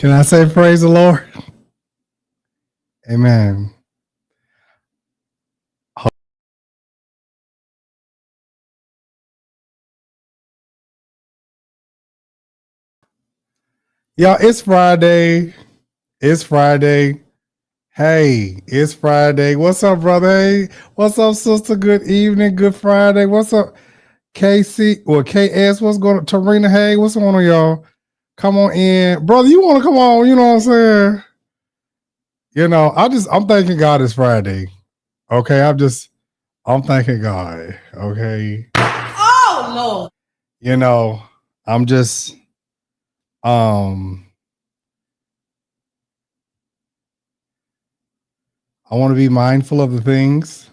Can I say praise the Lord? Amen. Y'all, it's Friday. It's Friday. Hey, it's Friday. What's up, brother? Hey, what's up, sister? Good evening. Good Friday. What's up, KC or KS? What's going on? Tarina, hey, what's going on, y'all? Come on in. Brother, you want to come on? You know what I'm saying? You know, I'm thanking God it's Friday. Okay, I'm thanking God. Okay. Oh Lord. You know, I'm just I want to be mindful of the things.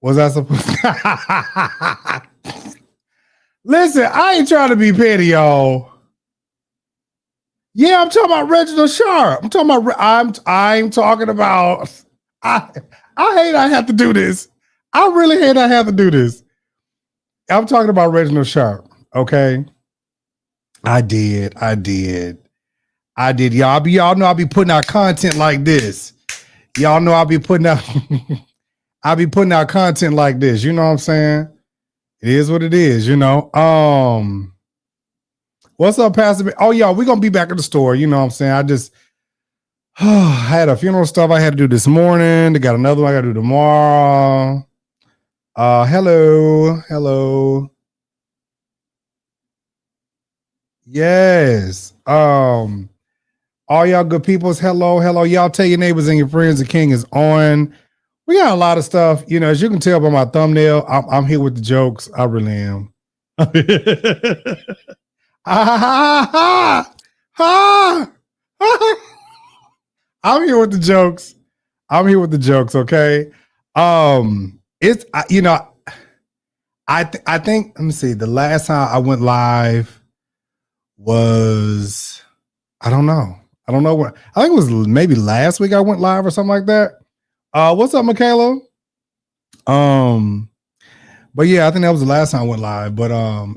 Was I supposed to? Listen, I ain't trying to be petty, y'all. Yeah, I'm talking about Reginald Sharp. I'm talking about I'm talking about I hate I have to do this. I really hate I have to do this. I'm talking about Reginald Sharp, okay? I did. Y'all know I'll be putting out content like this. Y'all know I'll be putting out content like this. You know what I'm saying? It is what it is, you know. What's up, Pastor? Oh, y'all, we're gonna be back at the store. You know what I'm saying? I just had a funeral stuff I had to do this morning. They got another one I gotta do tomorrow. Hello. Yes. All y'all good peoples, hello. Y'all tell your neighbors and your friends the king is on. We got a lot of stuff, you know, as you can tell by my thumbnail, I'm here with the jokes. I really am. I'm here with the jokes. Okay. It's you know, I think let me see. The last time I went live was I don't know what I think it was maybe last week I went live or something like that. What's up, Michaela? But yeah, I think that was the last time I went live. But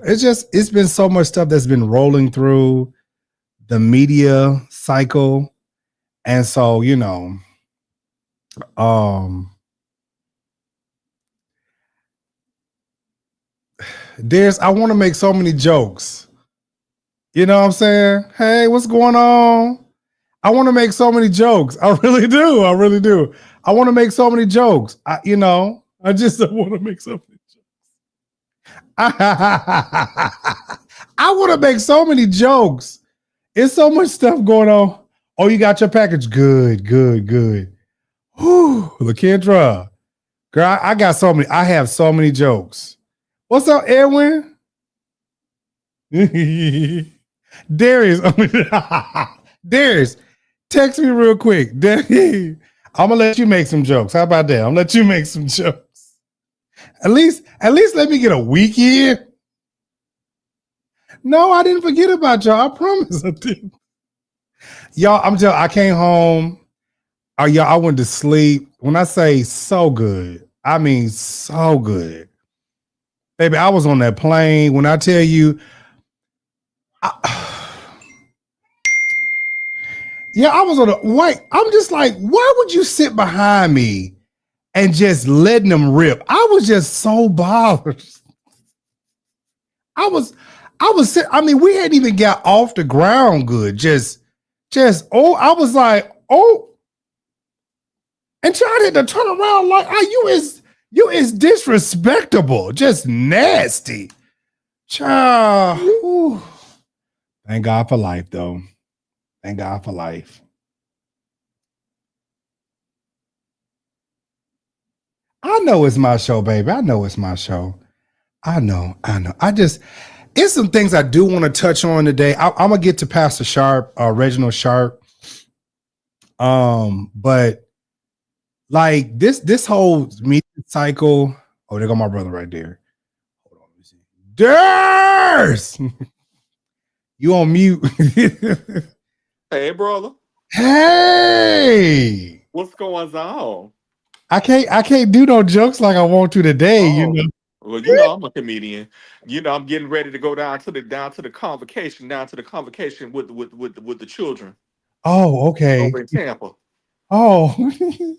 it's been so much stuff that's been rolling through the media cycle. And so, you know, I want to make so many jokes. You know what I'm saying? Hey, what's going on? I want to make so many jokes. I really do. I want to make so many jokes. I just want to make so many jokes. I want to make so many jokes. It's so much stuff going on. Oh, you got your package? Good. Whew, LaKendra. Girl, I got so many. I have so many jokes. What's up, Edwin? Darius. Darius, text me real quick. I'm gonna let you make some jokes. How about that? I'm gonna let you make some jokes. At least let me get a weekend. No, I didn't forget about y'all. I promise I didn't. Y'all, I'm telling you, I came home. Y'all, I went to sleep. When I say so good, I mean so good. Baby, I was on that plane. When I tell you, I was on the white. I'm just like, why would you sit behind me and just letting them rip? I was just so bothered. I was I mean, we hadn't even got off the ground good. I was like, and trying to turn around like, you is disrespectable, just nasty. Child. Thank God for life, though. Thank God for life. I know it's my show, baby. I know it's my show. I know. It's some things I do want to touch on today. I'm gonna get to Pastor Sharp, Reginald Sharp. But like this whole media cycle. Oh, there go my brother right there. Hold on, let me see. Durs! You on mute. Hey, brother. Hey, what's going on? I can't do no jokes like I want to today. You know. Well, you know I'm a comedian. You know I'm getting ready to go down to the convocation with the children Oh, okay. over in Tampa. Oh,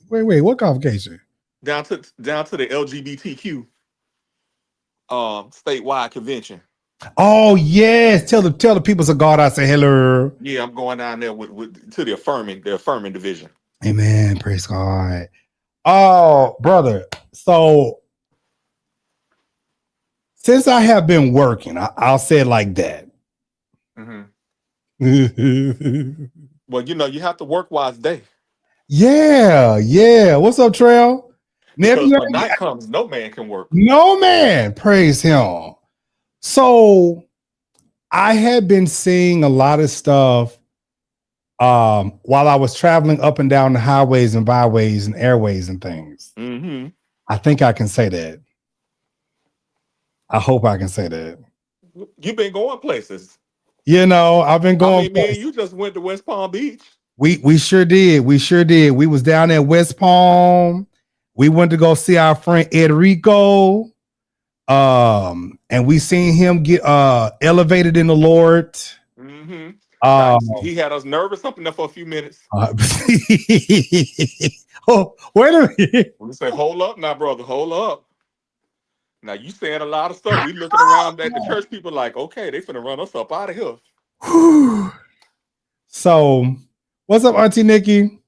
wait. What convocation? Down to the LGBTQ statewide convention. Oh, yes. Tell the people of God I say hello. Yeah, I'm going down there with to the affirming division. Amen. Praise God. Oh, brother. So since I have been working, I'll say it like that. Hmm. Yeah. Well, you know you have to work while it's day Yeah. What's up, Trail? because Nephew, when night comes, no man can work. no man. Praise him. So I had been seeing a lot of stuff while I was traveling up and down the highways and byways and airways and things. Hmm. I think I can say that. I hope I can say that. You've been going places. I've been I going mean, man, you just went to West Palm Beach. we sure did. We sure did. We was down at West Palm. We went to go see our friend Ed Rico. And we seen him get elevated in the Lord. Hmm. Now Um he had us nervous up in there for a few minutes. uh, oh, wait a minute. We say, "Hold up, now, brother, hold up." Now you saying a lot of stuff. We looking around at the church people like, okay, they finna run us up out of here. So, what's up, Auntie Nikki?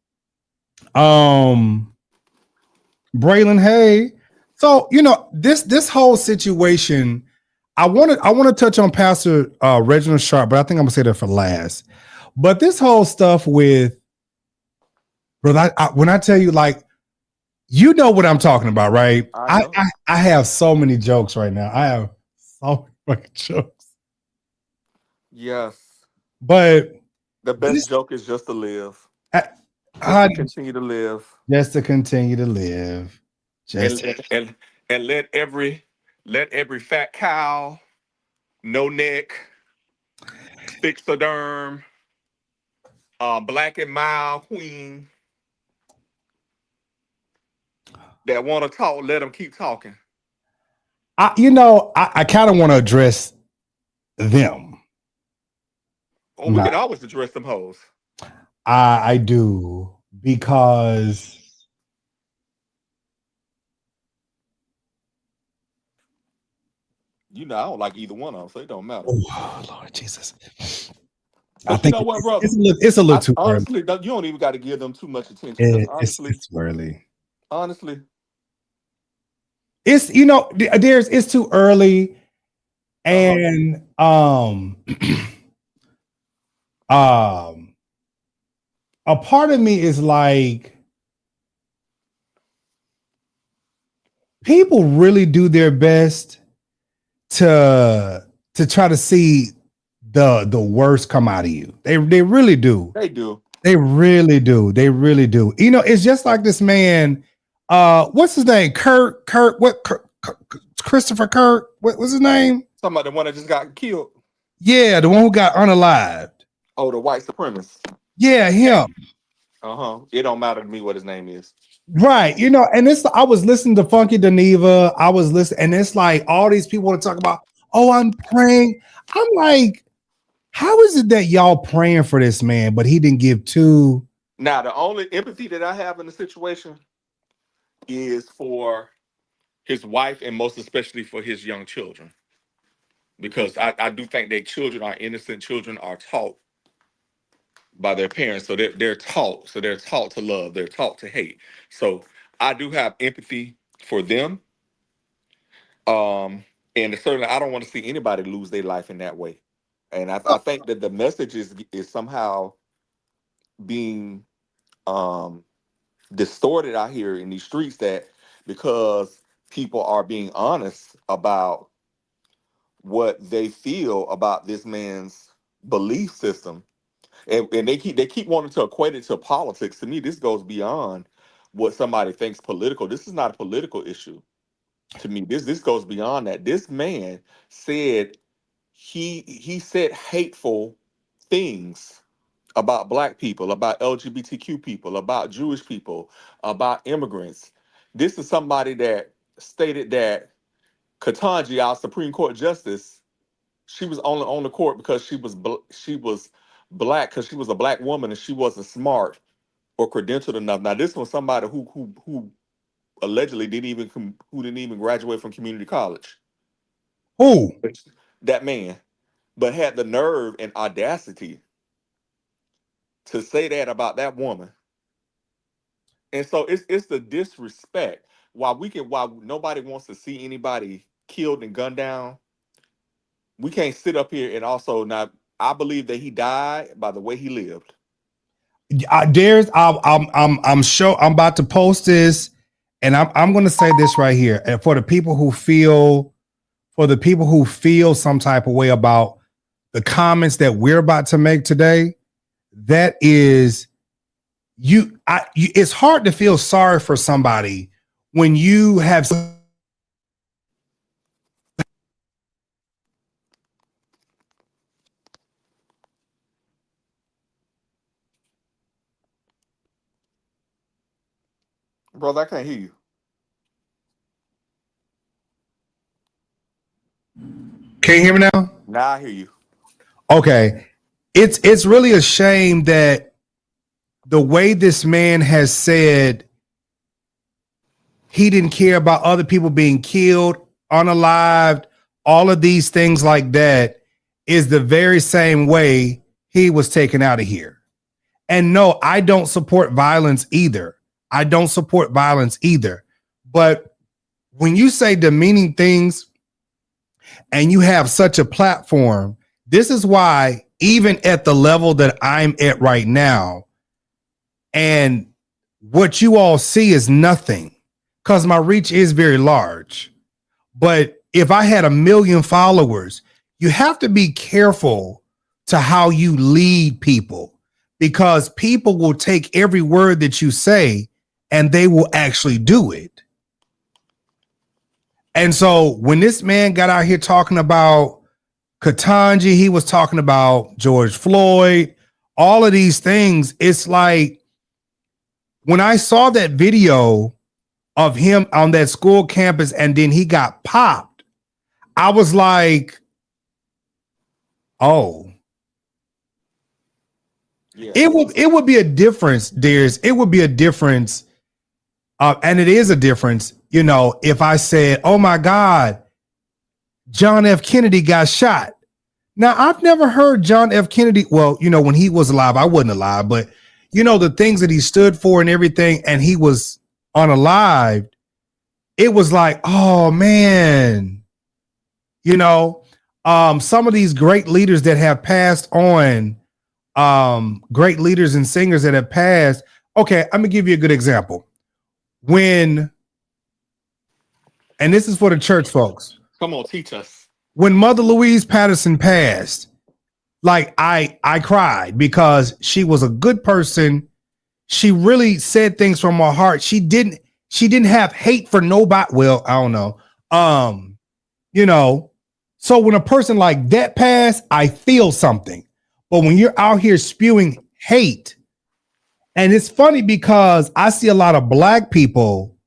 Braylon, hey. So, this whole situation, I want to touch on Pastor Reginald Sharp, but I think I'm gonna say that for last. But this whole stuff with brother, when I tell you, like, you know what I'm talking about, right? I I, know. I I have so many jokes right now. I have so many fucking jokes. Yes. But The best this joke is just to live. I, Just I to continue to live. just to continue to live. And Just and let every fat cow, no neck, fixoderm, black and mild queen that want to talk, let them keep talking. I kind of want to address them. Or we can Not always address them hoes. I do because You know, I don't like either one of them, so it don't matter. oh Lord Jesus. I But you think know what, brother? it's a little I too early. honestly, you don't even got to give them too much attention because honestly, It's too early. honestly, It's it's too early, uh-huh. and um a part of me is like people really do their best to try to see the worst come out of you. They really do. They do. They really do. They really do. It's just like this man. What's his name? Kirk. What? Christopher Kirk. What's his name? Somebody the one that just got killed. Yeah, the one who got unalived. Oh, the white supremacist. Yeah, him. Uh-huh. It don't matter to me what his name is. Right. And I was listening to Funky Deneva. I was listening, and it's like all these people want to talk about, oh, I'm praying. I'm like, how is it that y'all praying for this man, but he didn't give two? Now, the only empathy that I have in the situation is for his wife and most especially for his young children. Because I do think that children are innocent children are taught by their parents. So they're taught. So they're taught to love. They're taught to hate. So I do have empathy for them. Um, and certainly I don't want to see anybody lose their life in that way. And I think that the message is somehow being um distorted out here in these streets that because people are being honest about what they feel about this man's belief system and they keep wanting to equate it to politics. To me, this goes beyond what somebody thinks political. This is not a political issue. To me, this goes beyond that. This man said he said hateful things about black people, about LGBTQ people, about Jewish people, about immigrants. This is somebody that stated that Ketanji, our Supreme Court justice, she was only on the court because she was black, because she was a black woman and she wasn't smart or credentialed enough. Now this was somebody who allegedly who didn't even graduate from community college. Who? That man, but had the nerve and audacity to say that about that woman. And so it's the disrespect. While nobody wants to see anybody killed and gunned down, we can't sit up here and also not. I believe that he died by the way he lived. I'm sure I'm about to post this, and I'm going to say this right here. And for the people who feel some type of way about the comments that we're about to make today, that is it's hard to feel sorry for somebody when you have. Brother, I can't hear you. Can you hear me now? Now I hear you. Okay. It's really a shame that the way this man has said he didn't care about other people being killed, unalived, all of these things like that is the very same way he was taken out of here. And no, I don't support violence either. But when you say demeaning things and you have such a platform, this is why even at the level that I'm at right now, and what you all see is nothing because my reach is very large. But if I had 1 million followers, you have to be careful to how you lead people, because people will take every word that you say and they will actually do it. And so when this man got out here talking about Ketanji, he was talking about George Floyd, all of these things. It's like when I saw that video of him on that school campus and then he got popped, I was like, oh. Yeah. It would be a difference, Dears. It would be a difference. And it is a difference, you know, if I said, oh my God, John F. Kennedy got shot. Now, I've never heard John F. Kennedy. Well, you know, when he was alive, I wasn't alive, but you know, the things that he stood for and everything, and he was unalived. It was like, oh man, you know, some of these great leaders that have passed on, great leaders and singers that have passed. Okay, I'm gonna give you a good example. And this is for the church folks. Come on, teach us. When Mother Louise Patterson passed, like I cried because she was a good person. She really said things from her heart. She didn't have hate for nobody. Well, I don't know. You know, so when a person like that passed, I feel something. But when you're out here spewing hate, and it's funny because I see a lot of black people.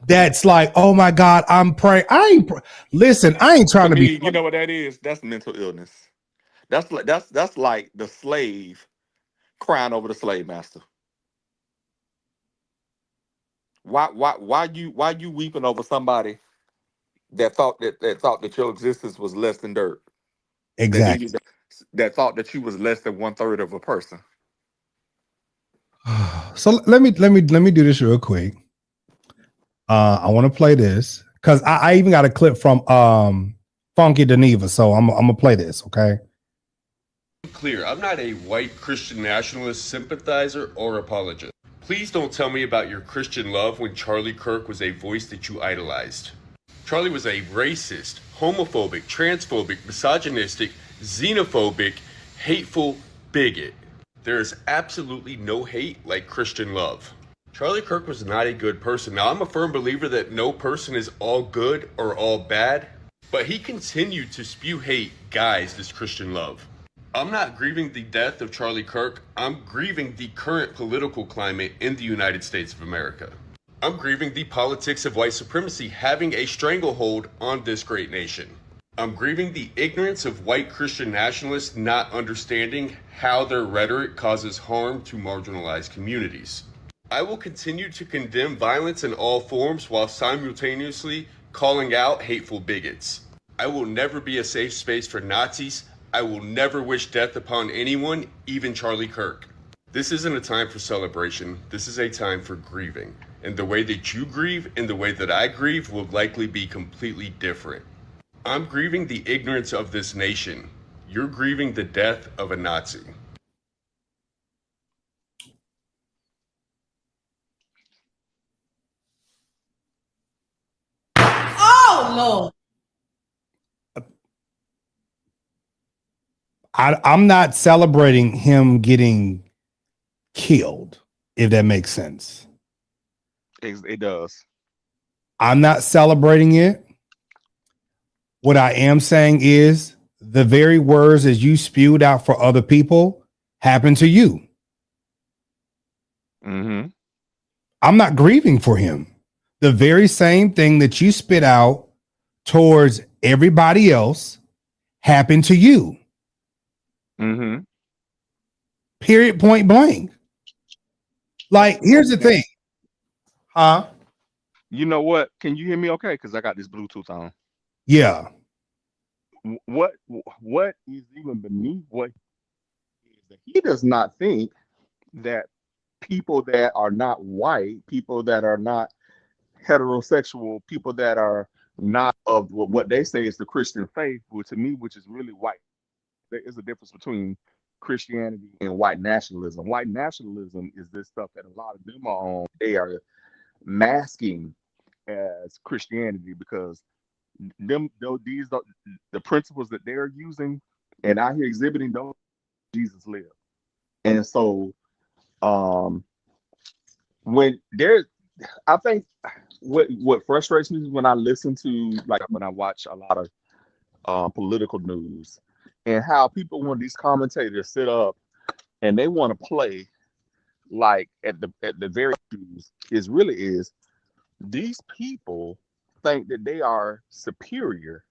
That's like, oh my God, I'm praying. Listen, I ain't trying to be. You know what that is? That's mental illness. That's like the slave crying over the slave master. Why you weeping over somebody that thought that your existence was less than dirt? Exactly. That thought that you was less than 1/3 of a person. So let me do this real quick. I want to play this because I even got a clip from Funky Deneva. So I'm gonna play this, okay? Clear, I'm not a white Christian nationalist sympathizer or apologist. Please don't tell me about your Christian love when Charlie Kirk was a voice that you idolized. Charlie was a racist, homophobic, transphobic, misogynistic, xenophobic, hateful bigot. There is absolutely no hate like Christian love. Charlie Kirk was not a good person. Now, I'm a firm believer that no person is all good or all bad, but he continued to spew hate guised as Christian love. I'm not grieving the death of Charlie Kirk. I'm grieving the current political climate in the United States of America. I'm grieving the politics of white supremacy having a stranglehold on this great nation. I'm grieving the ignorance of white Christian nationalists not understanding how their rhetoric causes harm to marginalized communities. I will continue to condemn violence in all forms while simultaneously calling out hateful bigots. I will never be a safe space for Nazis. I will never wish death upon anyone, even Charlie Kirk. This isn't a time for celebration. This is a time for grieving. And the way that you grieve and the way that I grieve will likely be completely different. I'm grieving the ignorance of this nation. You're grieving the death of a Nazi. Oh Lord. I'm not celebrating him getting killed, if that makes sense. It does. I'm not celebrating it. What I am saying is the very words that you spewed out for other people happened to you. Mm-hmm. I'm not grieving for him. The very same thing that you spit out towards everybody else happened to you. Mm-hmm. Period, point blank. Like, here's the thing. Huh? You know what? Can you hear me okay? Because I got this Bluetooth on. Yeah. What is even beneath what is that he does not think that people that are not white, people that are not heterosexual, people that are not of what they say is the Christian faith, which to me, which is really white. There is a difference between Christianity and white nationalism. White nationalism is this stuff that a lot of them are on. They are masking as Christianity because these are the principles that they're using and out here exhibiting those Jesus lived. And so when there, I think what frustrates me is when I listen to, like when I watch a lot of political news and how people, when these commentators sit up and they want to play like at the very is these people think that they are superior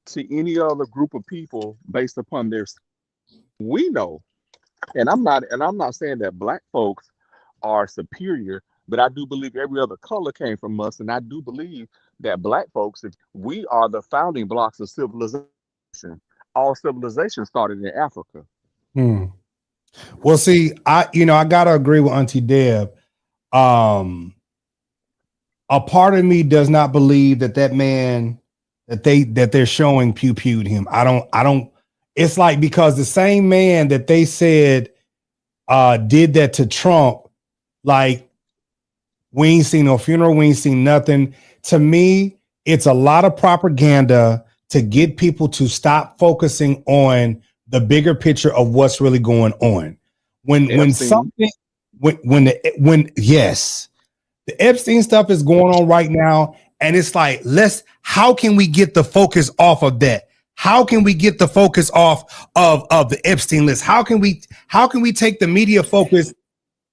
to any other group of people based upon their. We know, and I'm not saying that black folks are superior, but I do believe every other color came from us, and I do believe that black folks, if we are the founding blocks of civilization. All civilization started in Africa. Well, see, I gotta agree with Auntie Deb. A part of me does not believe that man that they're showing pewed him. I don't. It's like, because the same man that they said did that to Trump, like, we ain't seen no funeral, we ain't seen nothing. To me, it's a lot of propaganda to get people to stop focusing on the bigger picture of what's really going on. When yes, the Epstein stuff is going on right now, and it's like, how can we get the focus off of that? How can we get the focus off of the Epstein list? How can we take the media focus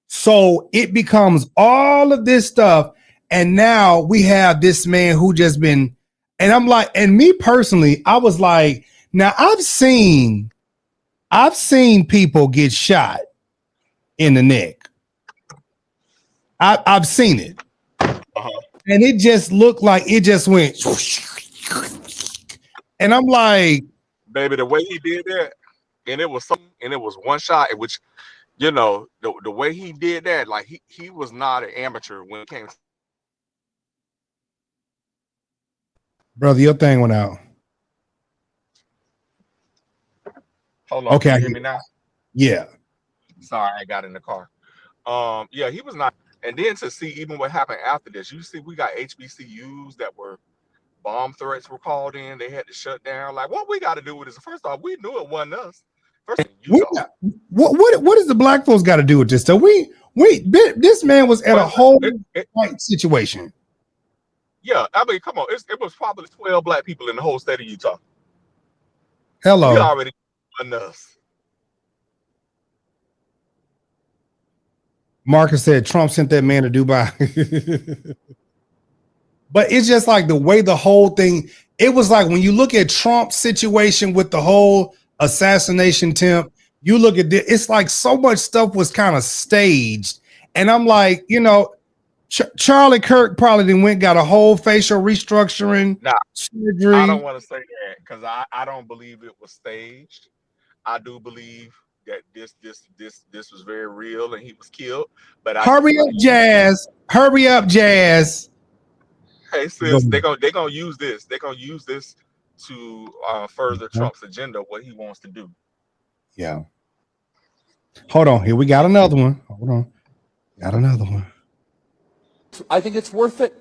so it becomes all of this stuff? And now we have this man who just been, and I'm like, and me personally, I was like, now I've seen people get shot in the neck. I've seen it. And it just looked like it just went. And I'm like, Baby, the way he did that, and it was one shot, which, you know, the way he did that, like he was not an amateur when it came. brother, your thing went out. Hold on, okay, can you hear me now? Yeah. Sorry, I got in the car. Yeah, he was not. And then to see even what happened after this, you see, we got HBCUs that were bomb threats were called in. They had to shut down. Like, what we got to do with this? First off, we knew it wasn't us. First, What does the black folks got to do with this? So this man was at a whole white situation. Yeah, I mean, come on, it was probably 12 black people in the whole state of Utah. Hello. We already wasn't us. Marcus said Trump sent that man to Dubai. But it's just like the way the whole thing, it was like when you look at Trump's situation with the whole assassination attempt, you look at this, it's like so much stuff was kind of staged. And I'm like, Charlie Kirk probably then went got a whole facial restructuring Nah, surgery. I don't want to say that because I don't believe it was staged. I do believe that this was very real and he was killed. But Hurry up, Jazz. Hurry up, Jazz. Hey sis, they're gonna use this. They're gonna use this to further Trump's agenda, what he wants to do. Yeah. Hold on. Here we got another one. Hold on. Got another one. I think it's worth it.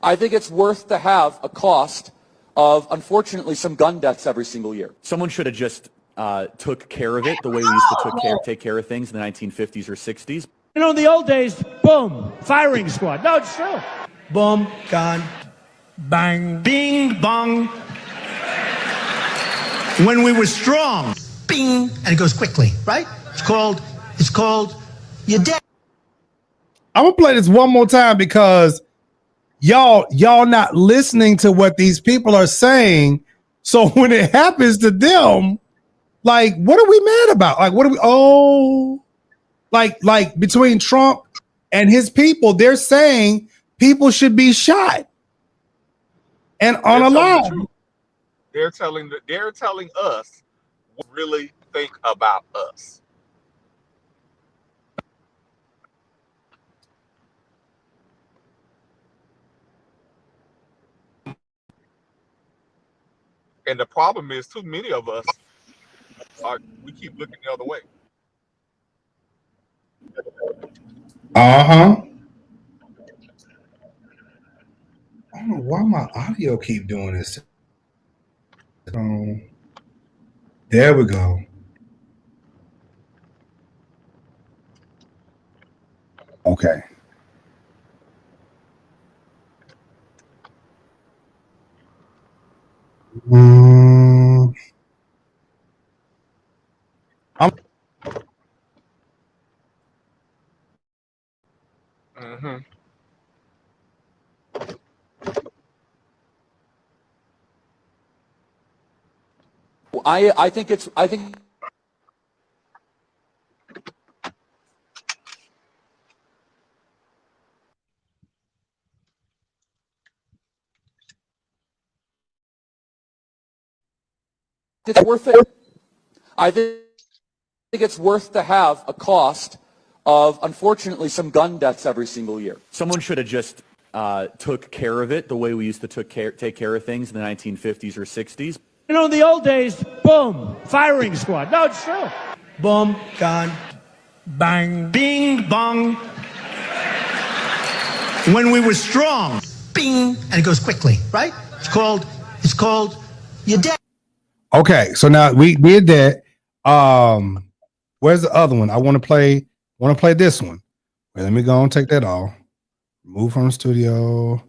I think it's worth to have a cost of, unfortunately, some gun deaths every single year. Someone should have just took care of it the way we used to take care of things in the 1950s or 60s. You know, in the old days, boom, firing squad. No, it's true. Boom, gun, bang, bing, bong. When we were strong, bing, and it goes quickly, right? It's called, you're dead. I'm gonna play this one more time because y'all not listening to what these people are saying. So when it happens to them, like, what are we mad about? Like, what are we? Like between Trump and his people, they're saying people should be shot and unalive. They're telling us what they really think about us. And the problem is, too many of us we keep looking the other way. I don't know why my audio keep doing this. There we go. Okay. I think it's worth it. I think it's worth to have a cost of, unfortunately, some gun deaths every single year. Someone should have just took care of it the way we used to take care of things in the 1950s or 60s. You know, in the old days, boom, firing squad. No, it's true. Boom, gun, bang, bing, bong. When we were strong, bing, and it goes quickly, right? It's called, you're dead. Okay, so now we did that. Where's the other one? I want to play this one. Wait, let me go and take that off. Remove from the studio.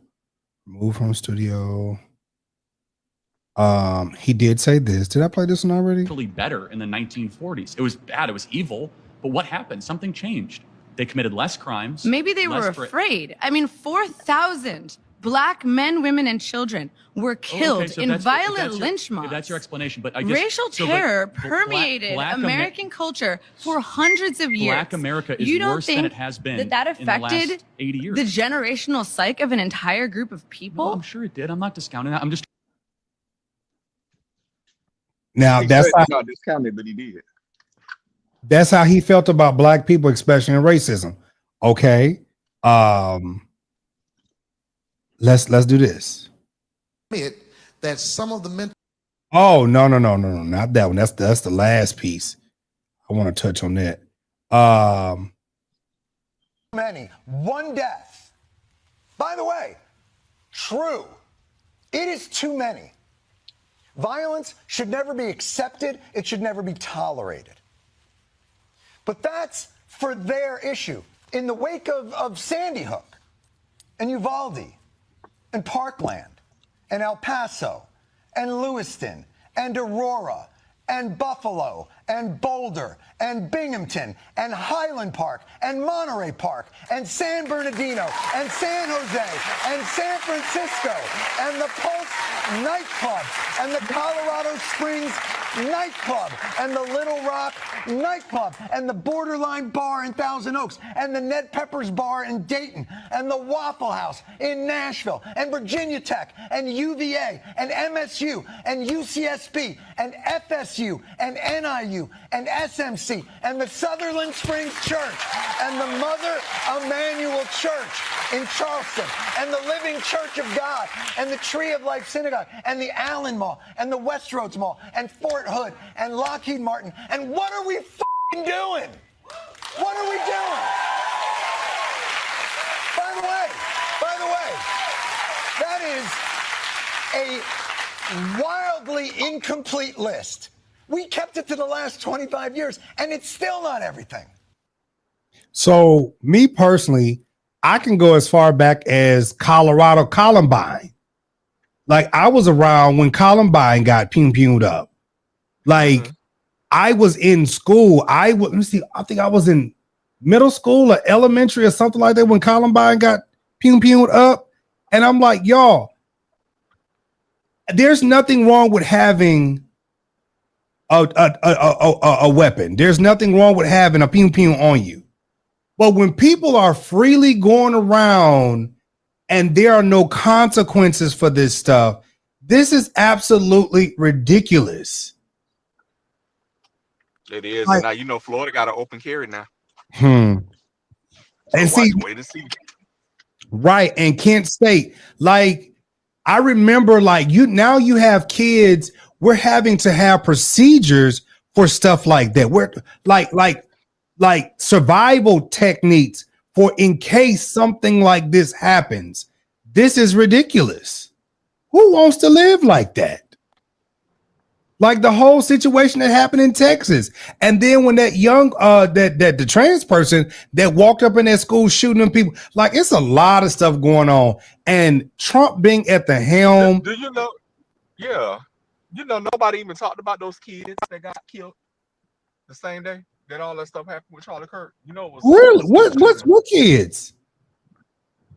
He did say this. Did I play this one already? Actually better in the 1940s. It was bad. It was evil. But what happened? Something changed. They committed less crimes. Maybe they were afraid. I mean, 4,000 Black men, women, and children were killed in violent lynch mobs. That's your explanation. But I guess racial terror permeated American culture for hundreds of years. Black America is worse than it has been that affected in the last 80 years. The generational psyche of an entire group of people? No, I'm sure it did. I'm not discounting that. I'm just... Now, that's not discounted, but he did. That's how he felt about Black people, especially in racism. Okay. Let's do this. That some of the mental. Oh, no, not that one. That's the last piece. I want to touch on that. Many. One death. By the way, true. It is too many. Violence should never be accepted. It should never be tolerated. But that's for their issue. In the wake of Sandy Hook and Uvalde and Parkland and El Paso and Lewiston and Aurora and Buffalo and Boulder and Binghamton and Highland Park and Monterey Park and San Bernardino and San Jose and San Francisco and the Pulse nightclub and the Colorado Springs nightclub and the Little Rock nightclub and the Borderline Bar in Thousand Oaks and the Ned Peppers Bar in Dayton and the Waffle House in Nashville and Virginia Tech and UVA and MSU and UCSB and FSU and NIU and SMC and the Sutherland Springs Church and the Mother Emanuel Church in Charleston and the Living Church of God and the Tree of Life Synagogue and the Allen Mall and the Westroads Mall and Fort Hood and Lockheed Martin. And what are we f***ing doing? What are we doing? By the way, that is a wildly incomplete list. We kept it to the last 25 years, and it's still not everything. So, me personally, I can go as far back as Colorado Columbine. Like, I was around when Columbine got pew-pewed up. Like, I was in school. I think I was in middle school or elementary or something like that when Columbine got pew-pewed up. And I'm like, y'all, there's nothing wrong with having a weapon. There's nothing wrong with having a pew-pew on you. But when people are freely going around and there are no consequences for this stuff, this is absolutely ridiculous. It is. Like, and now, Florida got an open carry now. And so wait and see. Right. And Kent State, like, I remember, like, you have kids, we're having to have procedures for stuff like that. We're like survival techniques for in case something like this happens. This is ridiculous. Who wants to live like that? Like the whole situation that happened in Texas. And then when that young that the trans person that walked up in that school shooting them people, like, it's a lot of stuff going on. And Trump being at the helm. Do you know? Yeah. Nobody even talked about those kids that got killed the same day that all that stuff happened with Charlie Kirk. It was really what kids?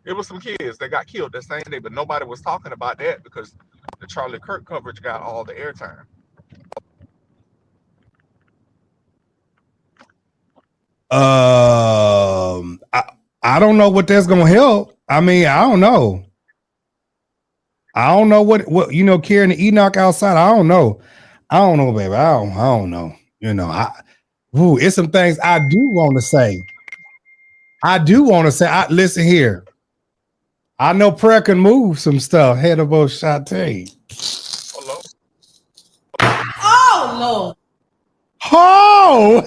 It was some kids that got killed that same day, but nobody was talking about that because the Charlie Kirk coverage got all the airtime. I don't know what that's gonna help. I mean, I don't know. I don't know what carrying the Enoch outside. I don't know, baby. I don't know. It's some things I do want to say. Listen here. I know prayer can move some stuff. Head of both Shate. Hello. Oh Lord. Oh.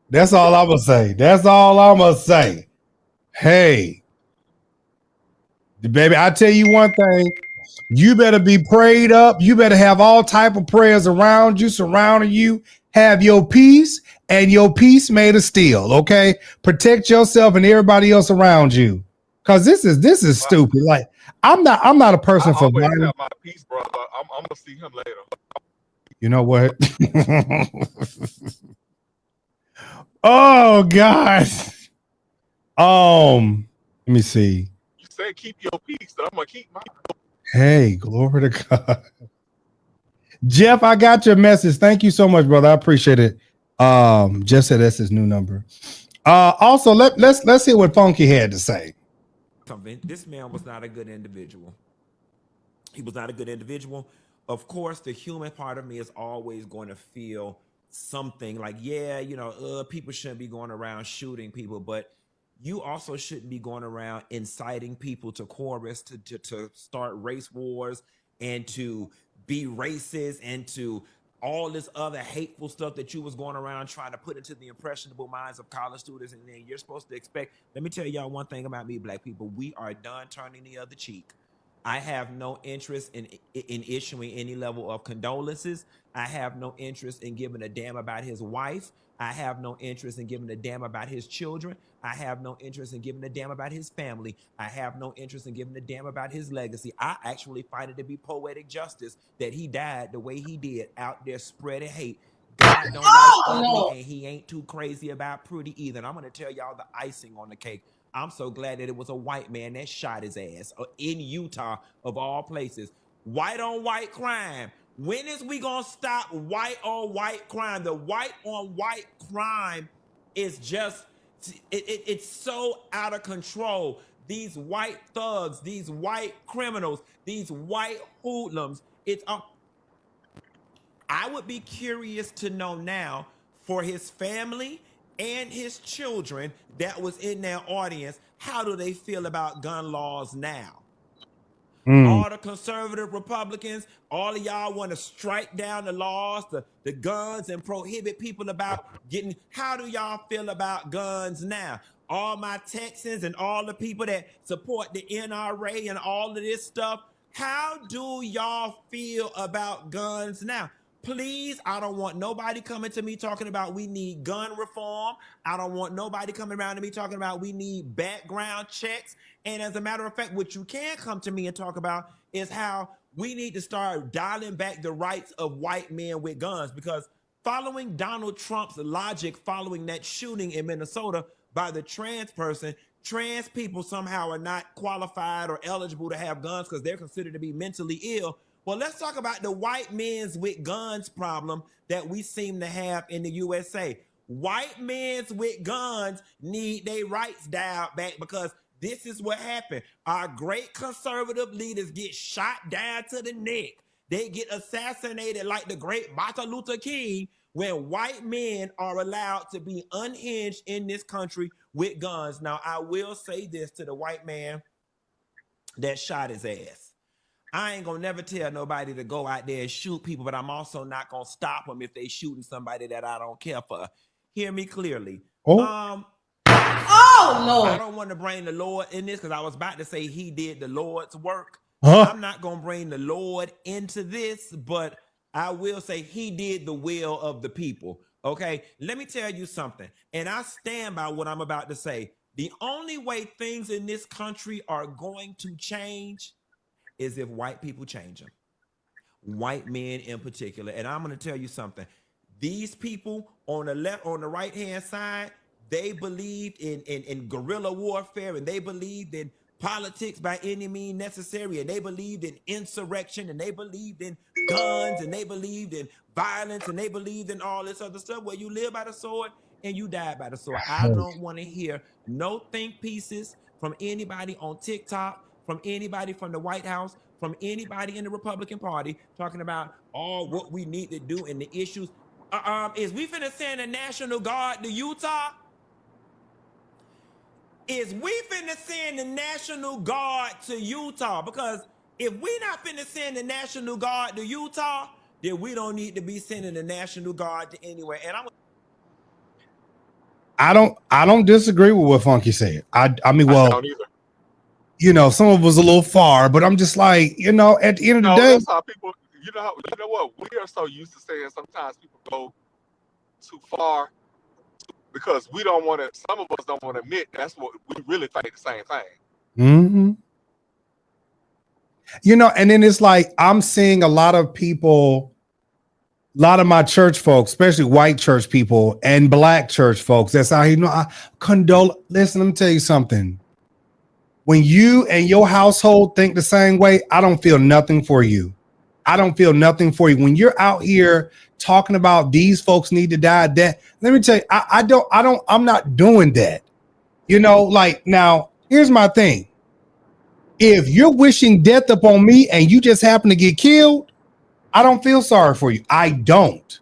That's all I'm gonna say. Hey, baby, I tell you one thing. You better be prayed up. You better have all type of prayers around you, surrounding you. Have your peace and your peace made of steel. Okay, protect yourself and everybody else around you, because this is stupid. Like, I'm not a person for violence. I have my peace, brother. I'm gonna see him later. You know what? Oh God. Let me see. You said keep your peace, so I'm gonna keep mine. Hey, glory to God. Jeff, I got your message. Thank you so much, brother. I appreciate it. Jeff said that's his new number. Also, let's hear what Funky had to say. This man was not a good individual. He was not a good individual. Of course, the human part of me is always going to feel something like, people shouldn't be going around shooting people, but you also shouldn't be going around inciting people to chorus, to start race wars and to be racist and to all this other hateful stuff that you was going around trying to put into the impressionable minds of college students. And then you're supposed to expect, let me tell y'all one thing about me, black people, we are done turning the other cheek. I have no interest in issuing any level of condolences. I have no interest in giving a damn about his wife. I have no interest in giving a damn about his children. I have no interest in giving a damn about his family. I have no interest in giving a damn about his legacy. I actually find it to be poetic justice that he died the way he did, out there spreading hate. God don't like ugly, and he ain't too crazy about pretty either. And I'm going to tell y'all the icing on the cake. I'm so glad that it was a white man that shot his ass in Utah, of all places. White on white crime. When is we gonna stop white on white crime? The white on white crime is just, it's so out of control. These white thugs, these white criminals, these white hoodlums. I would be curious to know now, for his family and his children that was in their audience, how do they feel about gun laws now? All the conservative Republicans, all of y'all want to strike down the laws, the guns, and prohibit people about getting. How do y'all feel about guns now? All my Texans and all the people that support the NRA and all of this stuff, how do y'all feel about guns now? Please, I don't want nobody coming to me talking about we need gun reform. I don't want nobody coming around to me talking about we need background checks. And as a matter of fact, what you can come to me and talk about is how we need to start dialing back the rights of white men with guns. Because following Donald Trump's logic, following that shooting in Minnesota by the trans person, trans people somehow are not qualified or eligible to have guns because they're considered to be mentally ill. Well, let's talk about the white men's with guns problem that we seem to have in the USA. White men's with guns need their rights dialed back, because this is what happened. Our great conservative leaders get shot down to the neck. They get assassinated like the great Martin Luther King, when white men are allowed to be unhinged in this country with guns. Now, I will say this to the white man that shot his ass. I ain't gonna never tell nobody to go out there and shoot people, but I'm also not gonna stop them if they shooting somebody that I don't care for. Hear me clearly. Oh. Lord. I don't want to bring the Lord in this, because I was about to say he did the Lord's work. I'm not gonna bring the Lord into this, but I will say he did the will of the people. Okay, let me tell you something, and I stand by what I'm about to say. The only way things in this country are going to change is if white people change them. White men in particular. And I'm going to tell you something. These people on the left, on the right-hand side, they believed in guerrilla warfare, and they believed in politics by any means necessary, and they believed in insurrection, and they believed in guns, and they believed in violence, and they believed in all this other stuff, where you live by the sword and you die by the sword. I don't want to hear no think pieces from anybody on TikTok, from anybody from the White House, from anybody in the Republican Party talking about what we need to do and the issues. Is we finna send the National Guard to Utah? Is we finna send the National Guard to Utah? Because if we not finna send the National Guard to Utah, then we don't need to be sending the National Guard to anywhere. And I don't disagree with what Funky said. I mean, well, I don't either. You know, some of us a little far, but I'm just like, you know, at the end of the day, that's how people. You know what? We are so used to saying sometimes people go too far because we don't want to. Some of us don't want to admit that's what we really think the same thing. Mm-hmm. You know, and then it's like I'm seeing a lot of people, a lot of my church folks, especially white church people and black church folks. That's how, you know, I condole. Listen, let me tell you something. When you and your household think the same way, I don't feel nothing for you. I don't feel nothing for you. When you're out here talking about these folks need to die, that, let me tell you, I'm not doing that. You know, like, now, here's my thing. If you're wishing death upon me and you just happen to get killed, I don't feel sorry for you. I don't.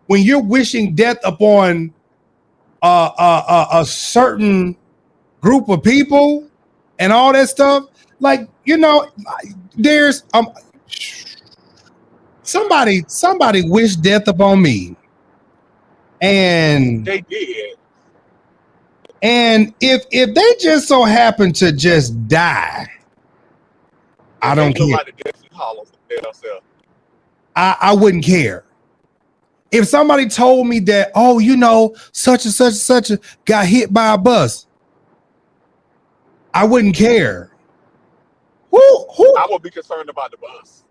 When you're wishing death upon a certain group of people and all that stuff, like, you know, there's somebody wished death upon me, and they did. And if they just so happen to just die, I don't care. Like the Deathly Hallows themselves. I wouldn't care. If somebody told me that, oh, you know, such and such and such got hit by a bus, I wouldn't care. Who? I would be concerned about the bus.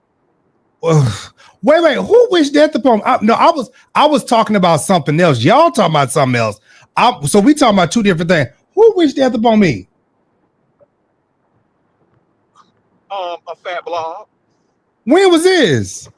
Wait. Who wished death upon? I was talking about something else. Y'all talking about something else. So we talking about two different things. Who wished death upon me? A fat blob. When was this?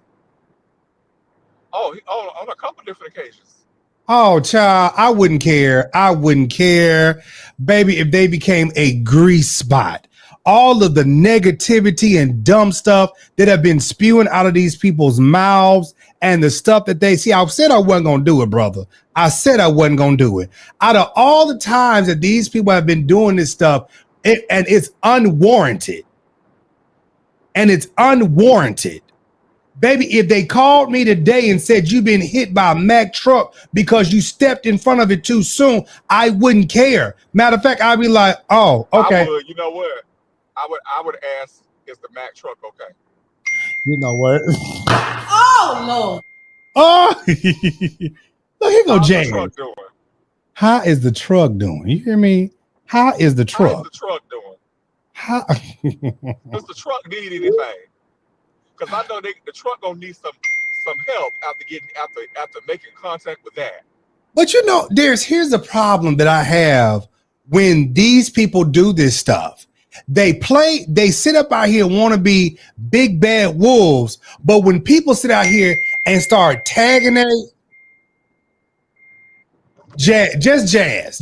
Oh, on a couple different occasions. Oh, child, I wouldn't care. I wouldn't care, baby, if they became a grease spot. All of the negativity and dumb stuff that have been spewing out of these people's mouths and the stuff that they see. I said I wasn't going to do it, brother. I said I wasn't going to do it. Out of all the times that these people have been doing this stuff, and it's unwarranted. And it's unwarranted. Baby, if they called me today and said you've been hit by a Mack truck because you stepped in front of it too soon, I wouldn't care. Matter of fact, I'd be like, oh, okay. You know what? I would ask, is the Mack truck okay? You know what? Oh, Lord. Oh, look, here go James. How's the truck doing? How is the truck doing? You hear me? How is the truck? How's the truck doing? How? Does the truck need anything? Because I know the truck gonna need some help after making contact with that. But you know, here's the problem that I have when these people do this stuff. They sit up out here and want to be big bad wolves, but when people sit out here and start tagging it, just jazz.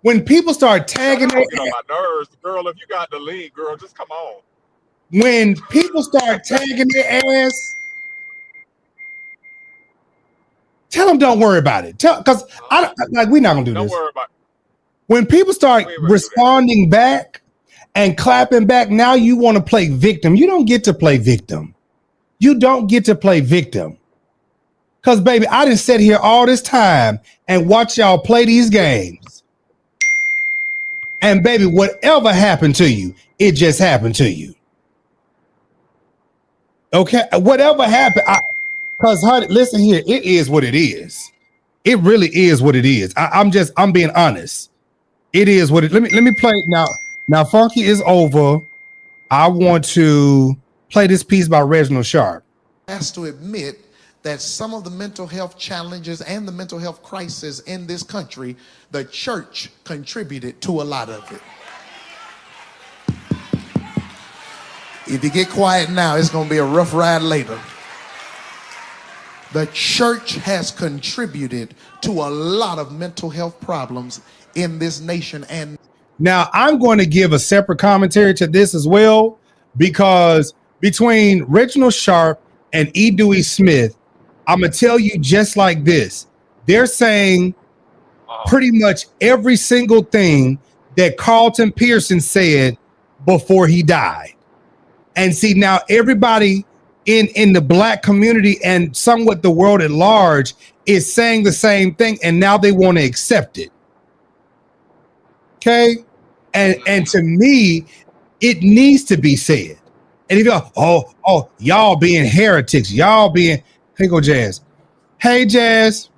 When people start tagging it, get on my nerves, girl. If you got the lead, girl, just come on. When people start tagging their ass, tell them don't worry about it. Because we're not gonna do this. Don't worry about it. When people start responding back and clapping back, now you want to play victim. You don't get to play victim. You don't get to play victim. Because, baby, I done sit here all this time and watch y'all play these games. And, baby, whatever happened to you, it just happened to you. Okay? Whatever happened, because, honey, listen here, it is what it is. It really is what it is. I'm being honest. It is what it. Let me play now. Now, Funky is over. I want to play this piece by Reginald Sharp. Has to admit that some of the mental health challenges and the mental health crisis in this country, the church contributed to a lot of it. If you get quiet now, it's going to be a rough ride later. The church has contributed to a lot of mental health problems in this nation. And now I'm going to give a separate commentary to this as well, because between Reginald Sharp and E. Dewey Smith, I'm going to tell you just like this. They're saying pretty much every single thing that Carlton Pearson said before he died. And see, now everybody in the black community and somewhat the world at large is saying the same thing, and now they want to accept it. Okay, and to me, it needs to be said. And if you go, oh, y'all being heretics, y'all being, here go Jazz. Hey Jazz,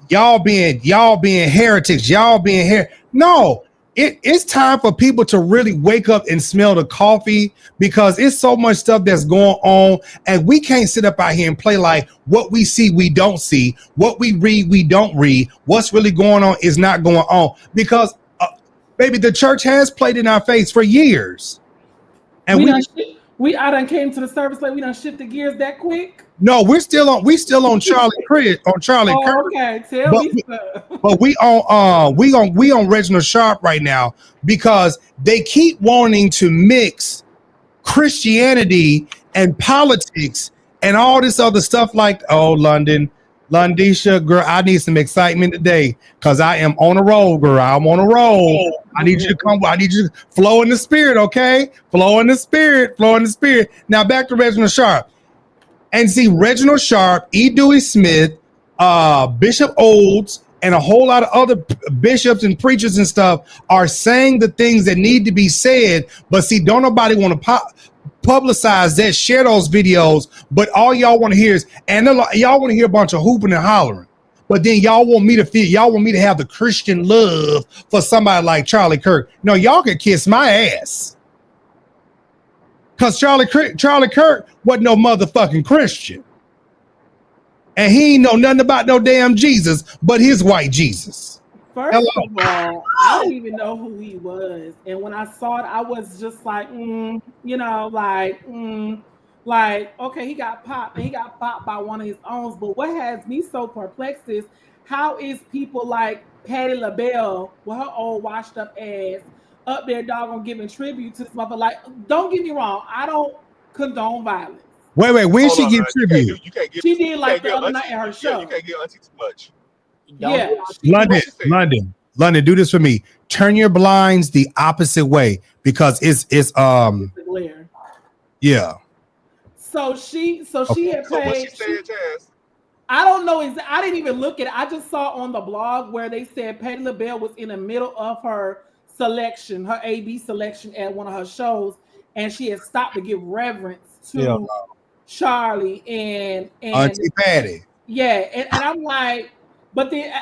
y'all being heretics, y'all being here. No, it's time for people to really wake up and smell the coffee, because it's so much stuff that's going on, and we can't sit up out here and play like what we see we don't see, what we read we don't read, what's really going on is not going on, because baby, the church has played in our face for years, and we done came to the service like we done shifted gears that quick. No, we're still on Charlie Kirk, Okay, tell me stuff. But we on Reginald Sharp right now, because they keep wanting to mix Christianity and politics and all this other stuff like, oh, Londisha, girl, I need some excitement today because I am on a roll, girl. I'm on a roll. I need you to come. I need you to flow in the spirit, okay? Flow in the spirit. Now back to Reginald Sharp. And see, Reginald Sharp, E. Dewey Smith, Bishop Olds, and a whole lot of other bishops and preachers and stuff are saying the things that need to be said. But see, don't nobody want to publicize that, share those videos. But all y'all want to hear is, and y'all want to hear a bunch of hooping and hollering. But then y'all want me to have the Christian love for somebody like Charlie Kirk. No, y'all can kiss my ass. Because Charlie Kirk wasn't no motherfucking Christian. And he ain't know nothing about no damn Jesus, but his white Jesus. First of all, I didn't even know who he was. And when I saw it, I was just like, okay, he got popped, and he got popped by one of his own. But what has me so perplexed is how is people like Patti LaBelle with her old washed up ass up there doggone giving tribute to this mother? Like, don't get me wrong, I don't condone violence. Wait, when she give tribute? She did like the other night at her show. You can't get auntie too much. Yeah. London, do this for me. Turn your blinds the opposite way because it's glare. Yeah. So she had paid. So what she said, Jazz? I don't know. I didn't even look at it. I just saw on the blog where they said Patti LaBelle was in the middle of her selection, her AB selection at one of her shows, and she had stopped to give reverence to Charlie and Auntie Patty. Yeah, and I'm like, but then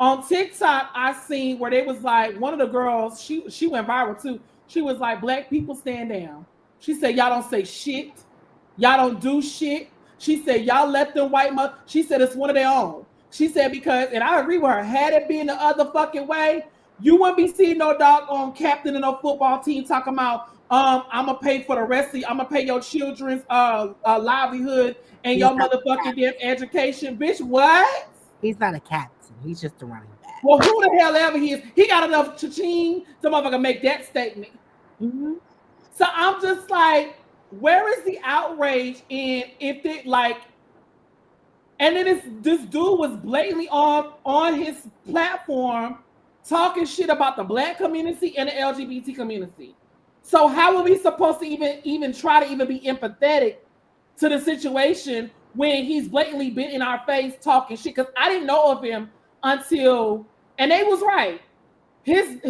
on TikTok, I seen where they was like, one of the girls, she went viral too. She was like, black people stand down. She said, y'all don't say shit. Y'all don't do shit. She said, y'all let them white mother. She said, it's one of their own. She said, because, and I agree with her, had it been the other fucking way, you wouldn't be seeing no doggone captain in a football team talking about, I'm gonna pay for the rest of you, I'm gonna pay your children's livelihood and your motherfucking damn education. Bitch, what? He's not a captain. He's just a running back. Well, who the hell ever he is, he got enough cha-ching to motherfucker make that statement. Mm-hmm. So I'm just like, where is the outrage in if it like, and then this dude was blatantly on his platform talking shit about the black community and the LGBT community. So how are we supposed to even try to even be empathetic to the situation when he's blatantly been in our face talking shit? Because I didn't know of him until, and they was right. His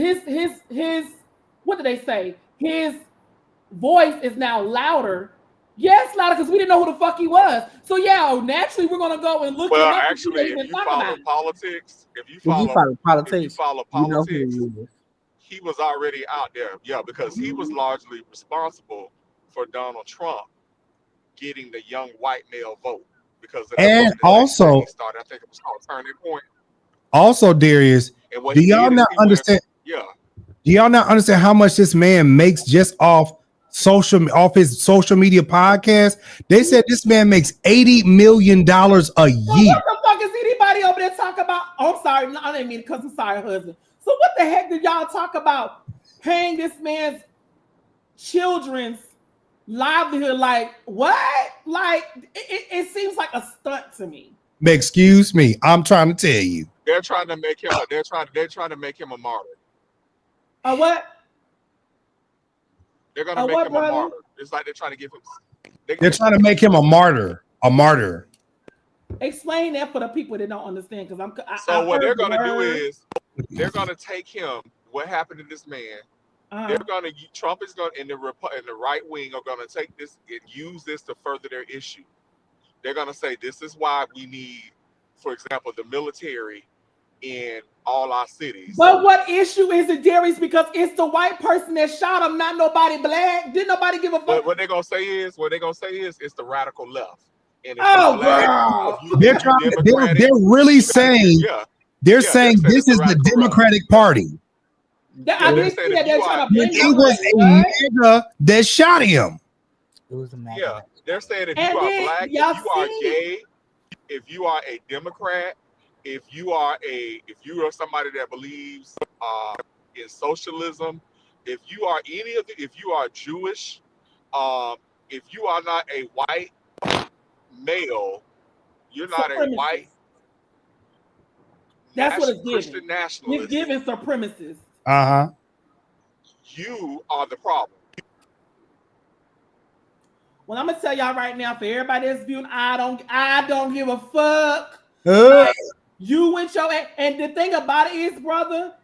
what did they say? His voice is now louder. Yes, louder because we didn't know who the fuck he was. So yeah, naturally we're gonna go and look. Well, actually, if you follow politics, he was already out there. Yeah, because he was largely responsible for Donald Trump getting the young white male vote. Because and also, started, I think it was called Turning Point. Also, Darius, do y'all not understand? Do y'all not understand how much this man makes just off his social media podcast? They said this man makes $80 million a year. What the fuck is anybody over there talking about? Oh, I'm sorry, I didn't mean because I'm sorry, husband. So what the heck did y'all talk about paying this man's children's livelihood? Like what? Like it seems like a stunt to me. Excuse me, I'm trying to tell you. They're trying to make him. They're trying to make him a martyr. A what? They're gonna make him a martyr. It's like they're trying to give him. They're trying to make him a martyr. A martyr. Explain that for the people that don't understand, because So what they're gonna do is they're gonna take him. What happened to this man? They're gonna. Trump is gonna, and the right wing are gonna take this and use this to further their issue. They're gonna say this is why we need, for example, the military in all our cities. But what issue is it, Darius? Because it's the white person that shot him, not nobody black. Didn't nobody give a fuck? What they're gonna say is it's the radical left. And oh, girl. They're really saying they're saying this is the Democratic Party. I did see that they're trying to blame it was a nigga that shot him. It was a man. Yeah, they're saying if you are black, if you are gay, if you are a Democrat, if you are somebody that believes in socialism, if you are if you are Jewish, if you are not a white male, you're not a white. That's what it's Christian giving. nationalist. It's giving supremacists. You are the problem. Well, I'm gonna tell y'all right now, for everybody that's viewing, I don't give a fuck. You went your and the thing about it is, brother,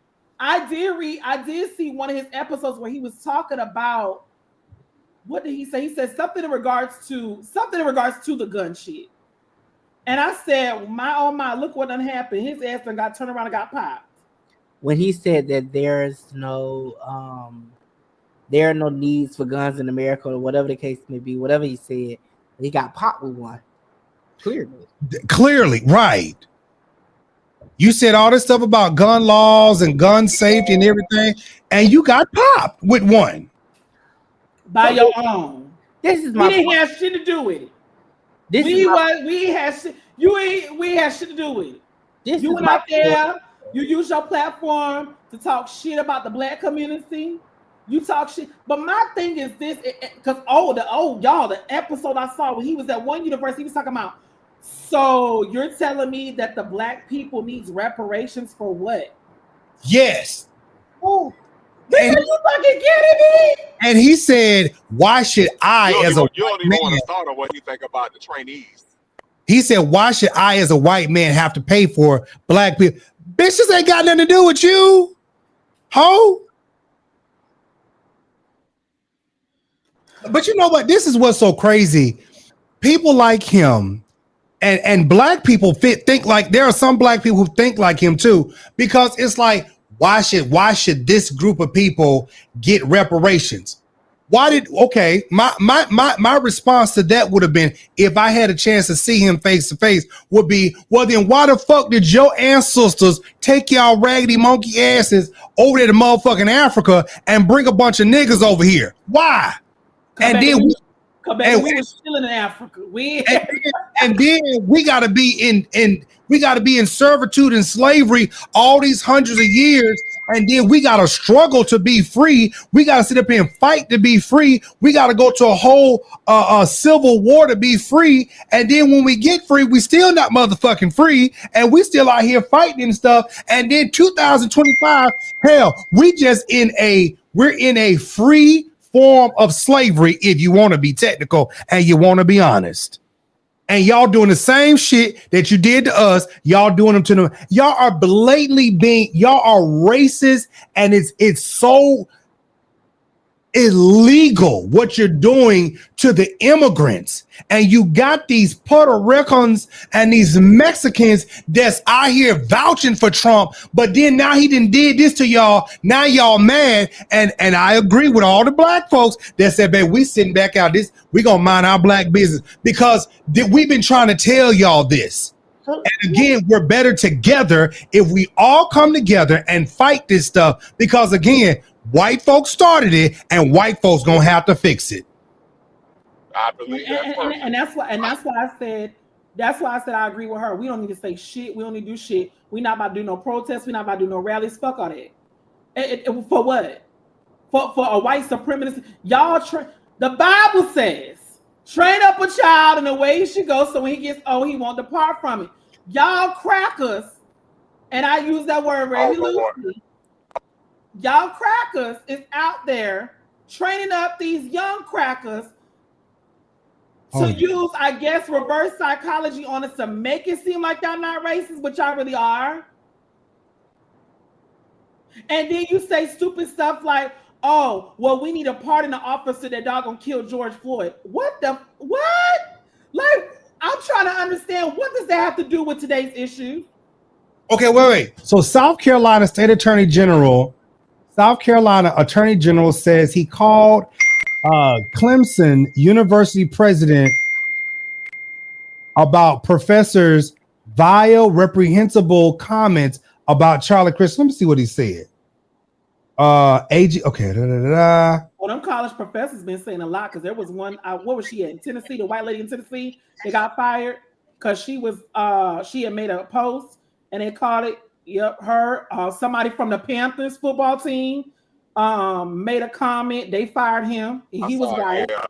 I did see one of his episodes where he was talking about what did he say? He said something in regards to the gun shit. And I said, oh my, look what done happened. His ass done got turned around and got popped. When he said that there are no needs for guns in America, or whatever the case may be, whatever he said, he got popped with one. Clearly, right. You said all this stuff about gun laws and gun safety and everything, and you got popped with one. By your own. This is we didn't have shit to do with it. We had shit to do with it. You went out there, you use your platform to talk shit about the black community. You talk shit, but my thing is this, because the episode I saw when he was at one university, he was talking about. So you're telling me that the black people needs reparations for what? Yes. Oh, are you fucking kidding me? And he said, "Why should I, you as a don't white even man?" want to start on what you think about the trainees. He said, "Why should I, as a white man, have to pay for black people? Bitch, this ain't got nothing to do with you, ho." But you know what? This is what's so crazy. People like him and black people think like there are some black people who think like him too, because it's like, why should this group of people get reparations? My response to that would have been, if I had a chance to see him face to face, would be, well, then why the fuck did your ancestors take y'all raggedy monkey asses over there to motherfucking Africa and bring a bunch of niggas over here? Why? And then we were still in Africa. And then we gotta be in servitude and slavery all these hundreds of years, and then we gotta struggle to be free. We gotta sit up here and fight to be free. We gotta go to a whole civil war to be free. And then when we get free, we still not motherfucking free, and we still out here fighting and stuff. And then 2025, hell, we're in a free form of slavery, if you want to be technical and you want to be honest. And y'all doing the same shit that you did to us, y'all doing them to them. Y'all are blatantly y'all are racist, and it's so illegal what you're doing to the immigrants. And you got these Puerto Ricans and these Mexicans that's out here vouching for Trump, but then now he done did this to y'all. Now y'all mad. And I agree with all the black folks that said, babe, we sitting back out this, we gonna mind our black business, because we've been trying to tell y'all this. And again, we're better together if we all come together and fight this stuff, because again, white folks started it, and white folks gonna have to fix it. I believe that's why I said I agree with her. We don't need to say shit. We don't need to do shit. We not about to do no protests. We not about to do no rallies. Fuck all that. For what? For a white supremacist? The Bible says, train up a child in the way he should go, so when he gets old, he won't depart from it. Y'all crackers, and I use that word very loosely. Y'all crackers is out there training up these young crackers to use, I guess, reverse psychology on us to make it seem like y'all not racist, but y'all really are. And then you say stupid stuff like, oh, well, we need a pardon the officer that doggone killed George Floyd. What? Like, I'm trying to understand, what does that have to do with today's issue? Okay, wait. So South Carolina Attorney General says he called Clemson University president about professors' vile, reprehensible comments about Charlie Kirk. Let me see what he said. Okay. Well, them college professors been saying a lot, because there was one. What was she at? In Tennessee, the white lady in Tennessee, they got fired because she had made a post and they called it. Yep, her. Somebody from the Panthers football team made a comment. They fired him. He was white. Yeah.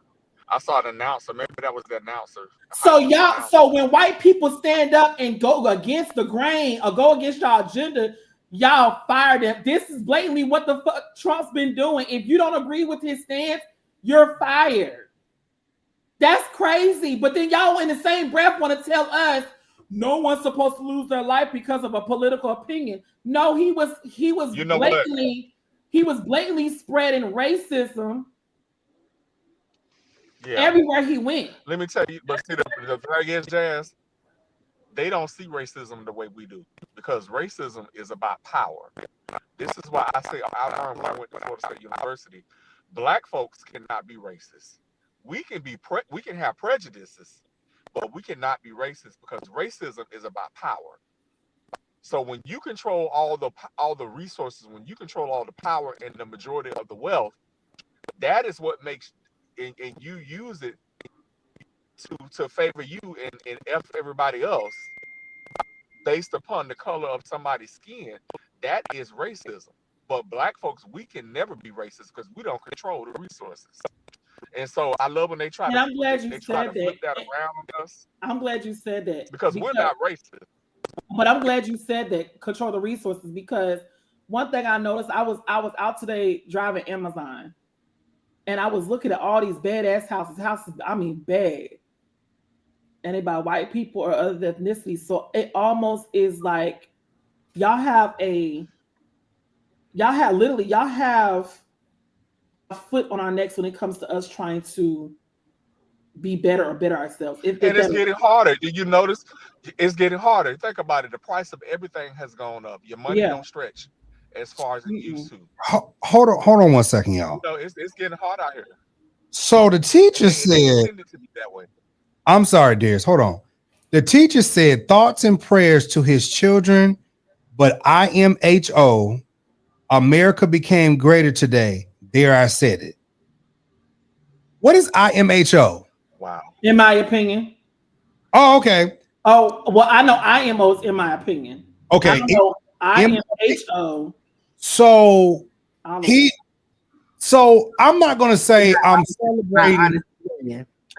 I saw the announcer. Maybe that was the announcer. So when white people stand up and go against the grain or go against y'all agenda, y'all fire them. This is blatantly what the fuck Trump's been doing. If you don't agree with his stance, you're fired. That's crazy. But then y'all in the same breath want to tell us, no one's supposed to lose their life because of a political opinion. No, he was You know blatantly spreading racism Yeah. everywhere he went. Let me tell you, but see, the thing is, Jazz, they don't see racism the way we do because racism is about power. This is why I say I learned when I went to Florida State University. Black folks cannot be racist. We can have prejudices, but we cannot be racist because racism is about power. So when you control all the resources, when you control all the power and the majority of the wealth, that is what makes and you use it to favor you and F everybody else based upon the color of somebody's skin. That is racism. But black folks, we can never be racist because we don't control the resources. And so I love when they try to flip that around on us. I'm glad you said that. Because we're not racist. But I'm glad you said that, control the resources, because one thing I noticed, I was out today driving Amazon, and I was looking at all these badass houses, I mean bad. And they by white people or other ethnicities. So it almost is like y'all have a foot on our necks when it comes to us trying to be better or better ourselves. And it's getting harder. Do you notice? It's getting harder. Think about it. The price of everything has gone up. Your money don't stretch as far as it used to. Hold on one second, y'all. You know, it's getting hard out here. So the teacher said, To be that way. I'm sorry, Darius, hold on. The teacher said thoughts and prayers to his children, but IMHO, America became greater today. There, I said it. What is IMHO? Wow. In my opinion. Oh, okay. Oh, well, I know IMO's in my opinion. Okay. IMHO. So I'm not gonna say I'm celebrating.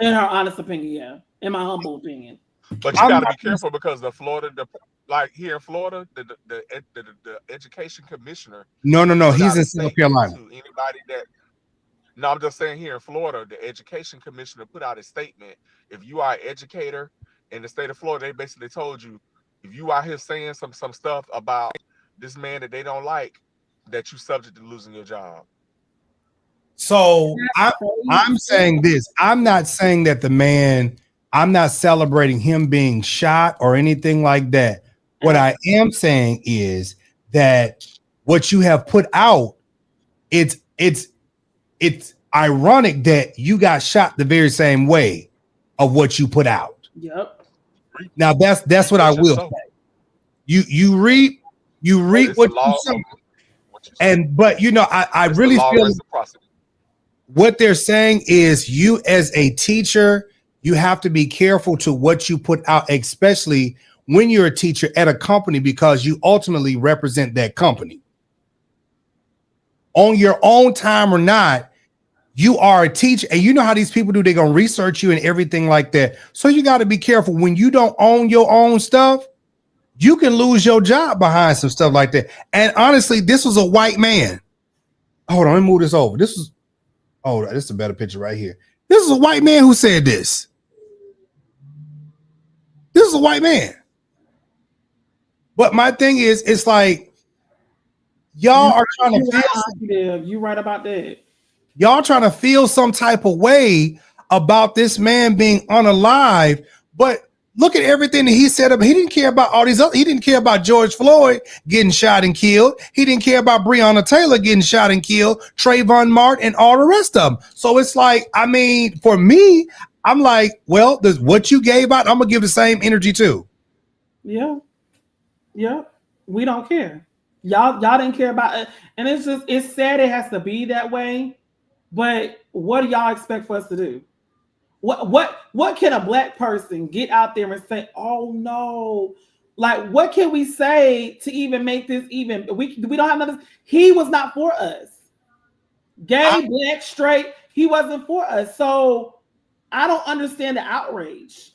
In her honest opinion, yeah. In my humble opinion. But you gotta be careful because like here in Florida, the education commissioner. No. He's in South Carolina. To anybody that. No, I'm just saying here in Florida, the education commissioner put out a statement. If you are an educator in the state of Florida, they basically told you if you out here saying some stuff about this man that they don't like, that you subject to losing your job. So I'm saying this. I'm not saying that I'm not celebrating him being shot or anything like that. What I am saying is that what you have put out, it's ironic that you got shot the very same way of what you put out. Yep. Now that's what I will say. You reap what you sow. But you know, I really feel what they're saying is you as a teacher, you have to be careful to what you put out, especially when you're a teacher at a company, because you ultimately represent that company. On your own time or not, you are a teacher, and you know how these people do. They're going to research you and everything like that. So you got to be careful. When you don't own your own stuff, you can lose your job behind some stuff like that. And honestly, this was a white man. Hold on, let me move this over. This is a better picture right here. This is a white man who said this. This is a white man. But my thing is, it's like y'all are trying to feel. You right about that. Y'all trying to feel some type of way about this man being unalive, but look at everything that he said. He didn't care about all these other. He didn't care about George Floyd getting shot and killed. He didn't care about Breonna Taylor getting shot and killed, Trayvon Martin, and all the rest of them. So it's like, I mean, for me, I'm like, well, what you gave out, I'm gonna give the same energy too. Yeah. We don't care. Y'all didn't care about it, and it's sad it has to be that way. But what do y'all expect for us to do? What can a black person get out there and say? Oh no, like what can we say to even make this even? We don't have nothing. He was not for us. Gay, black, straight. He wasn't for us. So I don't understand the outrage.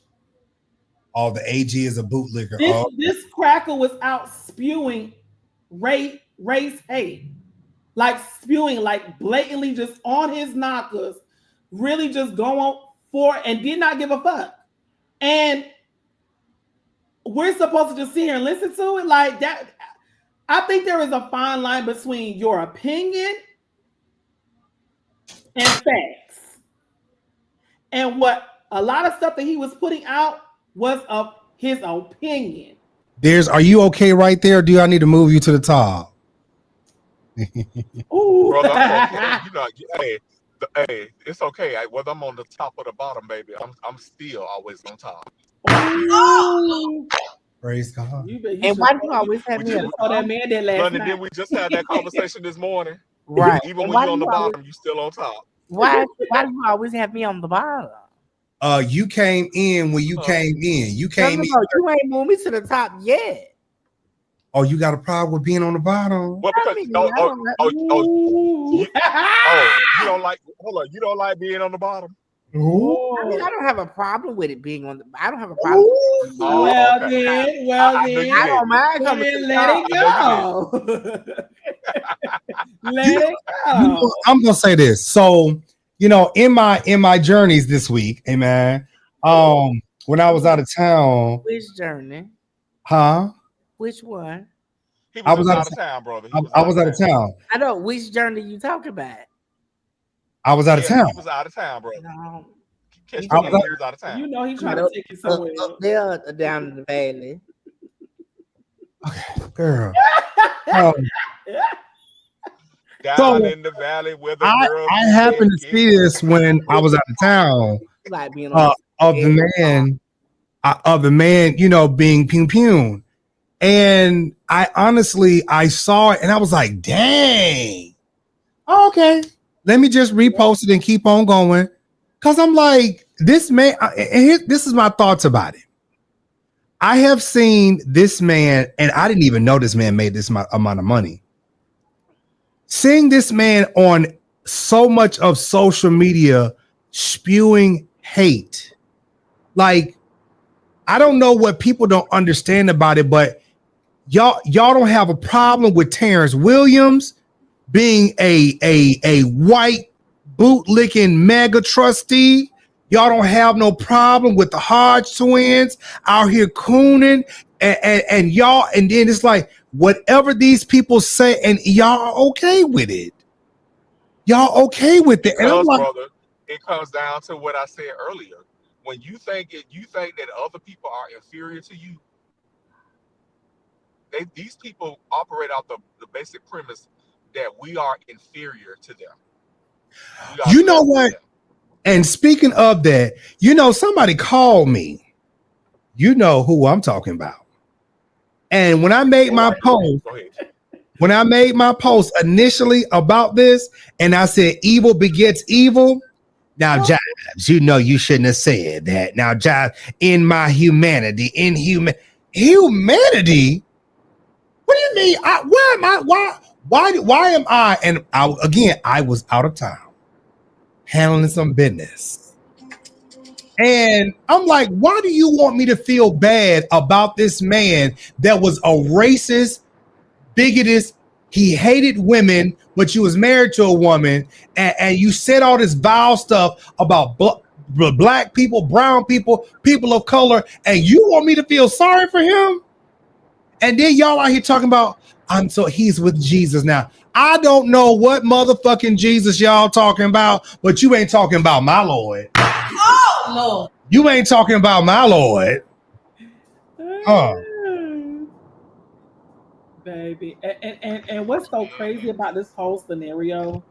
Oh, the AG is a bootlicker. This cracker was out spewing race hate. Like spewing, like blatantly just on his knockers, really just going for and did not give a fuck. And we're supposed to just sit here and listen to it like that. I think there is a fine line between your opinion and facts. And what a lot of stuff that he was putting out was of his opinion. Are you okay right there? Or do I need to move you to the top? Ooh. Brother, I'm okay. Hey, it's okay. Whether I'm on the top or the bottom, baby, I'm still always on top. Praise God. And why do you always have me? That man that last London, night. didn't we just have that conversation this morning? Right. Even And when why you're on do the you always- bottom, you still on top. Why do you always have me on the bottom? You came in when you came in. You came in. No, you ain't moved me to the top yet. Oh, you got a problem with being on the bottom? Well, because you don't like. Hold on, you don't like being on the bottom. Ooh. I mean, I don't have a problem with it being on the. I don't have a problem. Well, then, I don't mind coming to the let top. it go. Let it go. I'm gonna say this. So, in my journeys this week, amen. When I was out of town. Which journey? Huh? Which one? I was out of town, brother. I was out of town. I know which journey you talking about. I was out of town. He was out of town, brother. No. He was out of town. You know he's trying to take it somewhere. Up there, down in the valley. Girl. Down in the valley where the girls. I happened to see this when I was out of town. Like being of the man, being pum. And I saw it and I was like, dang. Okay. Let me just repost it and keep on going. Cause I'm like, this man, this is my thoughts about it. I have seen this man, and I didn't even know this man made this amount of money. Seeing this man on so much of social media spewing hate. Like, I don't know what people don't understand about it, but y'all don't have a problem with Terrence Williams being a white bootlicking mega trustee. Y'all don't have no problem with the Hodge twins out here cooning and y'all, and then it's like whatever these people say, and y'all okay with it. Y'all okay with it. And I'm like, brother, it comes down to what I said earlier. When you think that other people are inferior to you, these people operate out the basic premise that we are inferior to them. You know what? And speaking of that, somebody called me. You know who I'm talking about. And when I made my post initially about this, and I said evil begets evil. Now, Jives, you shouldn't have said that. Now, Jives, in my humanity, humanity? What do you mean? Why am I? And I was out of town handling some business. And I'm like, why do you want me to feel bad about this man that was a racist, bigoted, he hated women, but you was married to a woman, and you said all this vile stuff about black people, brown people, people of color, and you want me to feel sorry for him? And then y'all out here talking about, he's with Jesus now. I don't know what motherfucking Jesus y'all talking about, but you ain't talking about my Lord. Oh, Lord. You ain't talking about my Lord. Baby. And what's so crazy about this whole scenario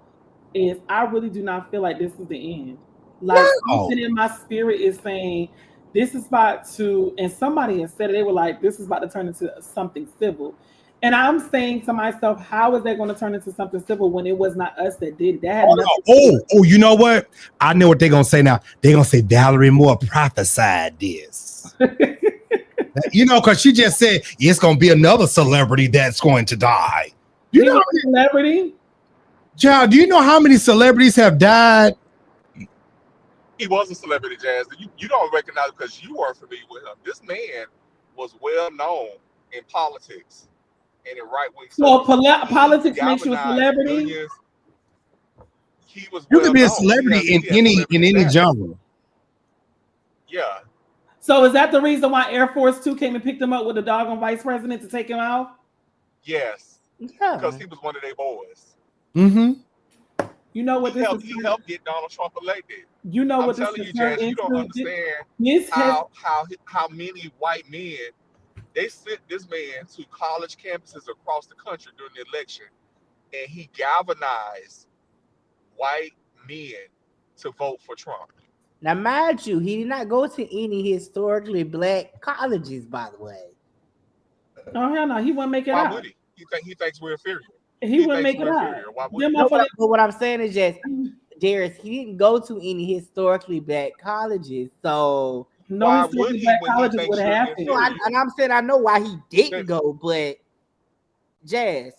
is I really do not feel like this is the end. Like something in my spirit is saying this is about to, and somebody has said it, they were like, this is about to turn into something civil. And I'm saying to myself, how is that going to turn into something civil when it was not us that did it? That had you know what? I know what they're going to say now. They're going to say Valerie Moore prophesied this. Because she just said it's going to be another celebrity that's going to die. You know, celebrity? Child, do you know how many celebrities have died? He was a celebrity, Jazz. You don't recognize because you weren't familiar with him. This man was well known in politics and in right wing. So politics makes you a celebrity. Millions. He was. You can be a celebrity in any genre. Yeah, So is that the reason why Air Force 2 came and picked him up with the doggone vice president to take him out? Yes. Yeah. Because he was one of their boys. Mm-hmm. You know what he helped get Donald Trump elected. You know I'm what telling this you, is turned Jazz, you don't into? understand how many white men they sent this man to college campuses across the country during the election, and he galvanized white men to vote for Trump. Now, mind you, he did not go to any historically black colleges, by the way. Oh hell no, he wouldn't make it Why out. would he? He thinks we're inferior. He wouldn't make it out. Why would No, but what I'm saying is just, Darius, he didn't go to any historically black colleges, so why would he black when he colleges thinks would you're have inferior? and I'm saying I know why he didn't go, but Jazz,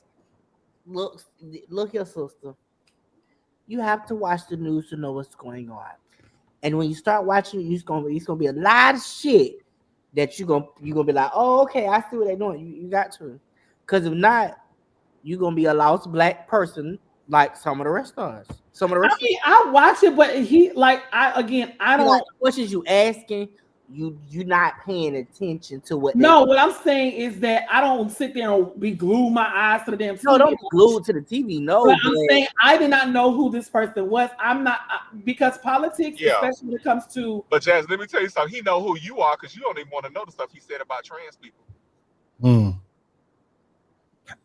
look your sister. You have to watch the news to know what's going on, and when you start watching, it's gonna be a lot of shit that you're gonna be like, oh, okay, I see what they're doing. You got to, because if not, you're gonna be a lost black person like some of the rest of us. I watch it, but I don't. Like the questions you asking, you're not paying attention to what. No, what I'm saying is that I don't sit there and be glued my eyes to the damn TV. No, don't be glued to the TV. No, but I'm saying I did not know who this person was. I'm not because politics, especially when it comes to. But Jazz, let me tell you something. He know who you are because you don't even want to know the stuff he said about trans people.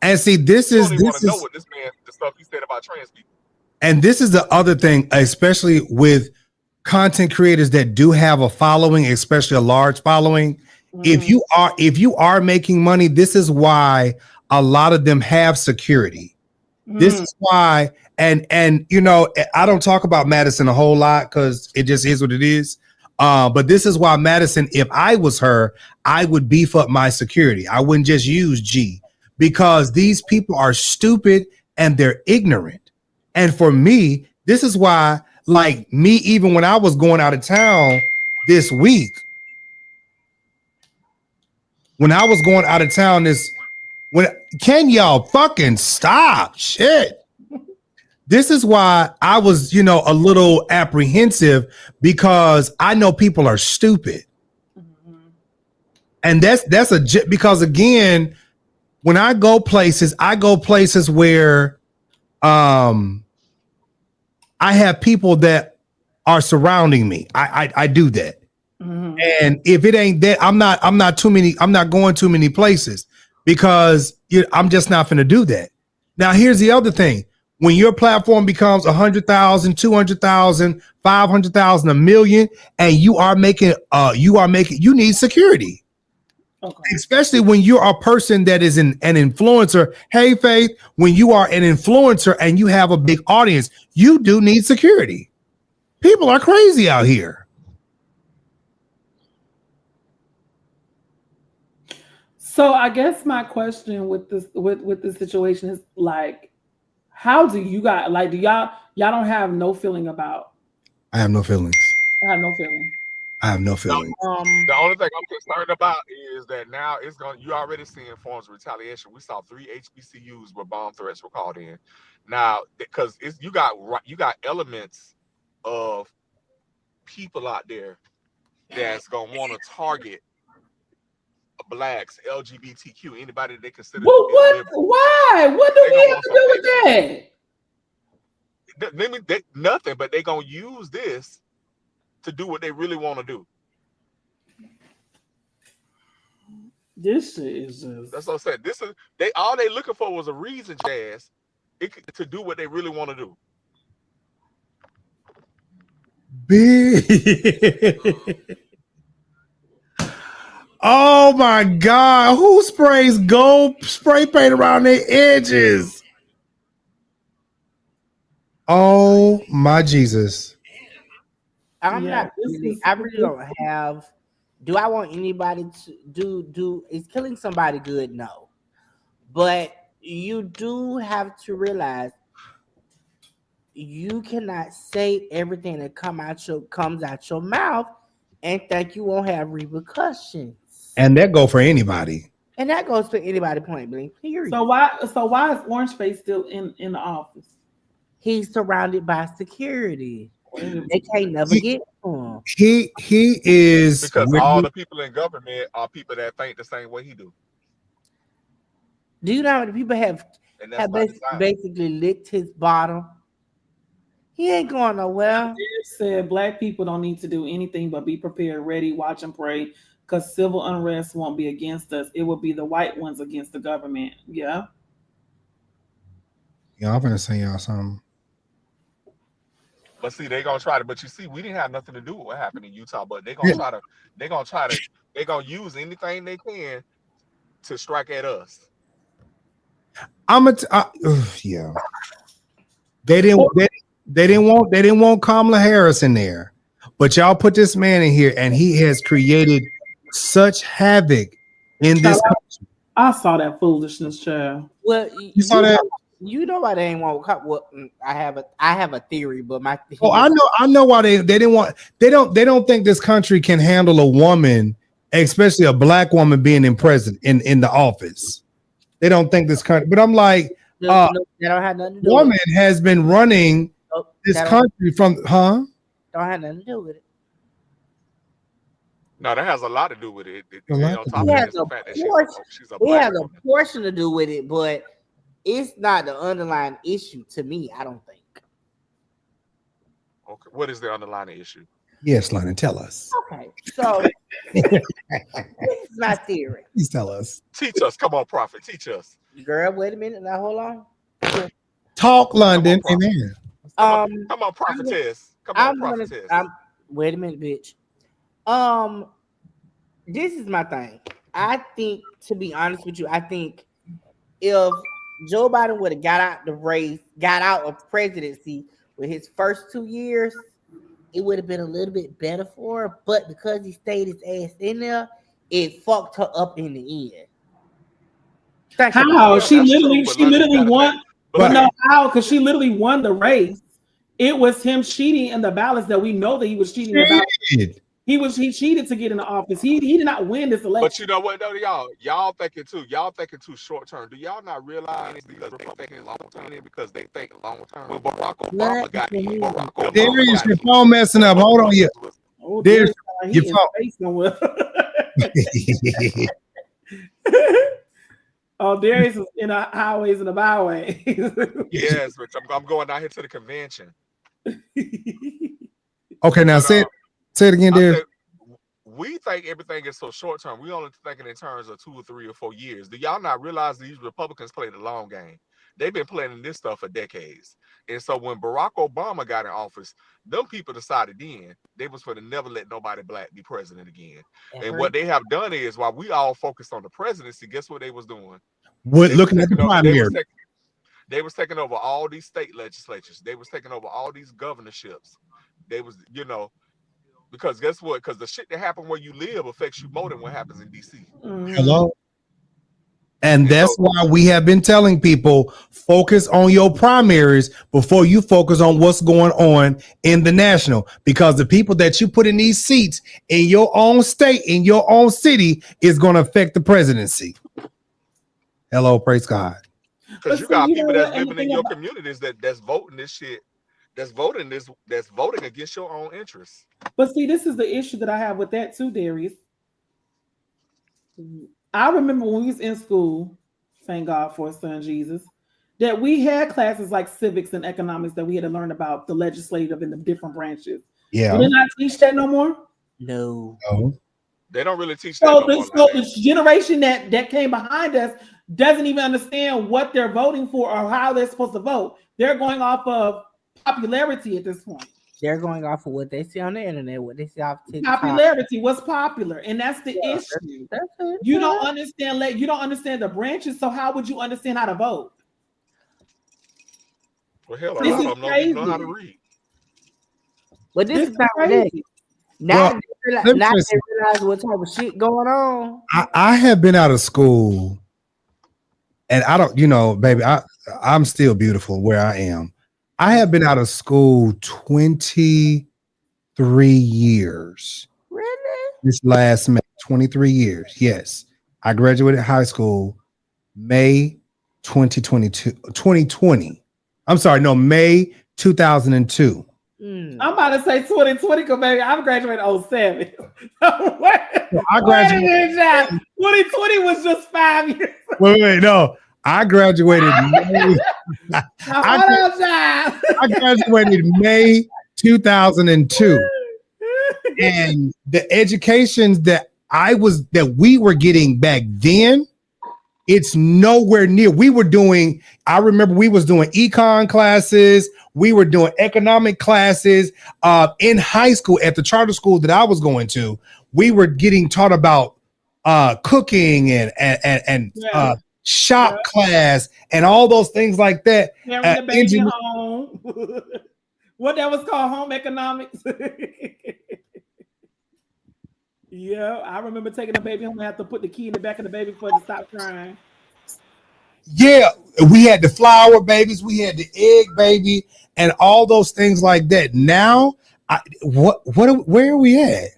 And see, this is know what this man, the stuff he said about trans people. And this is the other thing, especially with content creators that do have a following, especially a large following. If you are making money, this is why a lot of them have security. This is why, and you know, I don't talk about Madison a whole lot because it just is what it is. But this is why Madison, if I was her, I would beef up my security. I wouldn't just use G, because these people are stupid and they're ignorant. And for me, this is why, like me, even when I was going out of town this week, can y'all fucking stop shit? This is why I was, a little apprehensive, because I know people are stupid. And because again, when I go places where I have people that are surrounding me. I do that. And if it ain't that, I'm not going too many places, because I'm just not going to do that. Now, here's the other thing. When your platform becomes 100,000, 200,000, 500,000, $1 million, and you need security. Okay. Especially when you're a person that is an influencer. Hey, Faith, when you are an influencer and you have a big audience, you do need security. People are crazy out here. So I guess my question with this situation is like, how do you guys do y'all don't have no feeling about? I have no feelings. I have no feeling. I have no feeling. The only thing I'm concerned about is that now you already seeing forms of retaliation. We saw 3 HBCUs where bomb threats were called in. Now, because you got elements of people out there that's gonna want to target blacks, LGBTQ, anybody they consider. Well, why? What do we have to do with that? Nothing, but they gonna use this to do what they really want to do. This is that's what I said. This is all they looking for was a reason, Jazz, to do what they really want to do. Big. Oh my God! Who sprays gold spray paint around their edges? Oh my Jesus! I really don't have. Do I want anybody to do? Is killing somebody good? No, but you do have to realize you cannot say everything that comes out your mouth and think you won't have repercussions. And that go for anybody. And that goes for anybody, point blank. Period. So why is Orange Face still in the office? He's surrounded by security. They can't never get to him. He is because all the people in government are people that think the same way he do. Do you know how many people have basically licked his bottom? He ain't going nowhere. Said black people don't need to do anything but be prepared, ready, watch, and pray, because civil unrest won't be against us. It will be the white ones against the government. Yeah. Yeah, I'm gonna say y'all something. But see, they gonna try to. But you see, we didn't have nothing to do with what happened in Utah. But they gonna try to. They gonna use anything they can to strike at us. Yeah. They didn't want Kamala Harris in there, but y'all put this man in here, and he has created such havoc in this country. I saw that foolishness, child. Well, you saw that. You know why they ain't want. Well, I have a theory, but my. I know why they didn't want. They don't think this country can handle a woman, especially a black woman, being in the office. They don't think this country. But I'm like, they don't have nothing to do woman with it. has been running this country from, Don't have nothing to do with it. No, that has a lot to do with it. It has a portion to do with it, but it's not the underlying issue to me. I don't think. Okay, what is the underlying issue? Yes, Lana, tell us. Okay, so this is my theory. Please tell us. Teach us. Come on, Prophet. Teach us. Girl, wait a minute. Now, hold on. Talk, London. Amen. Come on, prophetess. Come on, prophetess. Wait a minute, bitch. This is my thing. I think, to be honest with you, I think if Joe Biden would have got out the race, got out of presidency with his first 2 years, it would have been a little bit better for her. But because he stayed his ass in there, it fucked her up in the end. How? She literally won. But no, how? Because she literally won the race. It was him cheating in the ballots that we know that he was cheating in the ballots. He cheated to get in the office. He did not win this election. But you know what though, y'all thinking too short term. Do y'all not realize because they're thinking long term because they think long term? When Barack Obama got in, Darius, your phone messing up. Hold on, yeah. Oh, Darius, your phone. Oh, Darius is in the highways and the byways. Yes, Rich. I'm going down here to the convention. Okay, now say it again, Darius. We think everything is so short term. We only thinking in terms of 2 or 3 or 4 years. Do y'all not realize these Republicans play the long game? They've been playing this stuff for decades. And so when Barack Obama got in office, them people decided then they was for to never let nobody black be president again. And what they have done is while we all focused on the presidency, guess what they was doing? Looking at the primary. They was taking over all these state legislatures. They was taking over all these governorships. They was, because guess what? Because the shit that happened where you live affects you more than what happens in DC. Hello. And that's why we have been telling people focus on your primaries before you focus on what's going on in the national, because the people that you put in these seats in your own state, in your own city, is going to affect the presidency. Hello, praise God. Because you got people that's living in your communities that's voting this shit, that's voting against your own interests. But see, this is the issue that I have with that too, Darius. I remember when we was in school, thank God for his son Jesus, that we had classes like civics and economics that we had to learn about the legislative and the different branches. Yeah. Do they not teach that no more? No. They don't really teach that. No more, so the generation that came behind us doesn't even understand what they're voting for or how they're supposed to vote. They're going off of popularity at this point. They're going off of what they see on the internet, what they see off TikTok. Popularity, what's popular, and that's the issue. You don't understand. You don't understand the branches. So how would you understand how to vote? Well, hell, a lot of them don't even know how to read. But this is not crazy. Now they realize what type of shit going on. I have been out of school, and I don't, baby, I'm still beautiful where I am. I have been out of school 23 years. Really? This last May, 23 years. Yes. I graduated high school May 2020. I'm sorry, no, May 2002. I'm about to say 2020, because baby, I graduated 07. I graduated. 2020 was just 5 years. Wait, no. I graduated May. I graduated May 2002. And the educations that we were getting back then, it's nowhere near. I remember we was doing econ classes. We were doing economic classes in high school at the charter school that I was going to. We were getting taught about cooking and shop class and all those things like that. Carrying the baby home. What that was called, home economics. Yeah, I remember taking the baby home and have to put the key in the back of the baby before it stop crying. Yeah, we had the flower babies, we had the egg baby, and all those things like that. Now, where are we at?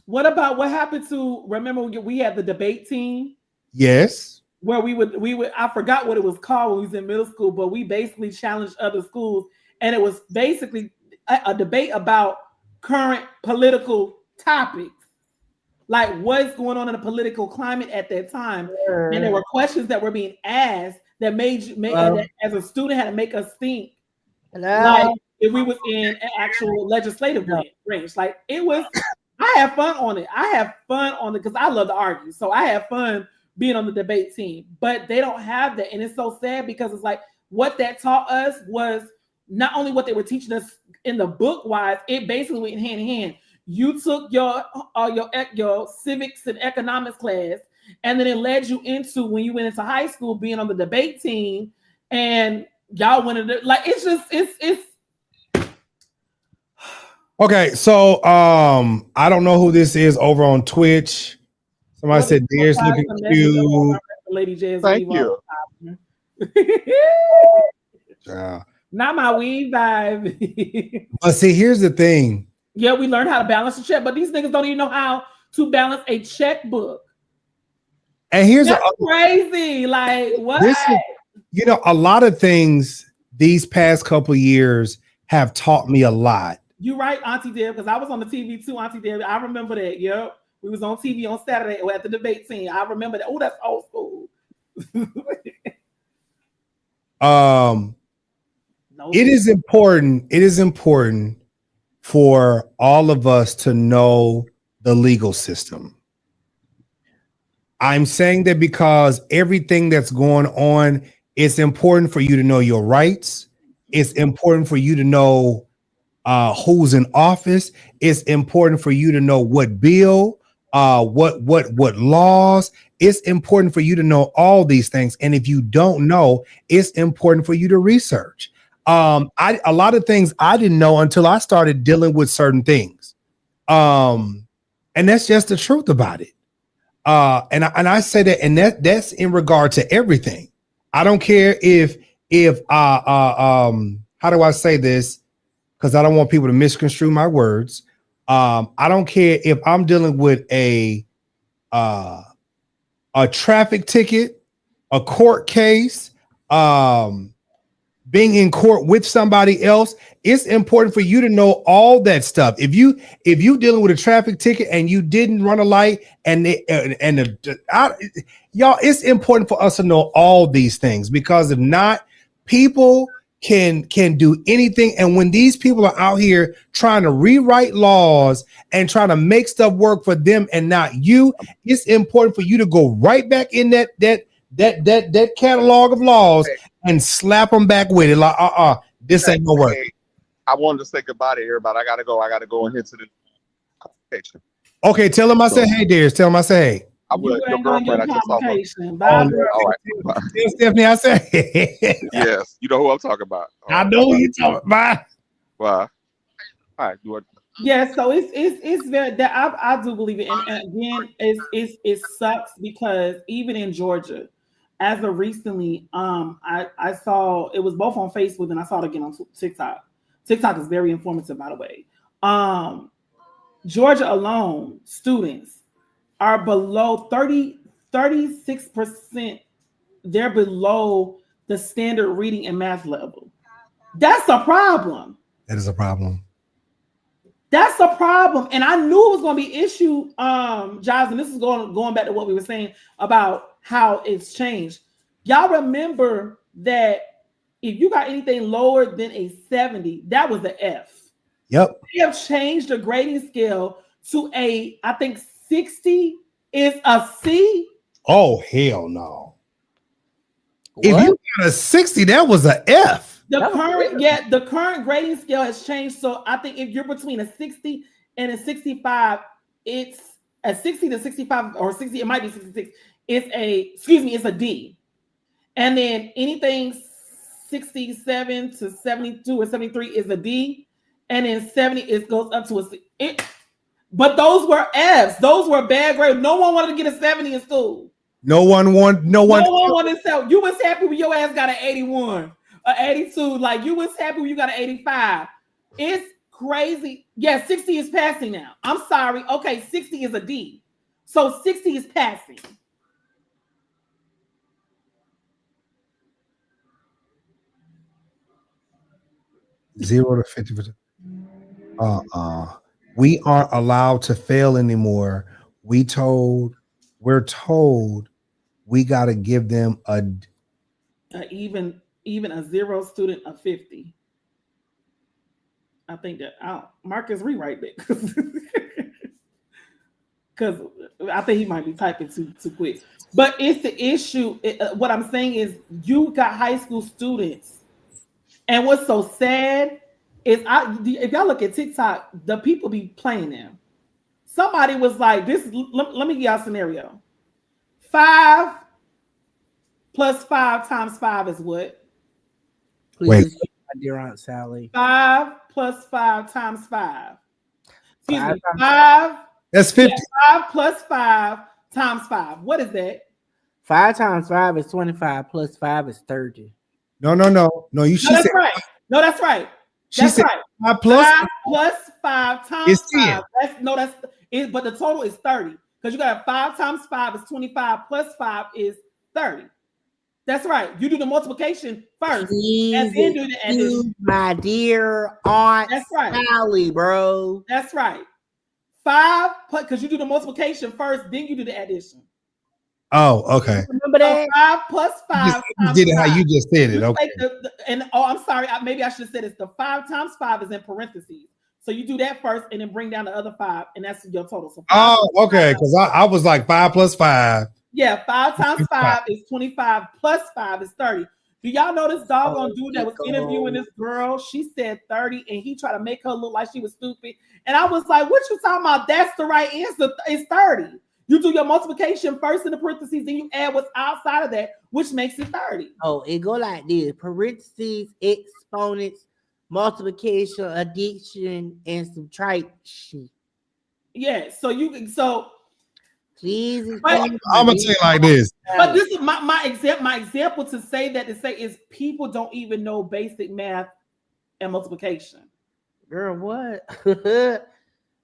What about what happened to? Remember, we had the debate team. Yes. Where we would. I forgot what it was called when we was in middle school, but we basically challenged other schools, and it was basically a debate about current political topics. Like what's going on in the political climate at that time, and there were questions that were being asked that made that as a student had to make us think, like if we was in an actual legislative range. Like it was, I have fun on it. I have fun on it because I love to argue, so I have fun being on the debate team. But they don't have that, and it's so sad because it's like what that taught us was not only what they were teaching us in the book wise, it basically went hand in hand. You took your civics and economics class, and then it led you into when you went into high school being on the debate team, and y'all went into like it's. Okay, so I don't know who this is over on Twitch. Somebody said Deer's looking cute. Lady Jazz. Thank you. Not my weave vibe. But see, here's the thing. Yeah, we learned how to balance a check, but these niggas don't even know how to balance a checkbook. And here's crazy. Like what? A lot of things these past couple of years have taught me a lot. You right, Auntie Deb, because I was on the TV too, Auntie Deb. I remember that. Yep. We was on TV on Saturday at the debate team. I remember that. Oh, that's old school. It is important for all of us to know the legal system. I'm saying that because everything that's going on, it's important for you to know your rights. It's important for you to know who's in office. It's important for you to know what bill, what laws. It's important for you to know all these things. And if you don't know, it's important for you to research. A lot of things I didn't know until I started dealing with certain things. And that's just the truth about it. And I say that, and that's in regard to everything. I don't care if how do I say this? Because I don't want people to misconstrue my words. I don't care if I'm dealing with a traffic ticket, a court case, being in court with somebody else. It's important for you to know all that stuff. If you dealing with a traffic ticket and you didn't run a light y'all, it's important for us to know all these things, because if not, people can do anything. And when these people are out here trying to rewrite laws and trying to make stuff work for them and not you, it's important for you to go right back in that catalog of laws and slap them back with it. Like, this ain't gonna work. I wanted to say goodbye to everybody. I gotta go and hit to the conversation. Okay, tell them I said hey, dears. Tell them I said hey. I will. Your girlfriend. I just saw her. All right. Tell Stephanie I said yes. You know who I'm talking about. I know who you're talking about. Well, all right. Yeah, so it's very that I do believe it, and again, it sucks because even in Georgia, as of recently, I saw it was both on Facebook and I saw it again on TikTok. TikTok is very informative, by the way. Georgia alone, students are below 36%. They're below the standard reading and math level. That's a problem. That is a problem. That's a problem. And I knew it was going to be issue, Giles, and this is going back to what we were saying about how it's changed. Y'all remember that if you got anything lower than a 70, that was an F. Yep. They have changed the grading scale to I think 60 is a C. Oh, hell no. What? If you got a 60, that was a F. The current grading scale has changed. So I think if you're between a 60 and a 65, it's a 60 to 65 or 60, it might be 66. It's a D. And then anything 67 to 72 or 73 is a D. And then 70 goes up to a C. But those were Fs. Those were bad grades. No one wanted to get a 70 in school. No one wanted to sell. You was happy when your ass got an 81, an 82. Like you was happy when you got an 85. It's crazy. Yeah, 60 is passing now. I'm sorry. Okay, 60 is a D. So 60 is passing. Zero to 50%. We aren't allowed to fail anymore. We're told we got to give them even a 0 student of 50. I think that Marcus rewrite that because I think he might be typing too quick. But it's the issue. What I'm saying is you got high school students, and what's so sad is if y'all look at TikTok, the people be playing them. Somebody was like, "This." Let me give y'all a scenario. 5 plus 5 times 5 is what? Please, dear Aunt Sally. 5 plus 5 times 5. Excuse me. 5. That's 50. 5 plus 5 times 5. What is that? 5 times 5 is 25. Plus 5 is 30. No. You should that's say right. No, that's right. She said 5 plus 5 times is 10. 5. But the total is 30. Because you got 5 times 5 is 25 plus 5 is 30. That's right. You do the multiplication first. Please, and then do the addition. My dear Aunt That's right. Sally, bro. That's right. 5 because you do the multiplication first, then you do the addition. Oh, okay. Remember that? 5 plus 5. You did it how you just said it. Okay. I'm sorry. Maybe I should have said it's the 5 times 5 is in parentheses. So you do that first and then bring down the other 5, and that's your total. So okay. Because I was like 5 plus 5. Yeah, 5 times 5 is 25 plus 5 is 30. Do y'all know this doggone dude that was interviewing this girl? She said 30, and he tried to make her look like she was stupid. And I was like, what you talking about? That's the right answer. It's 30. You do your multiplication first in the parentheses, then you add what's outside of that, which makes it 30. Oh, it go like this: parentheses, exponents, multiplication, addition, and subtraction. Yeah, please. I'm gonna tell you like this. But this is my example to say is people don't even know basic math and multiplication. Girl, what?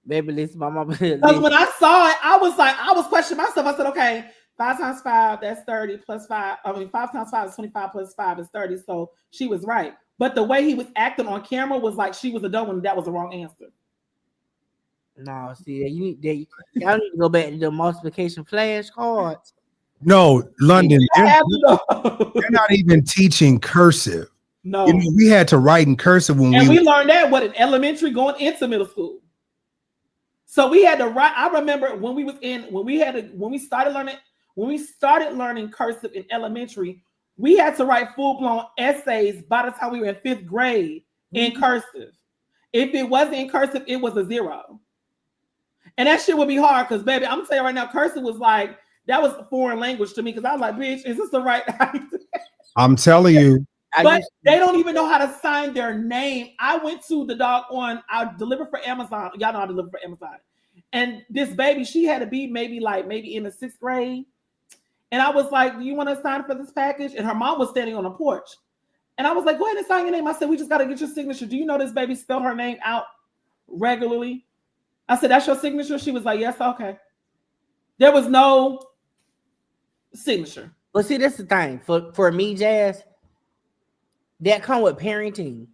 Baby, listen, my mama. Because when I saw it, I was questioning myself. I said, okay, 5 times 5, that's 30 plus 5. 5 times 5 is 25 plus 5 is 30. So she was right. But the way he was acting on camera was like she was a dumb one. That was the wrong answer. No, see, y'all need to go back to the multiplication flashcards. No, London, they're not even teaching cursive. No, we had to write in cursive when we learned that in elementary going into middle school. So we had to write. I remember when we started learning cursive in elementary, we had to write full-blown essays by the time we were in 5th grade in cursive. If it wasn't in cursive, it was a 0. And that shit would be hard because, baby, I'm telling you right now, cursive was like, that was a foreign language to me because I was like, bitch, is this the right? I'm telling you. But they don't even know how to sign their name. I went to the dog on, I delivered for Amazon. Y'all know I deliver for Amazon. And this baby, she had to be maybe in the 6th grade. And I was like, do you want to sign for this package? And her mom was standing on the porch. And I was like, go ahead and sign your name. I said, we just got to get your signature. Do you know this baby spelled her name out regularly? I said, that's your signature? She was like, yes, okay. There was no signature. But see, that's the thing. For me, Jazz, that come with parenting.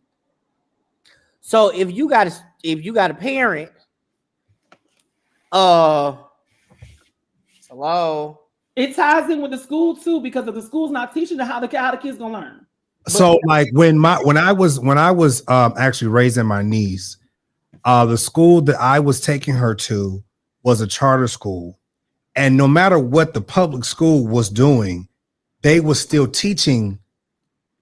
So if you got a parent, hello. It ties in with the school too, because if the school's not teaching them how the kids gonna learn. So like when I was actually raising my niece, the school that I was taking her to was a charter school, and no matter what the public school was doing, they were still teaching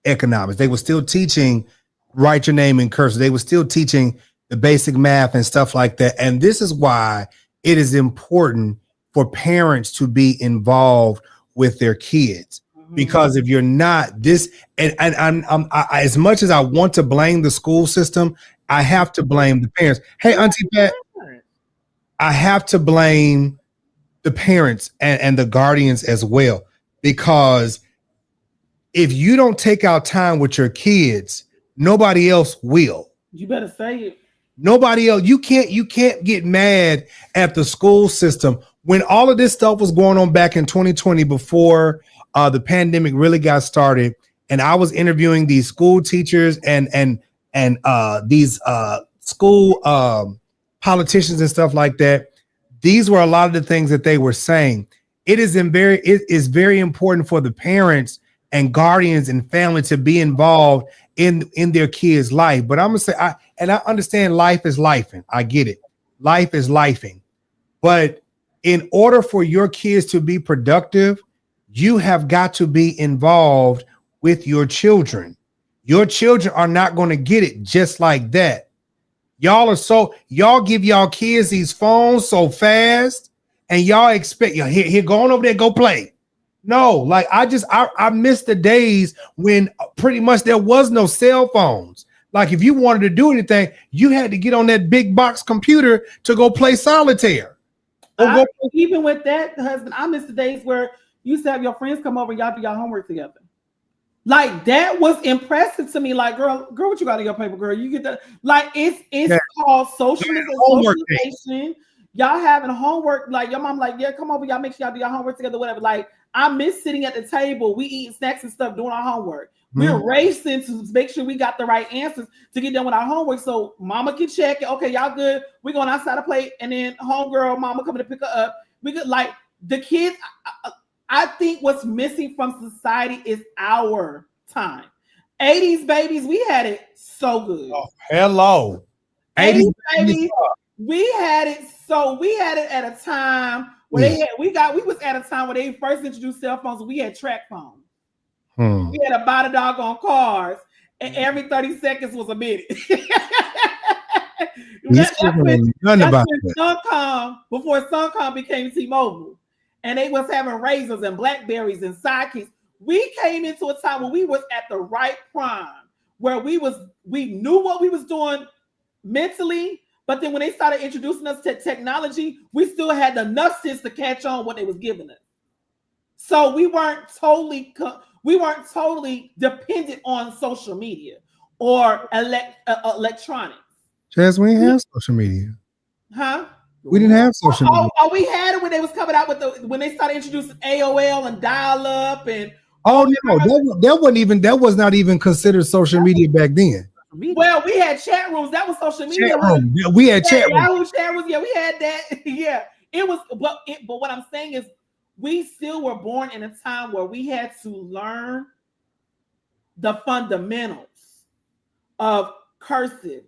economics. They were still teaching write your name in cursive. They were still teaching the basic math and stuff like that. And this is why it is important for parents to be involved with their kids. Because if you're not this, and I'm as much as I want to blame the school system, I have to blame the parents. Hey, Auntie Pat, I have to blame the parents and the guardians as well. Because if you don't take out time with your kids, nobody else will. You better say it. Nobody else. You can't get mad at the school system when all of this stuff was going on back in 2020 before the pandemic really got started. And I was interviewing these school teachers and these school politicians and stuff like that. These were a lot of the things that they were saying. It is very important for the parents and guardians and family to be involved in their kids' life. But I'm gonna say, I understand life is lifing. I get it. Life is lifing. But in order for your kids to be productive, you have got to be involved with your children. Your children are not going to get it just like that. Y'all give y'all kids these phones so fast, and y'all expect here going over there, go play. No, like I miss the days when pretty much there was no cell phones. Like if you wanted to do anything, you had to get on that big box computer to go play solitaire. Even with that, husband, I miss the days where you used to have your friends come over and y'all do your homework together. Like that was impressive to me. Like, girl, what you got in your paper, girl? You get that? Like it's called socialization. Y'all having homework, like your mom, like, yeah, come over, y'all make sure y'all do your homework together, whatever. Like, I miss sitting at the table, we eating snacks and stuff, doing our homework. We're racing to make sure we got the right answers to get done with our homework. So mama can check it. Okay, y'all good. We're going outside to play, and then homegirl, mama coming to pick her up. We could like the kids. I think what's missing from society is our time. 80s babies, we had it so good. Oh, hello. 80s babies. We had it at a time where we was at a time where they first introduced cell phones. We had track phones. We had to buy the doggone cars, and every 30 seconds was a minute. Before Suncom became T-Mobile, and they was having Razors and Blackberries and Sidekicks. We came into a time where we was at the right prime, where we knew what we was doing mentally. But then when they started introducing us to technology, we still had enough sense to catch on what they was giving us. So we weren't totally dependent on social media or electronics. Jazz, we didn't have social media. Huh? We didn't have social media. Oh, we had it when they was coming out with when they started introducing AOL and dial-up and. Oh no, that was not even considered social media back then. Well, we had chat rooms. That was social media. Yeah, we had chat rooms. Chat rooms. Yeah, we had that. Yeah, it was. But what I'm saying is, we still were born in a time where we had to learn the fundamentals of cursive.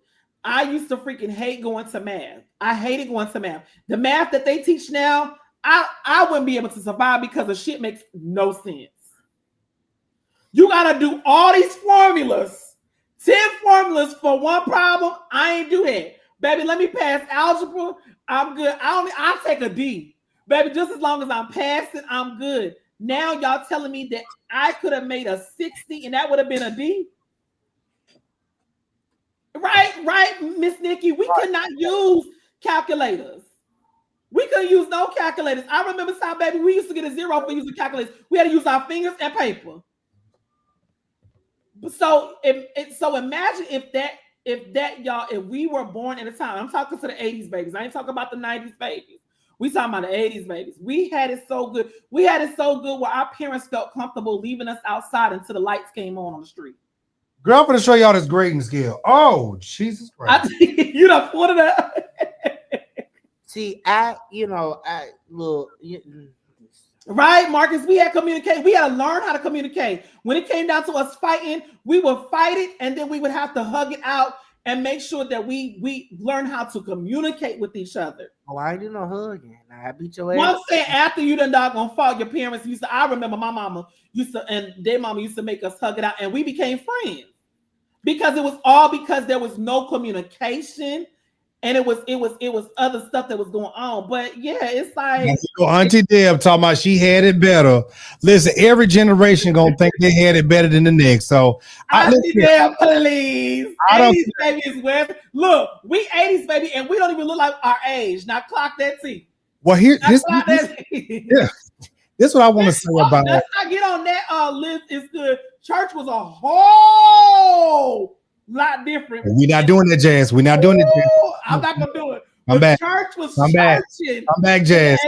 I used to freaking hate going to math. I hated going to math. The math that they teach now, I wouldn't be able to survive because the shit makes no sense. You gotta do all these formulas, 10 formulas for one problem. I ain't do that, baby. Let me pass algebra. I'm good. I'll take a D, baby. Just as long as I'm passing, I'm good. Now y'all telling me that I could have made a 60 and that would have been a D. Right, Miss Nikki. We could not use calculators. We couldn't use no calculators. I remember time, baby, we used to get a 0 for using calculators. We had to use our fingers and paper. So imagine if we were born at a time. I'm talking to the 80s babies. I ain't talking about the 90s babies. We talking about the 80s babies. We had it so good. We had it so good where our parents felt comfortable leaving us outside until the lights came on the street. Girl, I'm gonna show y'all this grading scale. Oh, Jesus Christ. You done put it up. See, look. Right, Marcus, we had communicate. We had to learn how to communicate. When it came down to us fighting, we would fight it, and then we would have to hug it out and make sure that we learn how to communicate with each other. Oh, I ain't do no hugging. I beat your ass. One saying after you done doggone fought, your parents used to. I remember my mama used to, and their mama used to make us hug it out, and we became friends because it was all because there was no communication. And it was other stuff that was going on. But yeah, it's like Auntie Deb talking about she had it better. Listen, every generation gonna think they had it better than the next. So Auntie Deb, please. 80s baby is where look, we 80s baby, and we don't even look like our age. Now clock that T. Well, here this is what I want to say about let's not get on that list. It's good. Church was a whole lot different. We're not doing that, Jazz. We're not doing it, Jazz. I'm not gonna do it. I'm back. Church was I'm back. I'm back, Jazz.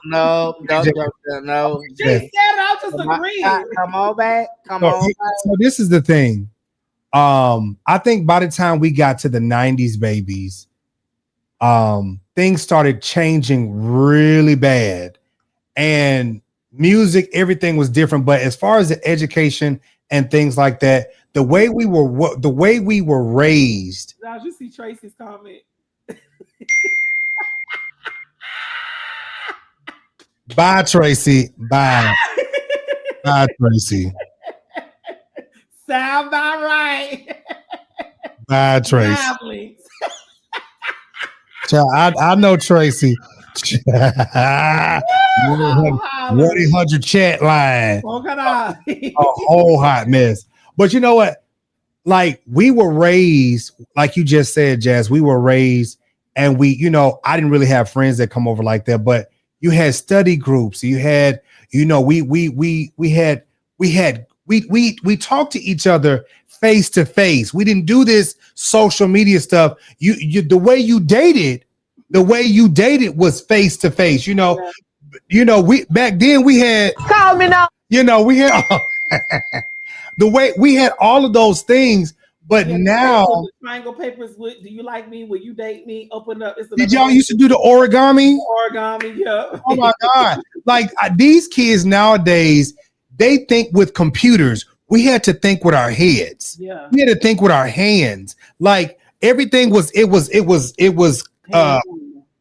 No. She said it. I just agreed. Come on back. So this is the thing. I think by the time we got to the 90s, babies, things started changing really bad, and music, everything was different. But as far as the education and things like that, the way we were raised. Now you see Tracy's comment. Bye, Tracy. Bye. Bye, Tracy. Sound about right. Bye, Tracy. I know Tracy. 1-800 chat line. A whole hot mess. But you know what? Like, we were raised, like you just said, Jazz, we were raised, and I didn't really have friends that come over like that, but you had study groups. You had, we talked to each other face to face. We didn't do this social media stuff. The way you dated was face to face. We back then we had, call me now. We had the way we had all of those things, but now triangle papers. Do you like me? Will you date me? Open up. Did y'all used to do the origami? Yeah. Oh my God! Like these kids nowadays, they think with computers. We had to think with our heads. Yeah. We had to think with our hands. Like everything was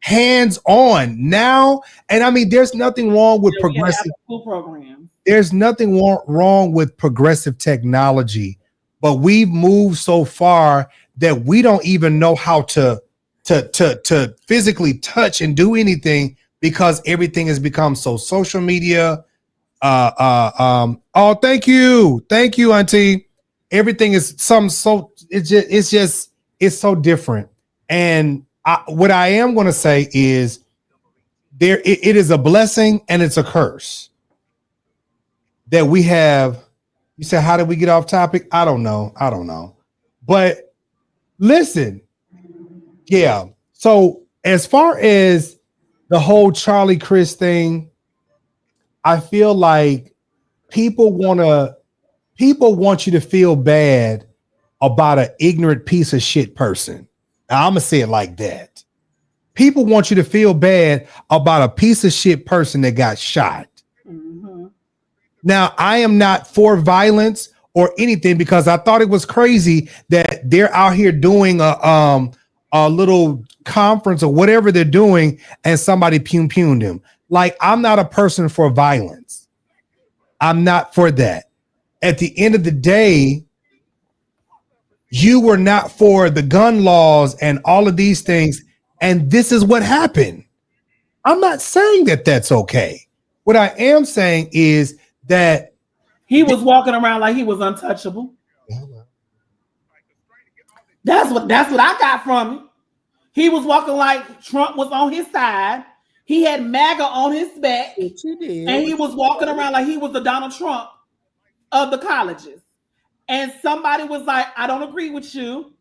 hands on now. And I mean, there's nothing wrong with progressive school programs. There's nothing wrong with progressive technology, but we've moved so far that we don't even know how to physically touch and do anything because everything has become so social media. Oh, thank you, Auntie. Everything is it's so different. And what I am going to say is it is a blessing and it's a curse that we have. You said, how did we get off topic? I don't know. But listen, yeah. So as far as the whole Charlie Chris thing, I feel like people want you to feel bad about an ignorant piece of shit person. Now, I'm gonna say it like that. People want you to feel bad about a piece of shit person that got shot. Mm-hmm. Now, I am not for violence or anything because I thought it was crazy that they're out here doing a little conference or whatever they're doing and somebody pumed him. Like, I'm not a person for violence. I'm not for that. At the end of the day, you were not for the gun laws and all of these things, and this is what happened. I'm not saying that that's okay. What I am saying is that he was walking around like he was untouchable. That's what I got from him. He was walking like Trump was on his side. He had MAGA on his back, and he was walking around like he was the Donald Trump of the colleges. And somebody was like, I don't agree with you.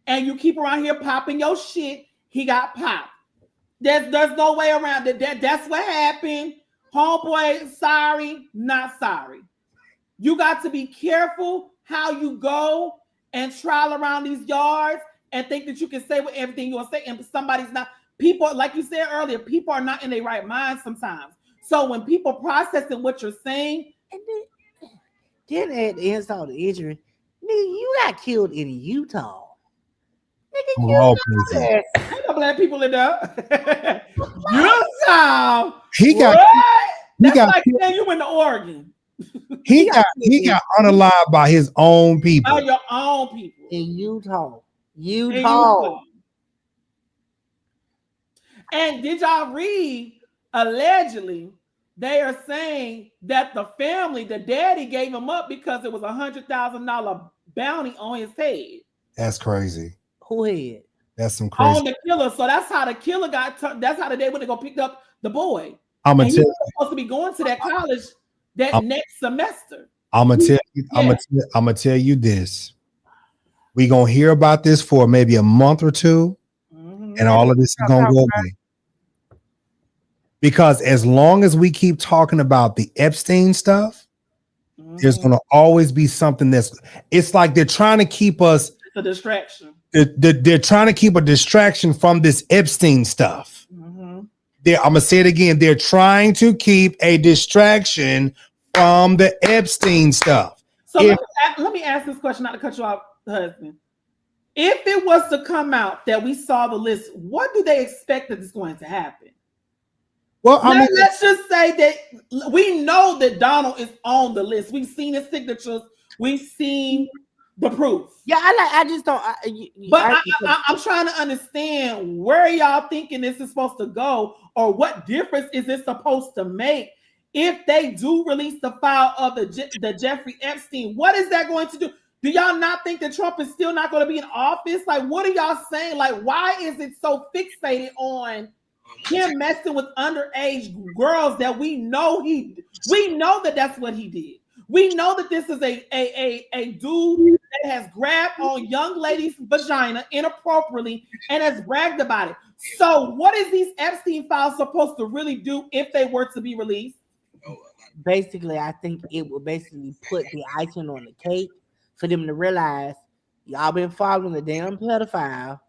And you keep around here popping your shit. He got popped. There's no way around it. That's what happened. Homeboy, sorry, not sorry. You got to be careful how you go and trial around these yards and think that you can say what everything you want to say, and somebody's not. People, like you said earlier, people are not in their right mind sometimes. So when people processing what you're saying, and then at the insult of injury, nigga, you got killed in Utah. Nigga, you know that. Ain't no black people in there. Utah. He got. That's like saying you went to Oregon. He got unalived by his own people. By your own people in Utah. And did y'all read? Allegedly, they are saying that the family, the daddy, gave him up because it was $100,000 bounty on his head. That's crazy. Who head? That's some crazy. On the killer. So that's how the killer got. That's how the day when they go pick up the boy. I'm gonna tell you, supposed to be going to that college that next semester. I'm gonna tell you this. We're gonna hear about this for maybe a month or two, and all of this is gonna go away. Because as long as we keep talking about the Epstein stuff, there's gonna always be something it's like they're trying to keep us. It's a distraction. They're trying to keep a distraction from this Epstein stuff. I'm gonna say it again. They're trying to keep a distraction from the Epstein stuff. So let me ask this question, not to cut you off, husband. If it was to come out that we saw the list, what do they expect that is going to happen? Well, let's just say that we know that Donald is on the list. We've seen his signatures. We've seen the proof. Yeah, I just don't. I'm trying to understand where y'all thinking this is supposed to go, or what difference is this supposed to make if they do release the file of the Jeffrey Epstein? What is that going to do? Do y'all not think that Trump is still not going to be in office? Like, what are y'all saying? Like, why is it so fixated on him messing with underage girls that we know that that's what he did? We know that this is a dude that has grabbed on young ladies' vagina inappropriately and has bragged about it. So what is these Epstein files supposed to really do if they were to be released? Basically, I think it will basically put the icing on the cake for them to realize y'all been following the damn pedophile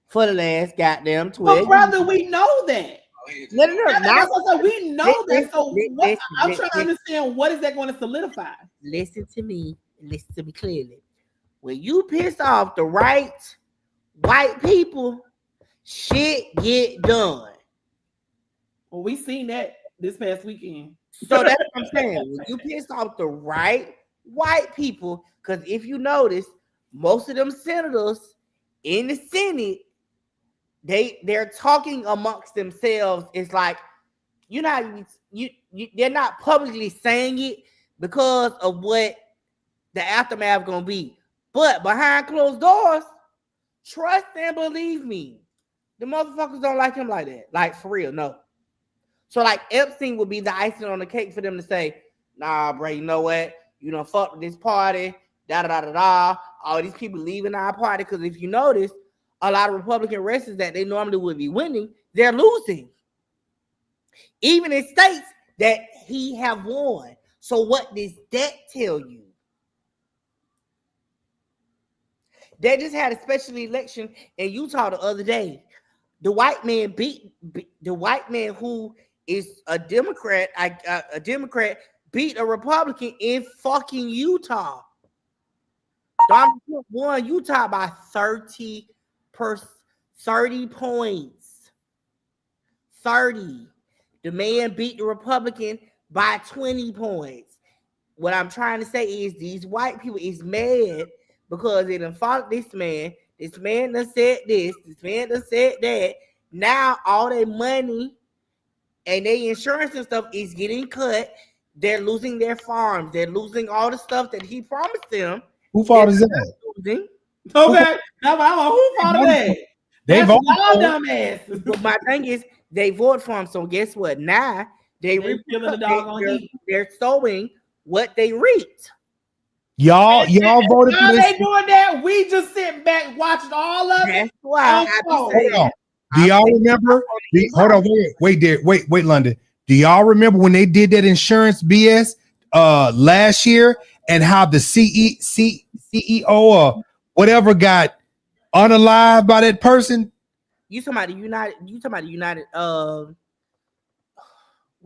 for the last goddamn 12 years. Brother, we know that. No. We know that. So I'm trying to understand, what is that going to solidify? Listen to me clearly. When you piss off the right white people, shit get done. Well, we seen that this past weekend. So that's what I'm saying. When you piss off the right white people, because if you notice, most of them senators in the Senate, they're talking amongst themselves. It's like, they're not publicly saying it because of what the aftermath gonna be. But behind closed doors, trust and believe me, the motherfuckers don't like him like that. Like, for real, no. So like Epstein would be the icing on the cake for them to say, nah, bro, you know what? You done fuck with this party, da-da-da-da-da. All these people leaving our party. Because if you notice, a lot of Republican races that they normally would be winning, they're losing. Even in states that he have won. So what does that tell you? They just had a special election in Utah the other day. The white man the white man who is a Democrat, beat a Republican in fucking Utah. Donald Trump won Utah by 30 points. 30. The man beat the Republican by 20 points. What I'm trying to say is these white people is mad because they done fought this man. This man done said this. This man done said that. Now all their money and their insurance and stuff is getting cut. They're losing their farms. They're losing all the stuff that he promised them. Who fault is that? Okay. Now who fault is that? They vote for dumbass. But my thing is, they vote for him. So guess what? Now they're sowing what they reaped. Y'all voted for this. They doing that. We just sit back watching all of it. That's why. Hold on. Do y'all remember? Hold on. Wait, London. Do y'all remember when they did that insurance BS last year and how the CEO or whatever got unalived by that person. You talking about the United? You talking about the United?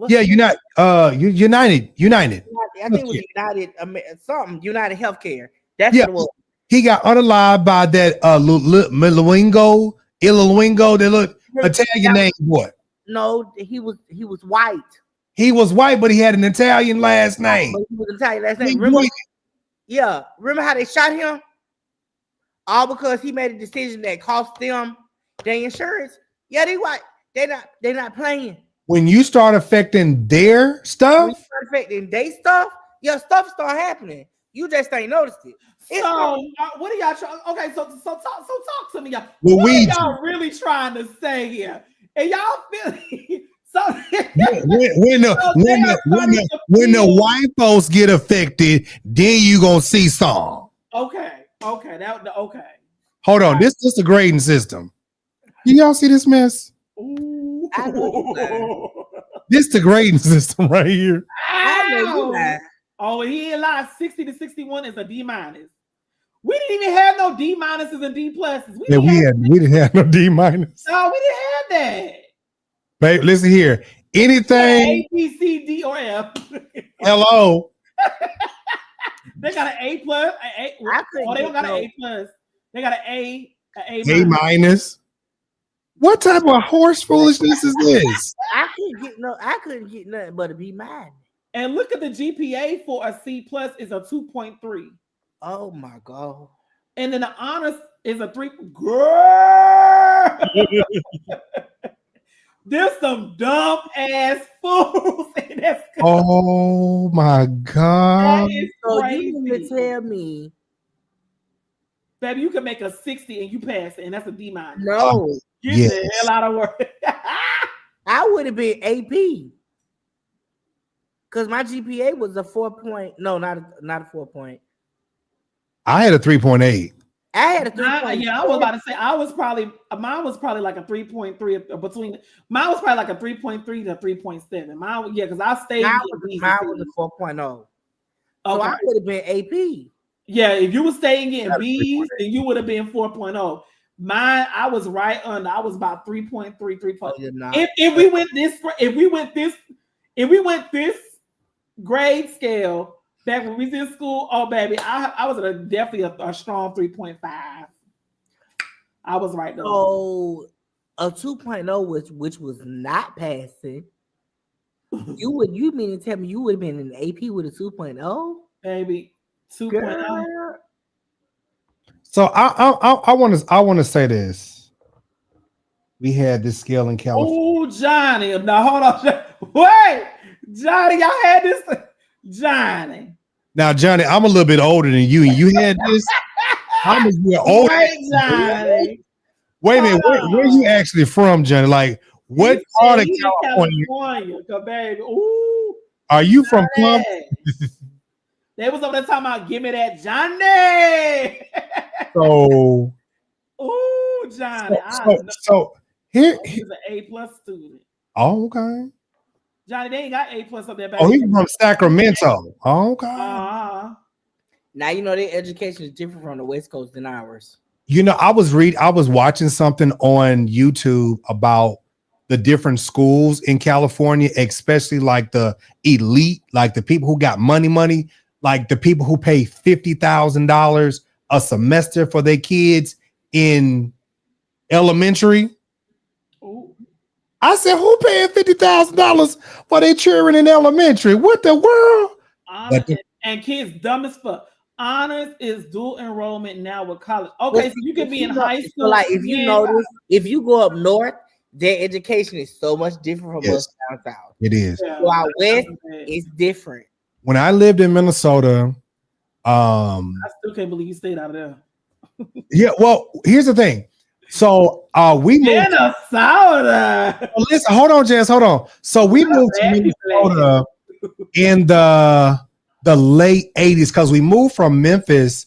Yeah, United. United. I think it was United. Something United Healthcare. That's Yeah, what it was. he got unalived by that Ilolingo, that look Italian name. What? No, he was white. He was white, but he had an Italian last name. But he was Italian last name. Remember? Yeah. Remember how they shot him? All because he made a decision that cost them their insurance. Yeah, they white. They're not playing. When you start affecting their stuff, When you start affecting their stuff, your stuff start happening. You just ain't noticed it. So what are y'all trying? Okay, so talk to me, y'all. Luigi. What are y'all really trying to say here? And y'all feel so when the white folks get affected, then you gonna see some. Okay. Hold on, this is the grading system. Do y'all see this mess? Ooh. This the grading system right here. Oh, he ain't lied. 60 to 61 is a D minus. We didn't even have no D minuses and D pluses. We didn't have no D minus. No, we didn't have that. Babe, listen here. Anything A, B, C, D, or F. Hello. They got an A plus. They don't got an A plus. They got an A minus. What type of horse foolishness is this? I couldn't get nothing but a B minus. And look at the GPA for a C plus is a 2.3. Oh my God. And then the honors is a 3. Girl. There's some dumb ass fools in this. Oh my God. That is so crazy. you mean to tell me, baby, you can make a 60 and you pass it, and that's a D minus. No. Get the hell out of work. I would have been AP. Because my GPA was a 4 point. No, not a 4 point. I had a 3.8. I had a 3.8. Yeah, I was about to say mine was probably like a 3.3 between. Mine was probably like a 3.3 to 3.7. Mine, yeah, because I stayed. Mine was a 4.0. So Okay. I would have been AP. Yeah, if you were staying getting B's, then you would have been 4.0. Mine, I was right under. I was about 3.3, 3.0. If we went this grade scale back when we was in school, oh baby, I was definitely a strong 3.5. I was right there. So a 2.0 which was not passing. You mean to tell me you would have been in AP with a 2.0? Baby, 2.0. So I want to say this. We had this scale in California. Oh, Johnny. Now hold on. Wait, Johnny, y'all had this. Johnny. Now, Johnny, I'm a little bit older than you, and you had this. I'm a year older. Wait, Johnny. Wait a minute. Where are you actually from, Johnny? Like, what part of California? Baby. Ooh. Are you from Compton? They was over there talking about give me that Johnny. So, ooh, Johnny. So here he's an A plus student. Oh, okay. Johnny, they ain't got A plus up there. Baby. Oh, he's from Sacramento. Oh, okay. Now you know their education is different from the West Coast than ours. You know, I was watching something on YouTube about the different schools in California, especially like the elite, like the people who got money, like the people who pay $50,000 a semester for their kids in elementary. Ooh. I said, who paying $50,000 for their children in elementary? What the world? And kids dumb as fuck. Honors is dual enrollment now with college. Okay, so you can be in high school. So like if you notice, if you go up north, their education is so much different from us down south. It is. So out west, it's different. When I lived in Minnesota, I still can't believe you stayed out of there. Yeah, well, here's the thing. So we moved Minnesota. Listen, hold on, Jess, hold on. So we moved to Minnesota in the late 80s because we moved from Memphis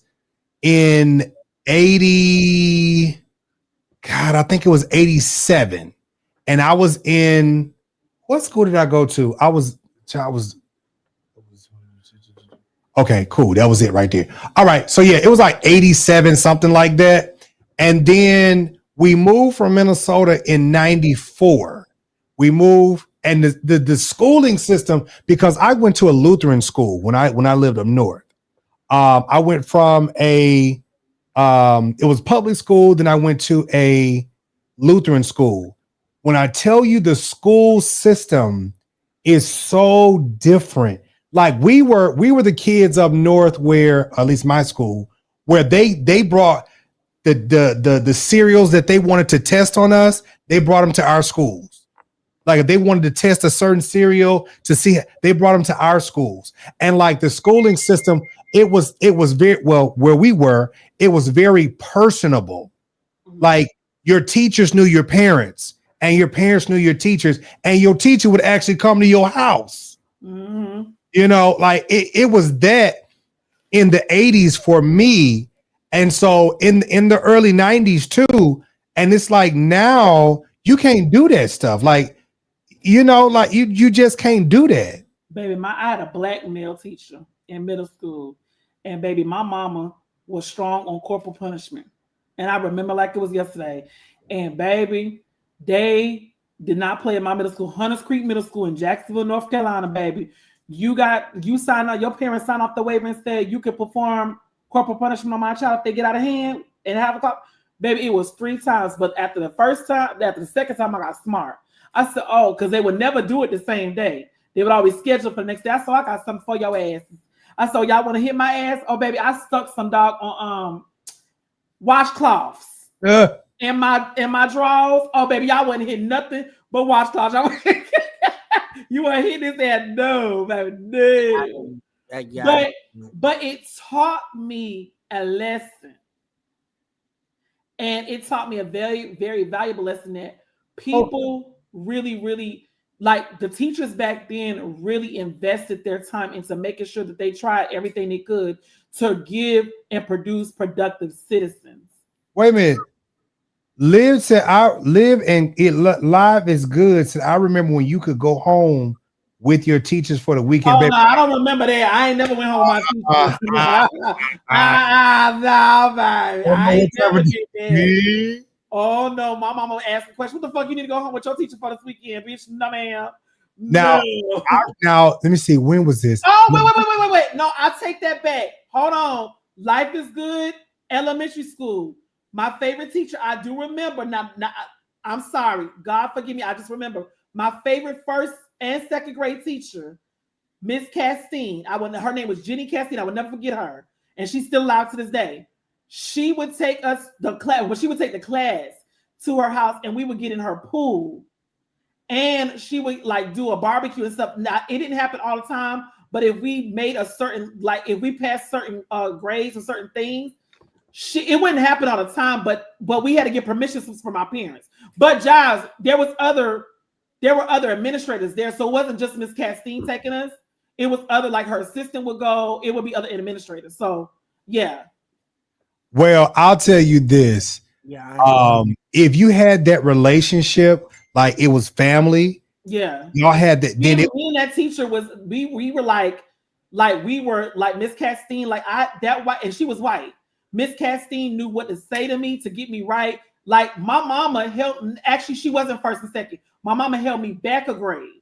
in 80. God, I think it was 87. And I was in what school did I go to? I was Okay, cool. That was it right there. All right. So yeah, it was like 87, something like that. And then we moved from Minnesota in 94. We moved, and the schooling system, because I went to a Lutheran school when I lived up north. I went from it was public school, then I went to a Lutheran school. When I tell you the school system is so different, like we were the kids up north, where at least my school, where they brought the cereals that they wanted to test on us, they brought them to our schools. Like if they wanted to test a certain cereal to see, they brought them to our schools. And like the schooling system, it was very well where we were, it was very personable. Like your teachers knew your parents, and your parents knew your teachers, and your teacher would actually come to your house. Mm-hmm. You know, like it was that in the 80s for me. And so in the early 90s too. And it's like now you can't do that stuff. Like, you know, like you just can't do that. Baby, I had a black male teacher in middle school. And baby, my mama was strong on corporal punishment. And I remember like it was yesterday. And baby, they did not play in my middle school, Hunters Creek Middle School in Jacksonville, North Carolina, baby. You signed up, your parents signed off the waiver and said you could perform corporal punishment on my child if they get out of hand and have a cop. Baby, it was 3 times, but after the second time, I got smart. I said, oh, because they would never do it the same day. They would always schedule for the next day. I said, I got something for your ass. I said, y'all want to hit my ass? Oh, baby, I stuck some dog on washcloths in my drawers. Oh, baby, y'all wouldn't hit nothing but washcloths. You want to hit this ass? No, baby, no. But it taught me a lesson. And it taught me a very, very valuable lesson that people really, really, like the teachers back then really invested their time into making sure that they tried everything they could to give and produce productive citizens. Wait a minute. Live said, live is good. So I remember when you could go home with your teachers for the weekend. Oh, no, I don't remember that. I ain't never went home with my teachers. No, baby. I ain't never did that. Oh, no. My mama asked the question, what the fuck you need to go home with your teacher for this weekend, bitch? No, ma'am. Now, let me see. When was this? Oh, wait. No, I take that back. Hold on. Life is Good, elementary school. My favorite teacher, I do remember. Now, I'm sorry. God forgive me. I just remember my favorite first and second grade teacher, Miss Castine. Her name was Jenny Castine. I would never forget her. And she's still alive to this day. She would take us the class to her house, and we would get in her pool. And she would like do a barbecue and stuff. Now, it didn't happen all the time, but if we made if we passed certain grades or certain things, it wouldn't happen all the time, but we had to get permission from our parents. But Giles, there were other administrators there, so it wasn't just Miss Castine taking us. It was other, like her assistant would go. It would be other administrators. So yeah. Well, I'll tell you this. Yeah. If you had that relationship, like it was family. Yeah. Y'all had that. Me and that teacher we were like Miss Castine, and she was white. Miss Castine knew what to say to me to get me right. Like my mama actually she wasn't first and second. My mama held me back a grade.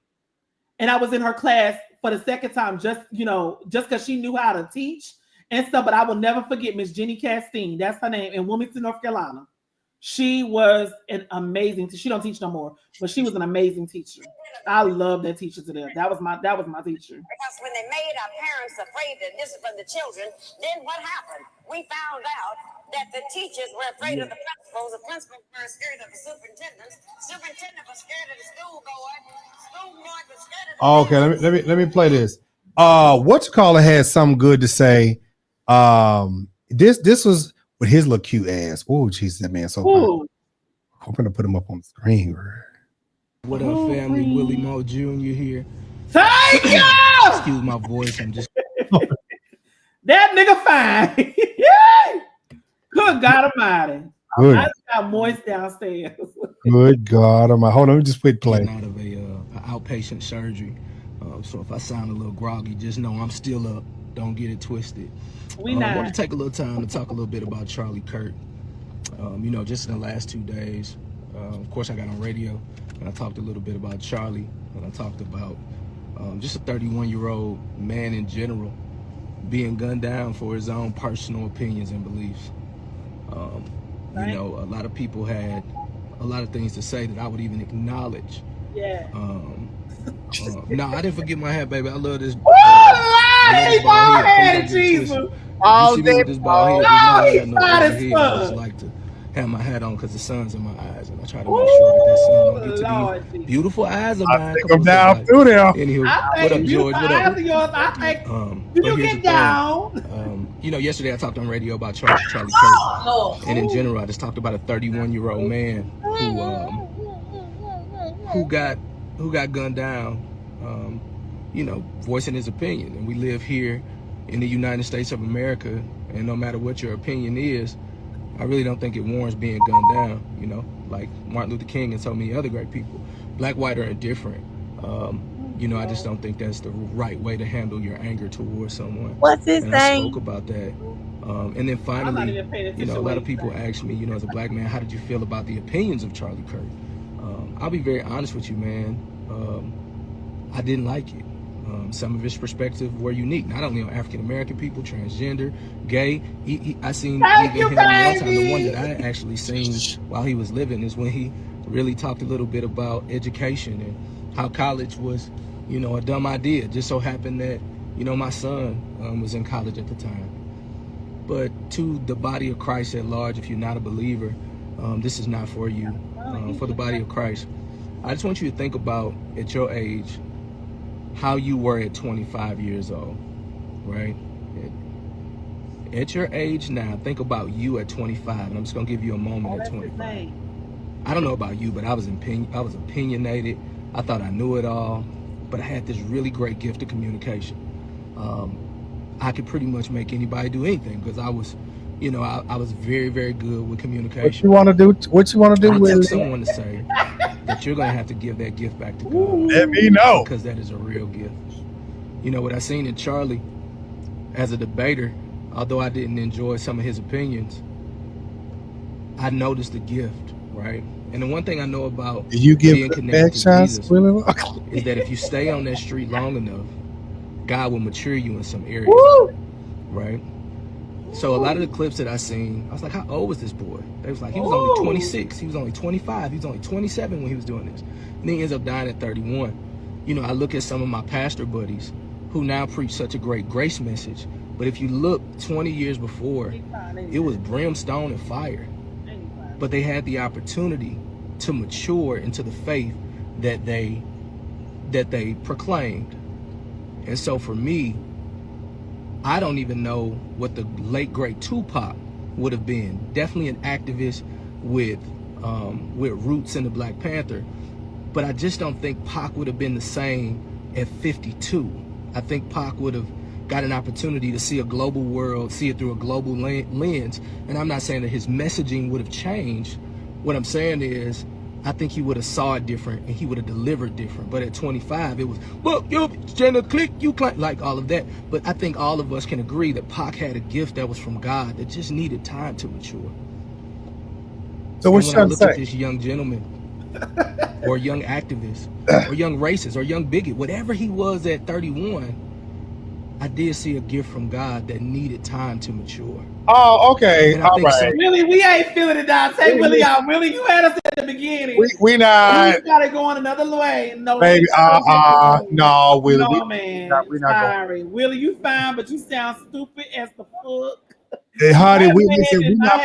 And I was in her class for the second time, just because she knew how to teach and stuff. But I will never forget Miss Jenny Castine. That's her name, in Wilmington, North Carolina. She was an amazing teacher. She don't teach no more, but she was an amazing teacher. I love that teacher to death. That was my teacher. Because when they made our parents afraid to discipline the children, then what happened? We found out that the teachers were afraid of the principals were scared of the superintendents was scared of the school board was scared of the Okay, let me play this. Whatchamacallit had something good to say. This was with his little cute ass. Oh, Jesus, that man so fun. I'm gonna put him up on the screen. What up, family? Willie Mo Jr. here. Thank you! Excuse my voice. I'm just that nigga fine. Good God Almighty. Good. I just got moist downstairs. Good God Almighty. Hold on, let me just quit playing. Out of a outpatient surgery. So if I sound a little groggy, just know I'm still up. Don't get it twisted. We I not. want to take a little time to talk a little bit about Charlie Kirk. You know, just in the last 2 days, of course, I got on radio and I talked a little bit about Charlie, and I talked about just a 31-year-old man in general being gunned down for his own personal opinions and beliefs. You know, a lot of people had a lot of things to say that I would even acknowledge. Yeah. No, I didn't forget my hat, baby. I love this. Hey, bald head, Jesus. You see me with this bald head. No, I he's not as I fuck. just like to have my hat on because the sun's in my eyes, and I try to make sure that sun don't get to these beautiful eyes of mine. Come down through there. Anywho, I what up, think George? What up? yours. I think you but here's get the down. thing. You know, yesterday I talked on radio about Charlie Kirk, and in general, I just talked about a 31-year-old man who got gunned down. You know, voicing his opinion, and we live here in the United States of America, and no matter what your opinion is, I really don't think it warrants being gunned down. You know, like Martin Luther King and so many other great people. Black, white, or indifferent. You know, I just don't think that's the right way to handle your anger towards someone. What's his and name? I spoke about that. And then finally, you know, a lot of people ask me, you know, as a black man, how did you feel about the opinions of Charlie Kirk? I'll be very honest with you, man. I didn't like it. Some of his perspectives were unique, not only on African American people, transgender, gay. I seen even him one time. The one that I actually seen while he was living is when he really talked a little bit about education and how college was, you know, a dumb idea. It just so happened that, you know, my son was in college at the time. But to the body of Christ at large, if you're not a believer, this is not for you. For the body of Christ, I just want you to think about, at your age, how you were at 25 years old, right? At your age now, think about you at 25, and I'm just gonna give you a moment at 25. I don't know about you, but I was opinionated. I thought I knew it all, but I had this really great gift of communication. I could pretty much make anybody do anything because I was, you know, I was very, very good with communication. What you want to do? What you want to do I with took someone to say that you're going to have to give that gift back to God. Let me know. Because that is a real gift. You know, what I seen in Charlie as a debater, although I didn't enjoy some of his opinions, I noticed the gift, right? And the one thing I know about being connected to Jesus is that if you stay on that street long enough, God will mature you in some areas, right? So a lot of the clips that I seen, I was like, how old was this boy? They was like, he was only 26, he was only 25, he was only 27 when he was doing this. And then he ends up dying at 31. You know, I look at some of my pastor buddies who now preach such a great grace message, but if you look 20 years before, it was brimstone and fire. But they had the opportunity to mature into the faith that they proclaimed. And so for me, I don't even know what the late great Tupac would have been. Definitely an activist with roots in the Black Panther, but I just don't think Pac would have been the same at 52. I think Pac would have got an opportunity to see a global world, see it through a global lens. And I'm not saying that his messaging would have changed. What I'm saying is, I think he would have saw it different and he would have delivered different. But at 25, it was, well, you gender click, you click, like all of that. But I think all of us can agree that Pac had a gift that was from God that just needed time to mature. So what you trying to say? At this young gentleman, or young activist, or young racist, or young bigot, whatever he was at 31, I did see a gift from God that needed time to mature. Oh, okay. All right. Willie, we ain't feeling it, Dad. Say Willie out. Willie, you had us at the beginning. We not. We gotta go on another way. No, baby. No, Willie. No, man. We're not sorry, going. Willie, you fine, but you sound stupid as the fuck. Hey, honey, we not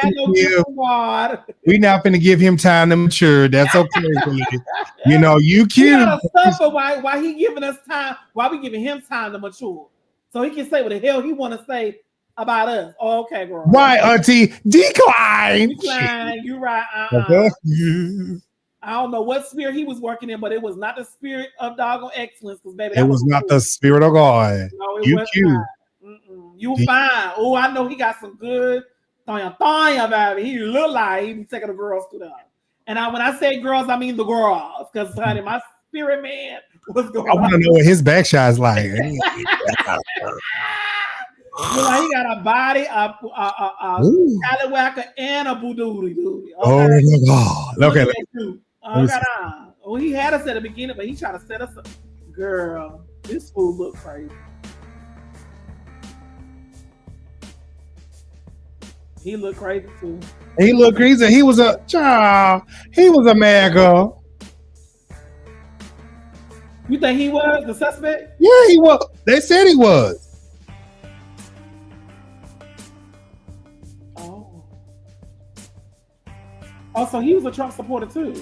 finna give him time to mature. That's okay. You know, you cute. We gotta suffer why he giving us time. Why we giving him time to mature, so he can say what the hell he want to say about us. Oh, okay, girl. Right, auntie. Decline. You right. I don't know what spirit he was working in, but it was not the spirit of doggone excellence. Because baby, it was not the spirit of God. No, it you was cute. Not. You fine. Oh, I know he got some good thanya, baby. He look like he be taking the girls to them. And when I say girls, I mean the girls. Because honey, my spirit man was going. I want to know what his back shot's like. Like he got a body, a Callawhacker, and a Boodoody Doody. Oh my God. Okay. Oh, he had us at the beginning, but he tried to set us up. Girl, this fool look crazy. He looked crazy too. He looked crazy. He was a child. He was a mad girl. You think he was the suspect? Yeah, he was. They said he was. Oh, so he was a Trump supporter too.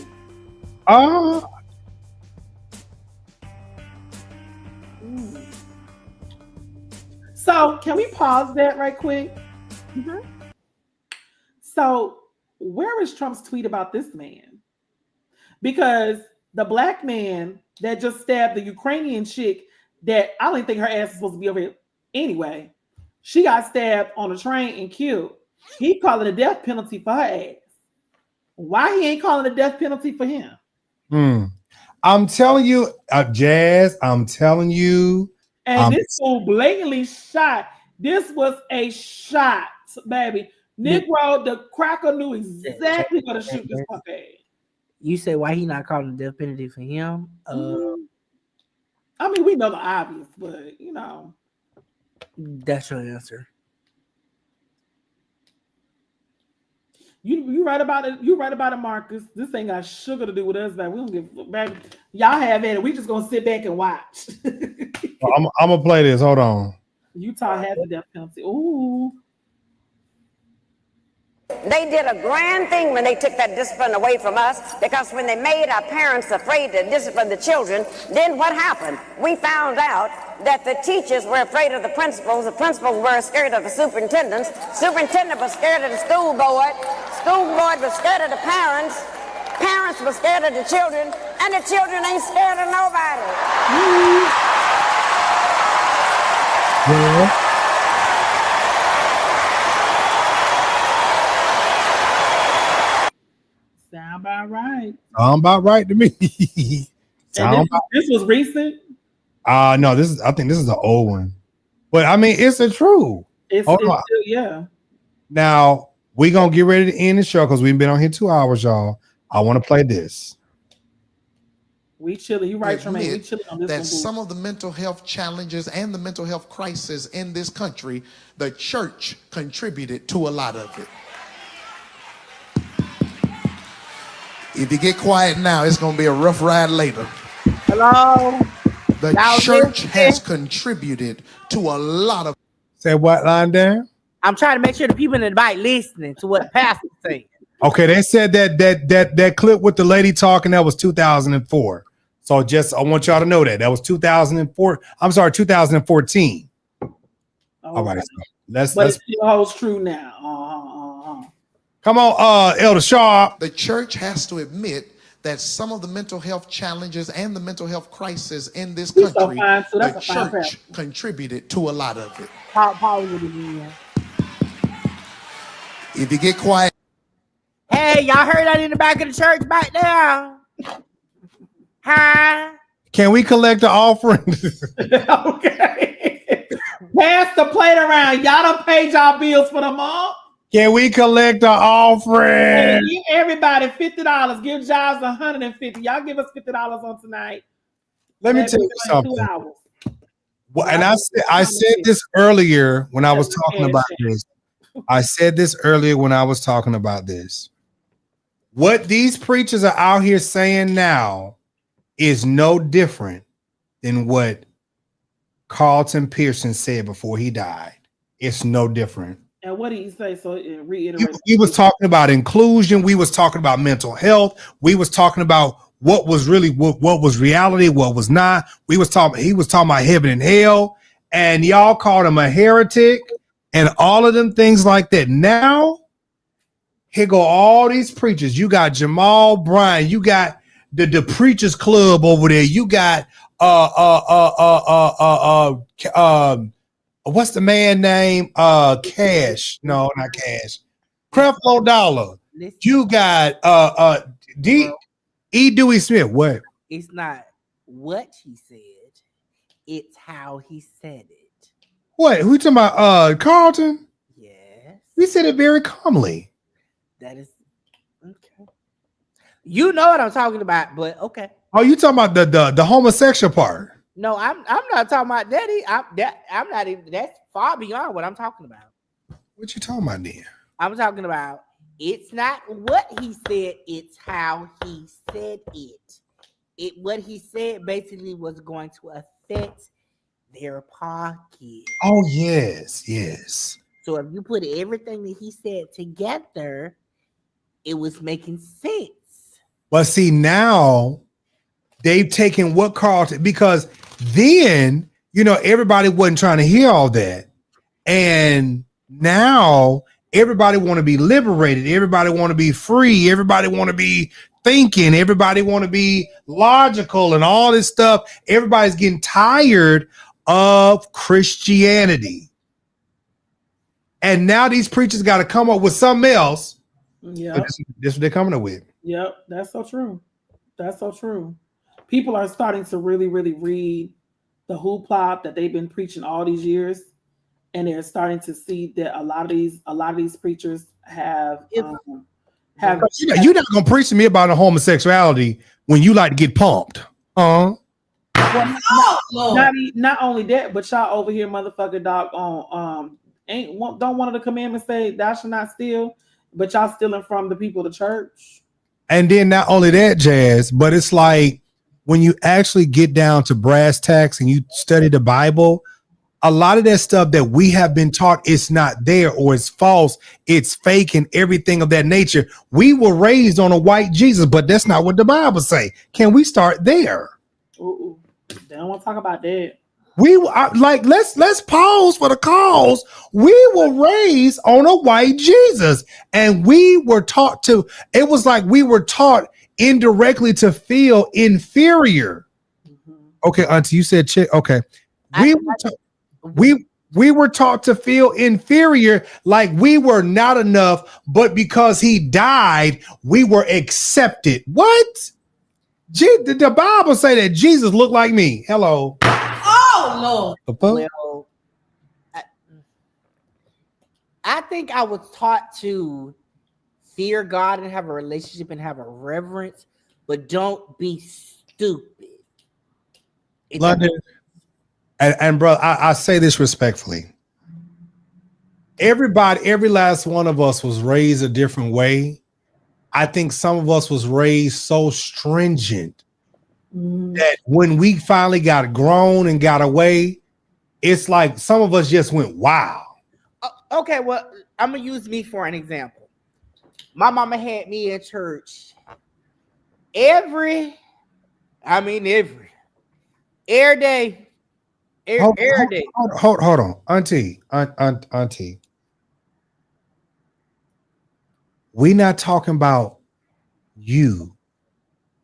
So can we pause that right quick? Mm-hmm. So where is Trump's tweet about this man? Because the black man that just stabbed the Ukrainian chick that I don't think her ass is supposed to be over here anyway. She got stabbed on a train and killed. He calling a death penalty for her ass. Why he ain't calling a death penalty for him? I'm telling you, Jazz, I'm telling you. And this fool blatantly shot. This was a shot, baby. Negro, the cracker knew exactly where to shoot this fuck ass. You say why he not calling the death penalty for him? I mean, we know the obvious, but you know. That's your answer. You right about it. You right about it, Marcus. This ain't got sugar to do with us, man. We don't give back. Y'all have at it. We just gonna sit back and watch. I'm gonna play this. Hold on. Utah has the death penalty. Ooh. They did a grand thing when they took that discipline away from us, because when they made our parents afraid to discipline the children, then what happened? We found out that the teachers were afraid of the principals were scared of the superintendent was scared of the school board was scared of the parents were scared of the children, and the children ain't scared of nobody. Yeah. Sound about right. Sound about right to me. This was recent. No, I think this is an old one, but I mean it's the truth. Yeah. Now we're gonna get ready to end the show because we've been on here 2 hours, y'all. I want to play this. We chilling. You right, Tremaine. We chilling on this that one. Some of the mental health challenges and the mental health crisis in this country, the church contributed to a lot of it. If you get quiet now, it's going to be a rough ride later. Hello? The church has contributed to a lot of... Say what, line down? I'm trying to make sure the people in the bike listening to what the pastor's saying. Okay, they said that clip with the lady talking, that was 2004. So just, I want y'all to know that was 2004. I'm sorry, 2014. All right, so it still holds true now. Come on, Elder Sharp. The church has to admit that some of the mental health challenges and the mental health crisis in this country, the church contributed to a lot of it. If you get quiet. Hey, y'all heard that in the back of the church back there? Huh? Can we collect the offering? Okay. Pass the plate around. Y'all done paid y'all bills for the month. Can we collect the offering? Give everybody $50. Give Giles $150. Y'all give us $50 on tonight. Let me tell you something. Well, and I said this earlier when I was talking about this. I said this earlier when I was talking about this. What these preachers are out here saying now is no different than what Carlton Pearson said before he died. It's no different. And what did he say? So reiterate. He was talking about inclusion. We was talking about mental health. We was talking about what was really what was reality, what was not. He was talking about heaven and hell, and y'all called him a heretic and all of them things like that. Now, here go all these preachers. You got Jamal Bryan. You got the Preachers Club over there. You got what's the man name? Cash. No, not Cash. Creflo Dollar. You got E. Dewey Smith. What? It's not what he said, it's how he said it. What? Who you talking about? Carlton? Yes. He said it very calmly. That is okay. You know what I'm talking about, but okay. Oh, you talking about the homosexual part? No, I'm not talking about that. I'm not even. That's far beyond what I'm talking about. What you talking about then? I'm talking about it's not what he said, it's how he said it. What he said basically was going to affect their pocket. Oh, yes. So if you put everything that he said together, it was making sense. But see, now they've taken what Carlton, because then, everybody wasn't trying to hear all that. And now everybody want to be liberated. Everybody want to be free. Everybody want to be thinking. Everybody want to be logical and all this stuff. Everybody's getting tired of Christianity. And now these preachers got to come up with something else. Yeah. This is what they're coming up with. Yep, that's so true. That's so true. People are starting to really, really read the hoopla that they've been preaching all these years, and they're starting to see that a lot of these preachers have. You're not gonna preach to me about a homosexuality when you like to get pumped, huh? Well, not only that, but y'all over here, motherfucker, dog on don't one of the commandments say thou shalt not steal, but y'all stealing from the people of the church. And then not only that, Jazz, but it's like when you actually get down to brass tacks and you study the Bible, a lot of that stuff that we have been taught is not there, or it's false, it's fake, and everything of that nature. We were raised on a white Jesus, but that's not what the Bible say. Can we start there? Ooh, they don't want to talk about that. Let's pause for the cause. We were raised on a white Jesus, and we were taught to. It was like we were taught indirectly to feel inferior. Okay, Auntie, you said chick. Okay, we were taught to feel inferior, like we were not enough, but because he died, we were accepted. What? The Bible say that Jesus looked like me. Hello. Oh Lord. Well, I think I was taught to fear God and have a relationship and have a reverence, but don't be stupid. London, and bro, I say this respectfully. Every last one of us was raised a different way. I think some of us was raised so stringent that when we finally got grown and got away, it's like some of us just went, wow. Okay, well, I'm going to use me for an example. My mama had me in church every day. Hold on. Auntie. We're not talking about you.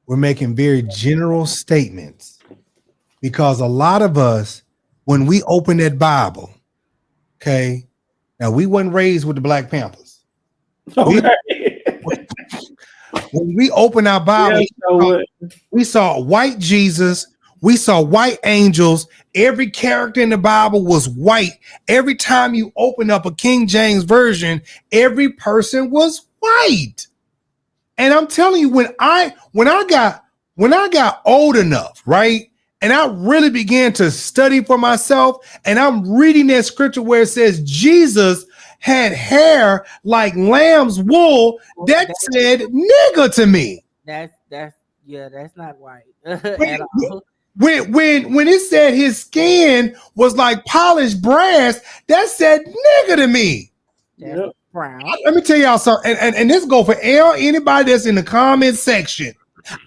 We're making very general statements, because a lot of us, when we open that Bible, okay, now we weren't raised with the Black Panthers. Okay. When we open our Bible, we saw white Jesus, we saw white angels. Every character in the Bible was white. Every time you open up a King James version, every person was white. And I'm telling you, when I got old enough, right? And I really began to study for myself, and I'm reading that scripture where it says Jesus had hair like lamb's wool, that said nigga to me. That's not white. When it said his skin was like polished brass, that said nigga to me. That's brown. Let me tell y'all something, and this go for anybody that's in the comment section.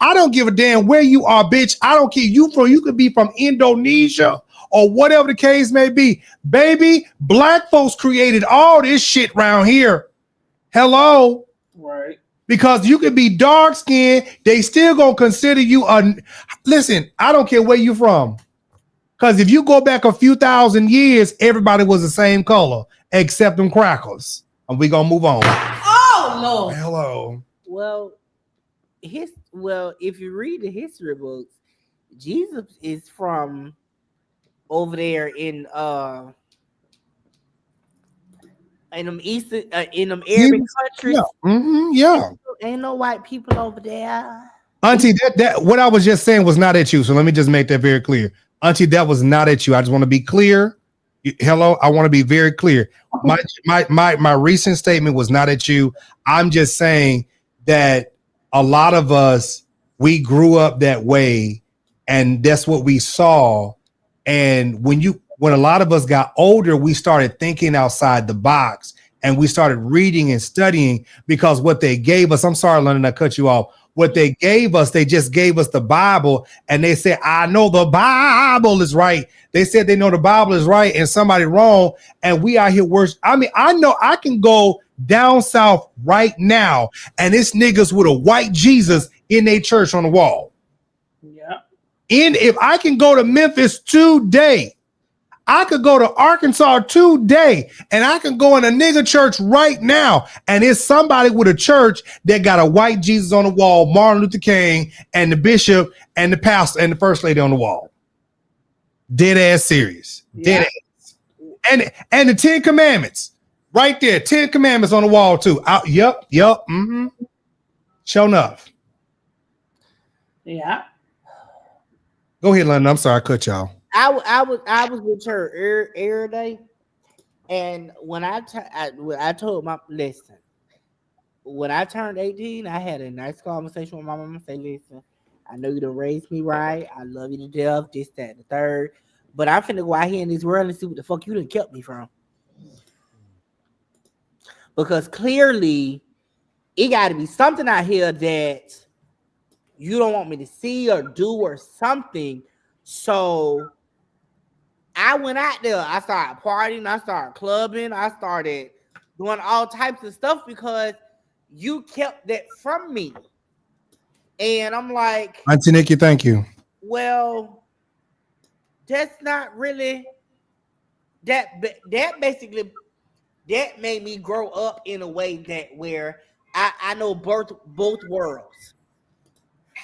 I don't give a damn where you are, bitch. I don't care you could be from Indonesia or whatever the case may be. Baby, black folks created all this shit around here. Hello? Right. Because you could be dark skinned, they still gonna consider you listen, I don't care where you from. Because if you go back a few thousand years, everybody was the same color, except them crackers. And we gonna move on. Oh Lord. Hello. Well, if you read the history books, Jesus is from over there in in them Eastern, in them Arabic countries. Yeah. Yeah. Ain't no white people over there. Auntie, that what I was just saying was not at you. So let me just make that very clear. Auntie, that was not at you. I just want to be clear. Hello, I want to be very clear. My recent statement was not at you. I'm just saying that a lot of us, we grew up that way, and that's what we saw. And when a lot of us got older, we started thinking outside the box, and we started reading and studying, because what they gave us, I'm sorry, London, I cut you off. What they gave us, they just gave us the Bible, and they said, I know the Bible is right. They said they know the Bible is right and somebody wrong, and we out here worse. I mean, I know I can go down south right now, and it's niggas with a white Jesus in their church on the wall. Yeah. And if I can go to Memphis today, I could go to Arkansas today, and I can go in a nigga church right now, and it's somebody with a church that got a white Jesus on the wall, Martin Luther King, and the bishop, and the pastor, and the first lady on the wall. Dead ass serious. Dead ass. And the 10 Commandments right there. 10 Commandments on the wall too. Yep. Sure enough. Yeah. Go ahead, London. I'm sorry, I cut y'all. I was with her every day, and when I told my listen, when I turned 18, I had a nice conversation with my mama. Say, listen, I know you done raised me right. I love you to death. This, that, and the third. But I'm finna go out here in this world and see what the fuck you done kept me from. Because clearly, it got to be something out here that you don't want me to see or do or something. So I went out there. I started partying. I started clubbing. I started doing all types of stuff because you kept that from me. And I'm like, Auntie Nikki, thank you. well, that's not really that basically that made me grow up in a way that where I know both worlds.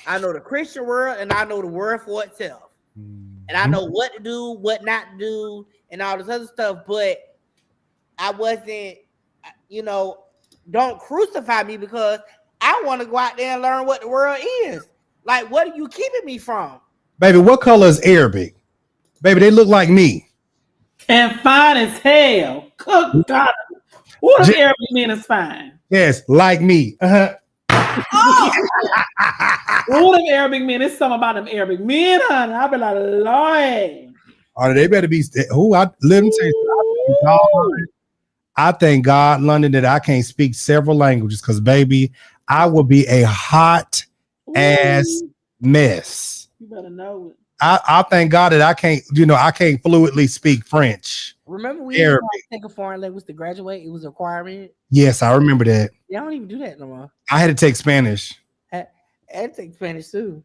I know the Christian world and I know the world for itself. And I know what to do, what not to do, and all this other stuff. But I wasn't, don't crucify me because I want to go out there and learn what the world is. Like, what are you keeping me from? Baby, what color is Arabic? Baby, they look like me. And fine as hell. Good God. What if Arabic men is fine? Yes, like me. What if Arabic men? It's something about them Arabic men, honey. I'll be like, Lord. Oh, they better be. Let me tell you, I thank God, London, that I can't speak several languages because, baby, I will be a hot ass mess. You better know it. I thank God that I can't fluently speak French. Remember we had to take a foreign language to graduate? It was a requirement. Yes, I remember that. They don't even do that no more. I had to take Spanish. I had to take Spanish too.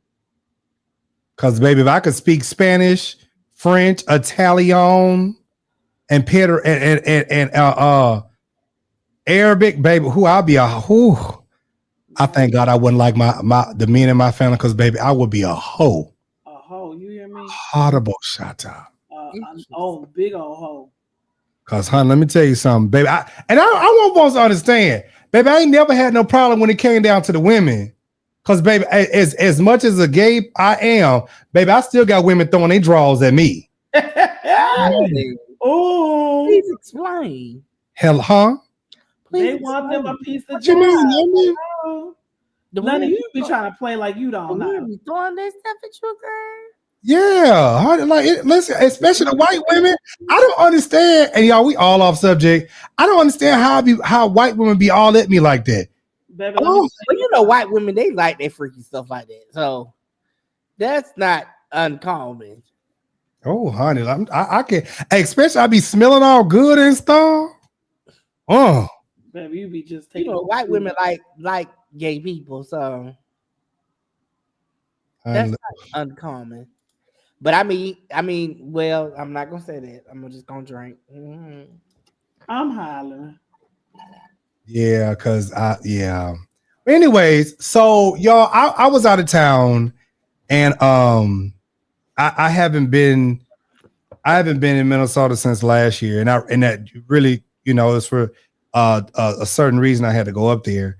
Because, baby, if I could speak Spanish, French, Italian, and Peter and Arabic, baby, I thank God I wouldn't like the men in my family because, baby, I would be a hoe. A hoe, you hear me? Horrible shata. Big old hoe. Because, hon, let me tell you something, baby. I want folks to understand, baby, I ain't never had no problem when it came down to the women. Because, baby, as much as a gay I am, baby, I still got women throwing their drawers at me. Oh, please explain. Hell, huh? They want them a piece of. What you mean? None of you be trying to play like you don't know. Be throwing that stuff at you, girl. Yeah, listen, especially the white women. I don't understand, and y'all, we all off subject. I don't understand how white women be all at me like that. Baby, well, white women, they like that freaky stuff like that, so that's not uncommon. Oh, honey, I can't. Especially I be smelling all good and stuff. Oh, baby, you be just taking. White women like gay people, so that's not uncommon. But I mean, well, I'm not gonna say that. I'm just gonna drink. Mm-hmm. I'm hollering. Yeah, because anyways, so y'all, I was out of town, and I haven't been in Minnesota since last year, and that really, it's for a certain reason I had to go up there.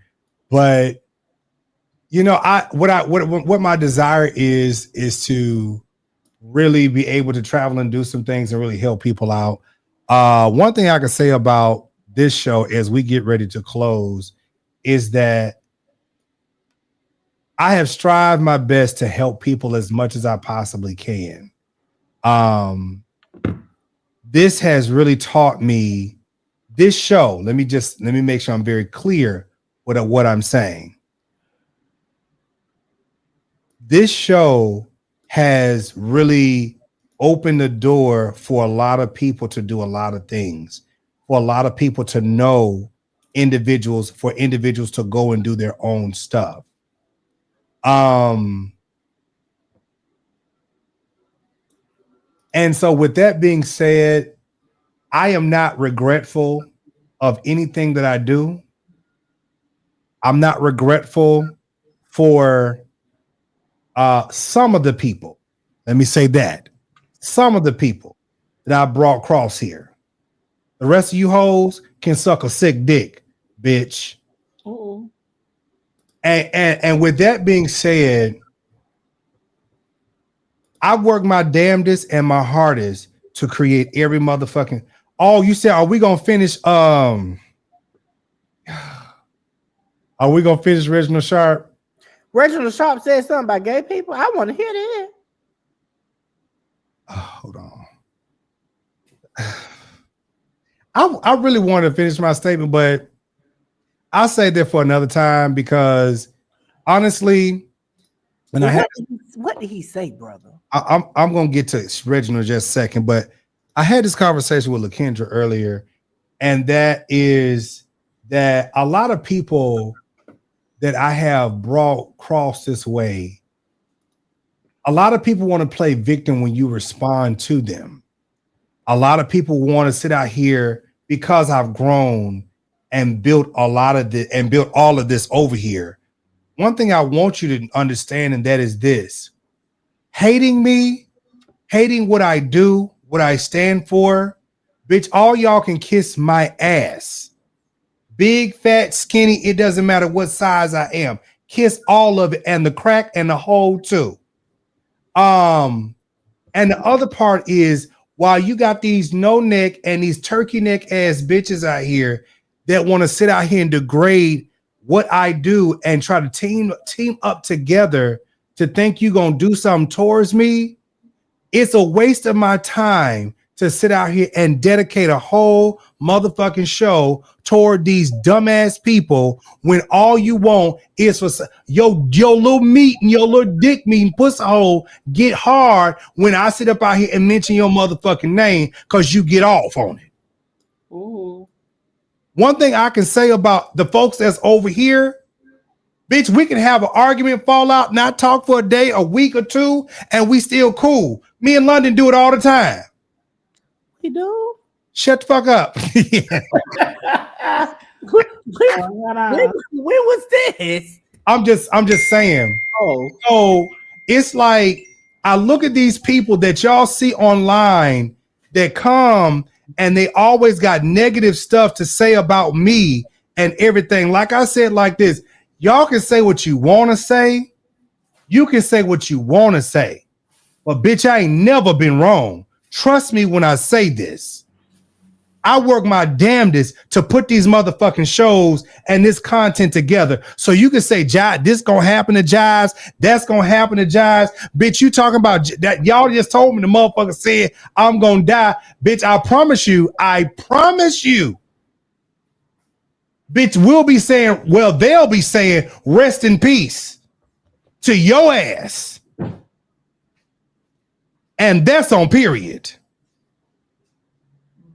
But you know, what my desire is to really be able to travel and do some things and really help people out. One thing I can say about this show as we get ready to close is that I have strived my best to help people as much as I possibly can. This has really taught me, this show, let me make sure I'm very clear with what I'm saying. This show has really opened the door for a lot of people to do a lot of things, for a lot of people to know individuals, for individuals to go and do their own stuff. And so with that being said, I am not regretful of anything that I do. I'm not regretful for some of the people. Let me say that. Some of the people that I brought across here. The rest of you hoes can suck a sick dick, bitch. Uh-oh. And with that being said, I work my damnedest and my hardest to create every motherfucking. Oh, you said, are we gonna finish? Are we gonna finish Reginald Sharp? Reginald Sharp said something about gay people. I want to hear that. Hold on. I really wanted to finish my statement, but I'll say that for another time because honestly, and what did he say, brother? I'm gonna get to Reginald in just a second, but I had this conversation with LaKendra earlier, and that is that a lot of people that I have brought across this way, a lot of people want to play victim when you respond to them. A lot of people want to sit out here because I've grown and built a lot of this and built all of this over here. One thing I want you to understand, and that is this: hating me, hating what I do, what I stand for, bitch, all y'all can kiss my ass. Big, fat, skinny, it doesn't matter what size I am. Kiss all of it, and the crack and the hole too. And the other part is, while you got these no neck and these turkey neck ass bitches out here that want to sit out here and degrade what I do and try to team up together to think you're gonna do something towards me, it's a waste of my time to sit out here and dedicate a whole motherfucking show toward these dumbass people when all you want is for your little meat and your little dick meat and pussy hole get hard when I sit up out here and mention your motherfucking name because you get off on it. Ooh. One thing I can say about the folks that's over here, bitch, we can have an argument, fall out, not talk for a day, a week or two, and we still cool. Me and London do it all the time. We do? Shut the fuck up. When was this? I'm just saying. Oh. So it's like I look at these people that y'all see online that come and they always got negative stuff to say about me and everything. Like I said, like this, y'all can say what you want to say. You can say what you want to say. But bitch, I ain't never been wrong. Trust me when I say this. I work my damnedest to put these motherfucking shows and this content together. So you can say, this gonna happen to Jives, that's gonna happen to Jives. Bitch, you talking about that? Y'all just told me the motherfucker said I'm gonna die. Bitch, I promise you, bitch, we'll be saying, well, they'll be saying rest in peace to your ass. And that's on period.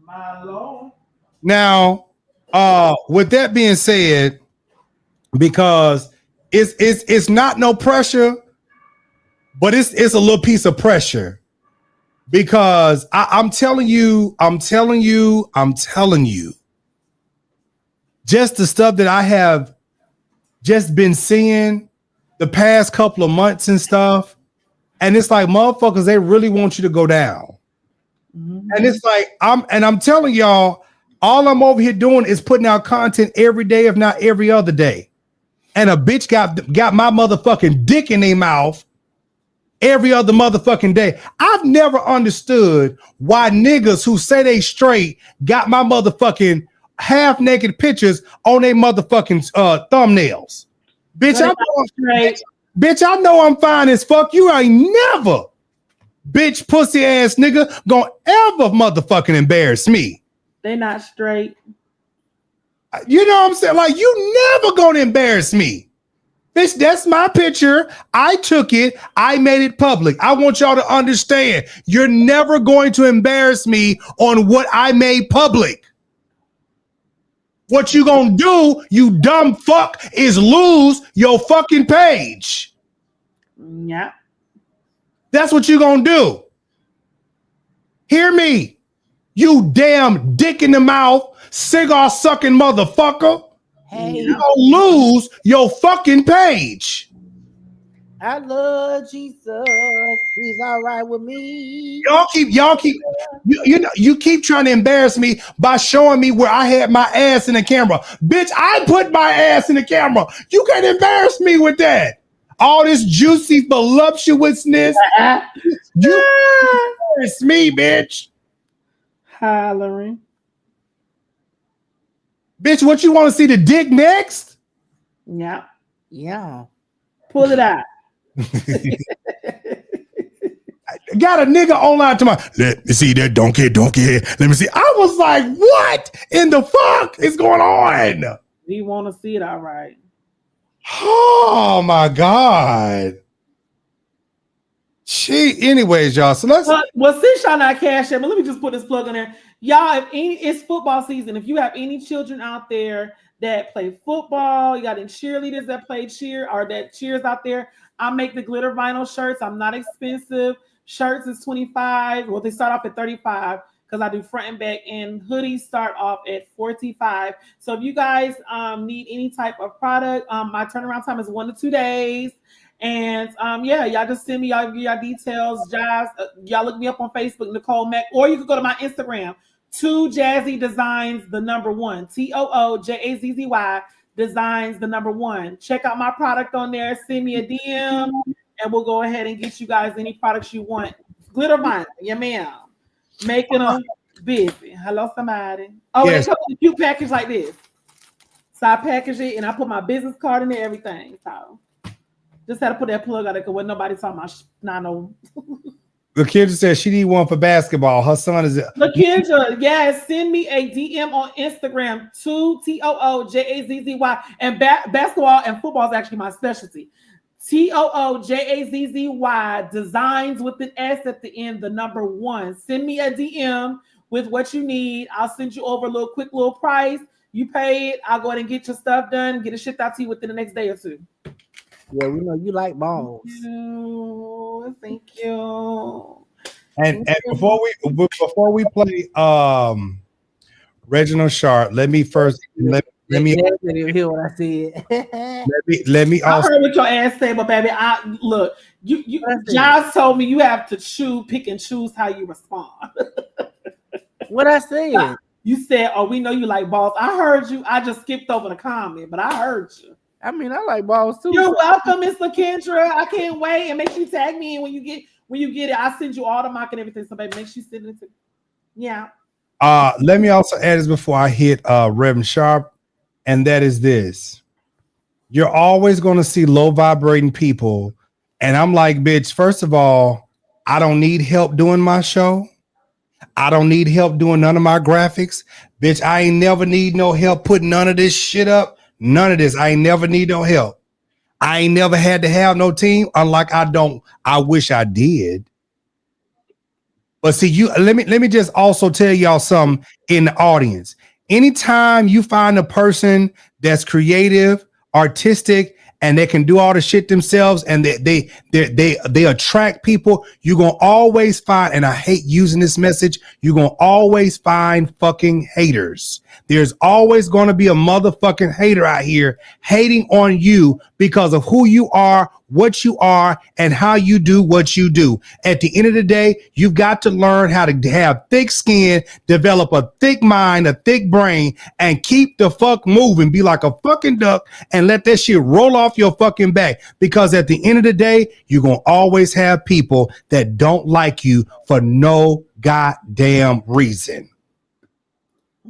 My Lord. Now, with that being said, because it's not no pressure, but it's a little piece of pressure. Because I'm telling you, just the stuff that I have just been seeing the past couple of months and stuff. And it's like, motherfuckers, they really want you to go down. Mm-hmm. And it's like, I'm telling y'all, All I'm over here doing is putting out content every day, if not every other day. And a bitch got my motherfucking dick in their mouth every other motherfucking day. I've never understood why niggas who say they straight got my motherfucking half naked pictures on their motherfucking thumbnails. Bitch, I know I'm fine as fuck. You ain't never, bitch, pussy ass nigga, gonna ever motherfucking embarrass me. They not straight. You know what I'm saying? Like, you never gonna embarrass me. Bitch, that's my picture. I took it. I made it public. I want y'all to understand. You're never going to embarrass me on what I made public. What you gonna do, you dumb fuck, is lose your fucking page. Yeah. That's what you gonna do. Hear me, you damn dick in the mouth, cigar sucking motherfucker. Hey, you gonna lose your fucking page. I love Jesus. He's all right with me. You keep trying to embarrass me by showing me where I had my ass in the camera. Bitch, I put my ass in the camera. You can't embarrass me with that. All this juicy voluptuousness. You embarrass me, bitch. Hollering. Bitch, what you want to see the dick next? Yeah. Yeah. Pull it out. Got a nigga online to my, let me see that donkey. Let me see. I was like, what in the fuck is going on? We want to see it, all right. Oh my God. Anyways, y'all. So let's well, since y'all not cash it, but let me just put this plug in there. Y'all, it's football season. If you have any children out there that play football, you got any cheerleaders that play cheer or that cheers out there, I make the glitter vinyl shirts. I'm not expensive. Shirts is $25. Well, they start off at $35 because I do front and back, and hoodies start off at $45. So if you guys need any type of product, my turnaround time is 1 to 2 days. And yeah, y'all just send me y'all details. Y'all look me up on Facebook, Nicole Mack, or you can go to my Instagram, 2Jazzy Designs, the number 1, TOOJAZZY Designs, the number 1. Check out my product on there. Send me a DM, and we'll go ahead and get you guys any products you want. Glitter vinyl, yeah, ma'am. Making them busy. Hello, somebody. Oh, yes. They come in a cute package like this. So I package it, and I put my business card in there, everything. So just had to put that plug out there because when nobody talking about no. LaKendra said she need one for basketball. Her son is LaKendra, yes, send me a DM on Instagram, 2TOOJAZZY, and basketball and football is actually my specialty. TOOJAZZY Designs with an S at the end, the number 1. Send me a DM with what you need. I'll send you over a quick little price. You pay it. I'll go ahead and get your stuff done. Get it shipped out to you within the next day or 2. Yeah, we know you like balls. Thank you. And before we play Reginald Sharp, let me first let me hear what I said. let me also, I heard what your ass say, but baby, you Josh told me you have to pick and choose how you respond. What I said? You said, "Oh, we know you like balls." I heard you. I just skipped over the comment, but I heard you. I mean, I like balls too. You're welcome, Miss LaKendra. I can't wait, and make sure you tag me in when you get it. I'll send you all the mock and everything. So, baby, make sure you send it to. Yeah. Let me also add this before I hit Reverend Sharp, and that is this: you're always going to see low vibrating people, and I'm like, bitch. First of all, I don't need help doing my show. I don't need help doing none of my graphics, bitch. I ain't never need no help putting none of this shit up. None of this. I ain't never need no help. I ain't never had to have no team. Unlike I wish I did. But see, let me just also tell y'all something in the audience. Anytime you find a person that's creative, artistic, and they can do all the shit themselves, and they attract people, you're gonna always find, and I hate using this message, you're gonna always find fucking haters. There's always going to be a motherfucking hater out here hating on you because of who you are, what you are, and how you do what you do. At the end of the day, you've got to learn how to have thick skin, develop a thick mind, a thick brain, and keep the fuck moving. Be like a fucking duck and let that shit roll off your fucking back. Because at the end of the day, you're going to always have people that don't like you for no goddamn reason.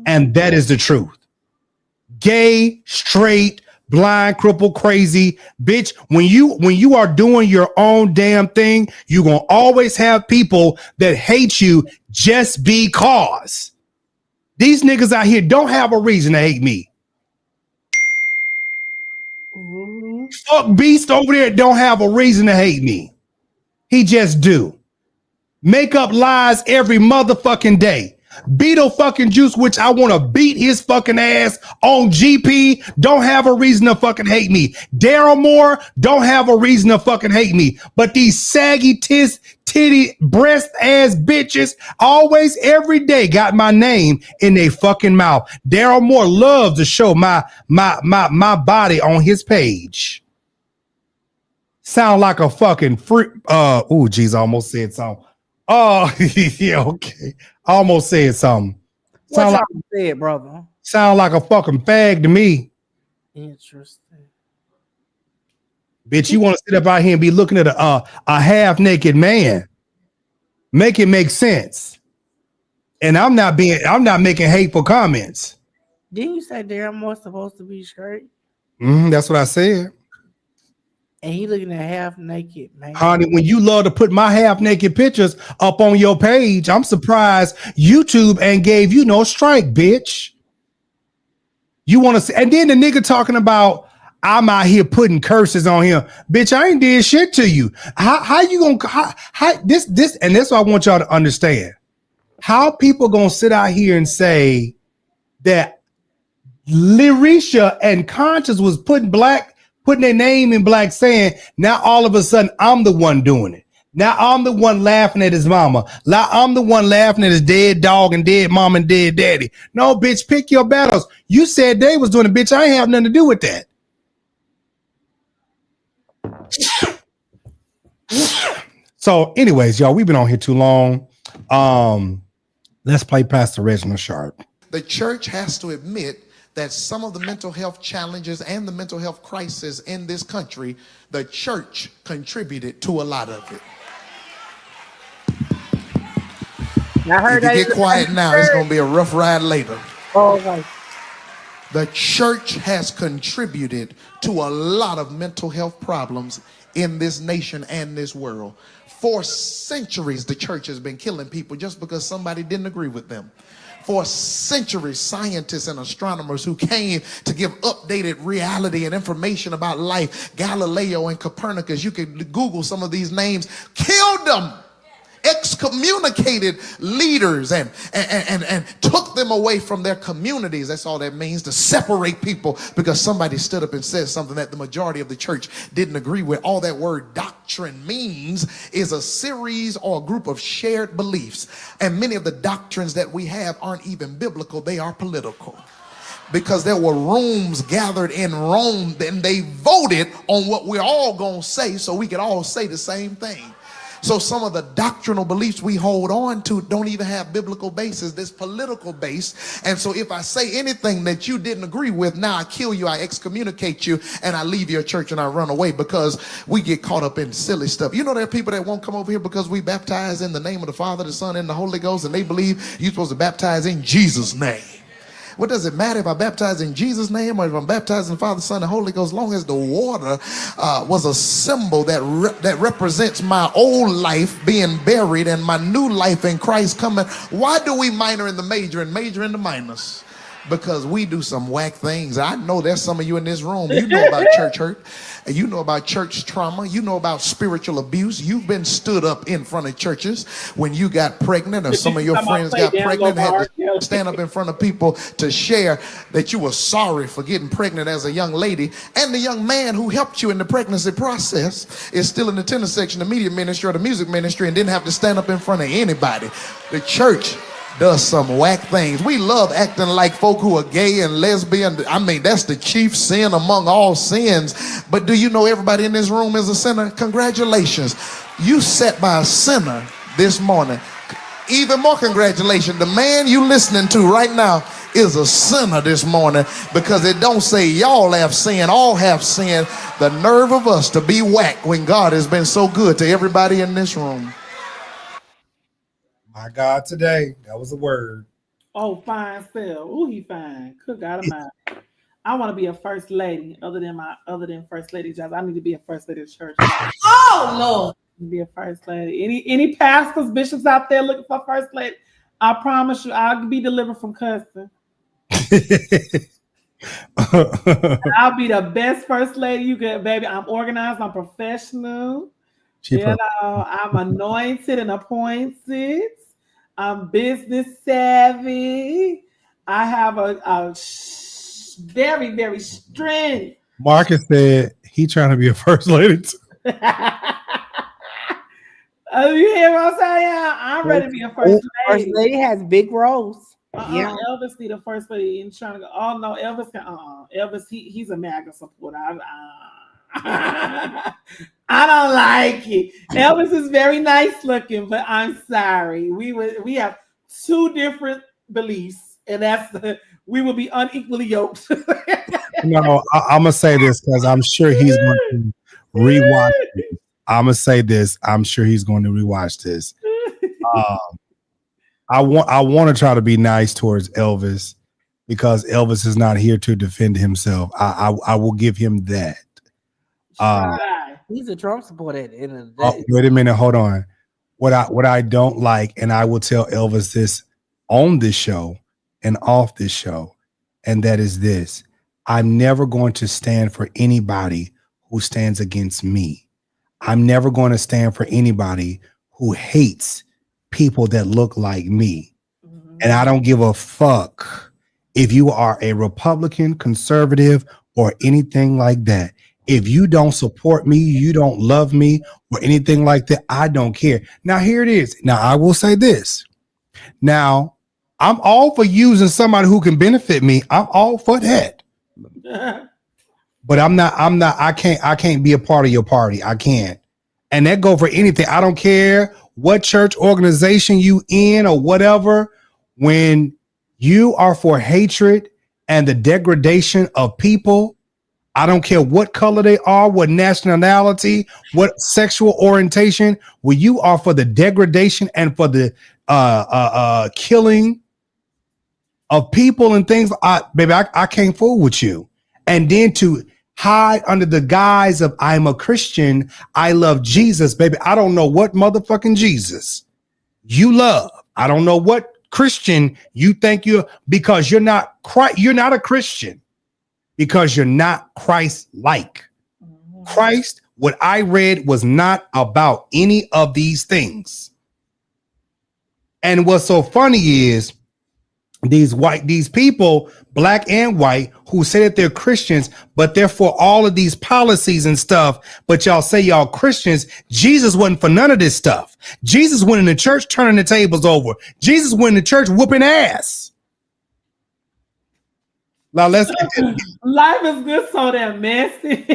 And that is the truth. Gay, straight, blind, crippled, crazy, bitch. When you are doing your own damn thing, you're gonna always have people that hate you just because. These niggas out here don't have a reason to hate me. Fuck Beast over there don't have a reason to hate me. He just do. Make up lies every motherfucking day. Beetle fucking Juice, which I want to beat his fucking ass on GP, don't have a reason to fucking hate me. Daryl Moore don't have a reason to fucking hate me. But these saggy titty breast ass bitches always every day got my name in their fucking mouth. Daryl Moore loves to show my body on his page. Sound like a fucking freak. Oh, geez, I almost said something. Oh, yeah, okay. I almost said something. What y'all said, brother? Sound like a fucking fag to me. Interesting. Bitch, you want to sit up out here and be looking at a half-naked man. Make it make sense. And I'm not making hateful comments. Didn't you say Darren Moore's supposed to be straight? That's what I said. And he looking at half naked, man. Honey, when you love to put my half naked pictures up on your page, I'm surprised YouTube ain't gave you no strike, bitch. You want to see, and then the nigga talking about I'm out here putting curses on him. Bitch, I ain't did shit to you. How you gonna how this and that's what I want y'all to understand. How people gonna sit out here and say that Lyrisha and Conscious was putting their name in black, saying now all of a sudden I'm the one doing it. Now I'm the one laughing at his mama. Now I'm the one laughing at his dead dog and dead mom and dead daddy. No, bitch, pick your battles. You said they was doing it, bitch. I ain't have nothing to do with that. So anyways, y'all, we've been on here too long. Let's play Pastor Reginald Sharp. The church has to admit that some of the mental health challenges and the mental health crisis in this country, the church contributed to a lot of it. I heard if you get quiet now, it's going to be a rough ride later. Oh, okay. The church has contributed to a lot of mental health problems in this nation and this world. For centuries, the church has been killing people just because somebody didn't agree with them. For centuries, scientists and astronomers who came to give updated reality and information about life, Galileo and Copernicus, you can Google some of these names, killed them, excommunicated leaders and took them away from their communities. That's all that means, to separate people because somebody stood up and said something that the majority of the church didn't agree with. All that word doctrine means is a series or a group of shared beliefs. And many of the doctrines that we have aren't even biblical, they are political. Because there were rooms gathered in Rome and they voted on what we're all going to say so we could all say the same thing. So some of the doctrinal beliefs we hold on to don't even have biblical basis. There's political base. And so if I say anything that you didn't agree with, now I kill you, I excommunicate you, and I leave your church and I run away because we get caught up in silly stuff. You know, there are people that won't come over here because we baptize in the name of the Father, the Son, and the Holy Ghost, and they believe you're supposed to baptize in Jesus' name. What does it matter if I baptize in Jesus' name or if I'm baptized in the Father, Son, and Holy Ghost, as long as the water was a symbol that represents my old life being buried and my new life in Christ coming? Why do we minor in the major and major in the minors? because we do some whack things. I know there's some of you in this room, you know about church hurt, and you know about church trauma, you know about spiritual abuse. You've been stood up in front of churches when you got pregnant, or some of your friends got pregnant, had to stand up in front of people to share that you were sorry for getting pregnant as a young lady, and the young man who helped you in the pregnancy process is still in the tenor section, the media ministry, or the music ministry, and didn't have to stand up in front of anybody. The church does some whack things. We love acting like folk who are gay and lesbian. I mean, that's the chief sin among all sins. But do you know everybody in this room is a sinner? Congratulations. You sat by a sinner this morning. Even more congratulations. The man you listening to right now is a sinner this morning, because it don't say y'all have sinned, all have sinned. The nerve of us to be whack when God has been so good to everybody in this room. My God, today, that was a word. Oh, fine self. Ooh, he fine. Cook out of mine. I want to be a first lady. Other than first lady jobs, I need to be a first lady of church. Oh Lord, be a first lady. Any pastors, bishops out there looking for first lady? I promise you, I'll be delivered from cussing. I'll be the best first lady you get, baby. I'm organized. I'm professional. I'm anointed and appointed. I'm business savvy. I have a very, very strength. Marcus said he trying to be a first lady too. You hear what I'm saying? I'm ready to be a first lady. First lady has big roles. Yeah, Elvis need a first lady and trying to go. Oh no, Elvis can. Elvis, he's a MAGA supporter. I don't like it. Elvis is very nice looking, but I'm sorry. We have two different beliefs, and we will be unequally yoked. No, I'm gonna say this because I'm sure he's going to rewatch this. I'm gonna say this. I'm sure he's going to rewatch this. I want to try to be nice towards Elvis because Elvis is not here to defend himself. I will give him that. He's a Trump supporter at the end of the day. Wait a minute, hold on. What I don't like, and I will tell Elvis this on this show and off this show, and that is this: I'm never going to stand for anybody who stands against me. I'm never going to stand for anybody who hates people that look like me. And I don't give a fuck if you are a Republican, conservative, or anything like that. If you don't support me, you don't love me, or anything like that, I don't care. Now, here it is. Now, I will say this. Now, I'm all for using somebody who can benefit me. I'm all for that. But I can't be a part of your party. I can't. And that go for anything. I don't care what church organization you in or whatever. When you are for hatred and the degradation of people, I don't care what color they are, what nationality, what sexual orientation, when you are for the degradation and for the killing of people and things, baby, I can't fool with you. And then to hide under the guise of I'm a Christian, I love Jesus, baby. I don't know what motherfucking Jesus you love. I don't know what Christian you think because you're not a Christian because you're not Christ-like. Christ, what I read was not about any of these things. And what's so funny is these people, black and white, who say that they're Christians, but they're for all of these policies and stuff. But y'all say y'all Christians. Jesus wasn't for none of this stuff. Jesus went in the church turning the tables over. Jesus went in the church whooping ass. Now let's get this. Life is good so damn messy.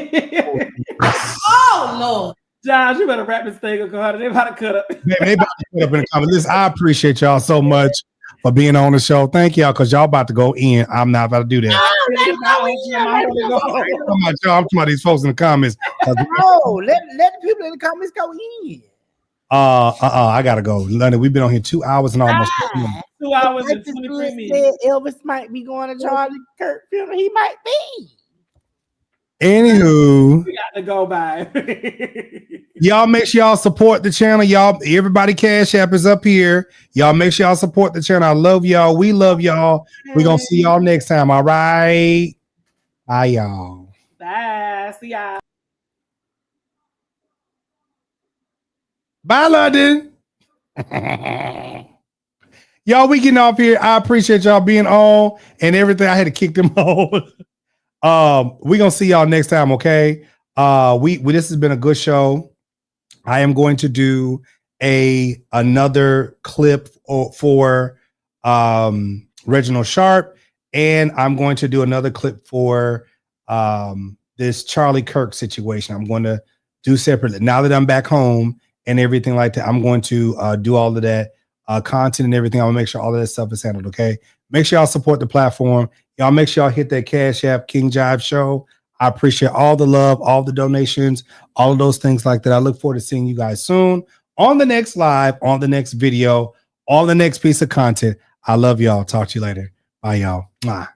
Oh Lord. Josh, you better wrap this thing up. They about to cut up. They about to cut up in the comments. Listen, I appreciate y'all so much for being on the show. Thank y'all, because y'all about to go in. I'm not about to do that. I'm talking about these folks in the comments. No, let the people in the comments go in. I gotta go. London, we've been on here 2 hours and almost 2 hours and 23 minutes. Elvis might be going to Charlie Kirk funeral. He might be. Anywho, we got to go by. y'all make sure y'all support the channel. Y'all, everybody Cash App is up here. Y'all make sure y'all support the channel. I love y'all. We love y'all. We're gonna see y'all next time. All right. Bye, y'all. Bye. See y'all. Bye, London. Y'all, we getting off here. I appreciate y'all being on and everything. I had to kick them off. We're gonna see y'all next time, okay? We this has been a good show. I am going to do another clip for Reginald Sharp, and I'm going to do another clip for this Charlie Kirk situation. I'm going to do separately. Now that I'm back home and everything like that, I'm going to do all of that content and everything. I'm gonna make sure all of that stuff is handled, okay? Make sure y'all support the platform. Y'all make sure y'all hit that Cash App, KingJivesShow. I appreciate all the love, all the donations, all of those things like that. I look forward to seeing you guys soon on the next live, on the next video, on the next piece of content. I love y'all. Talk to you later. Bye, y'all. Mwah.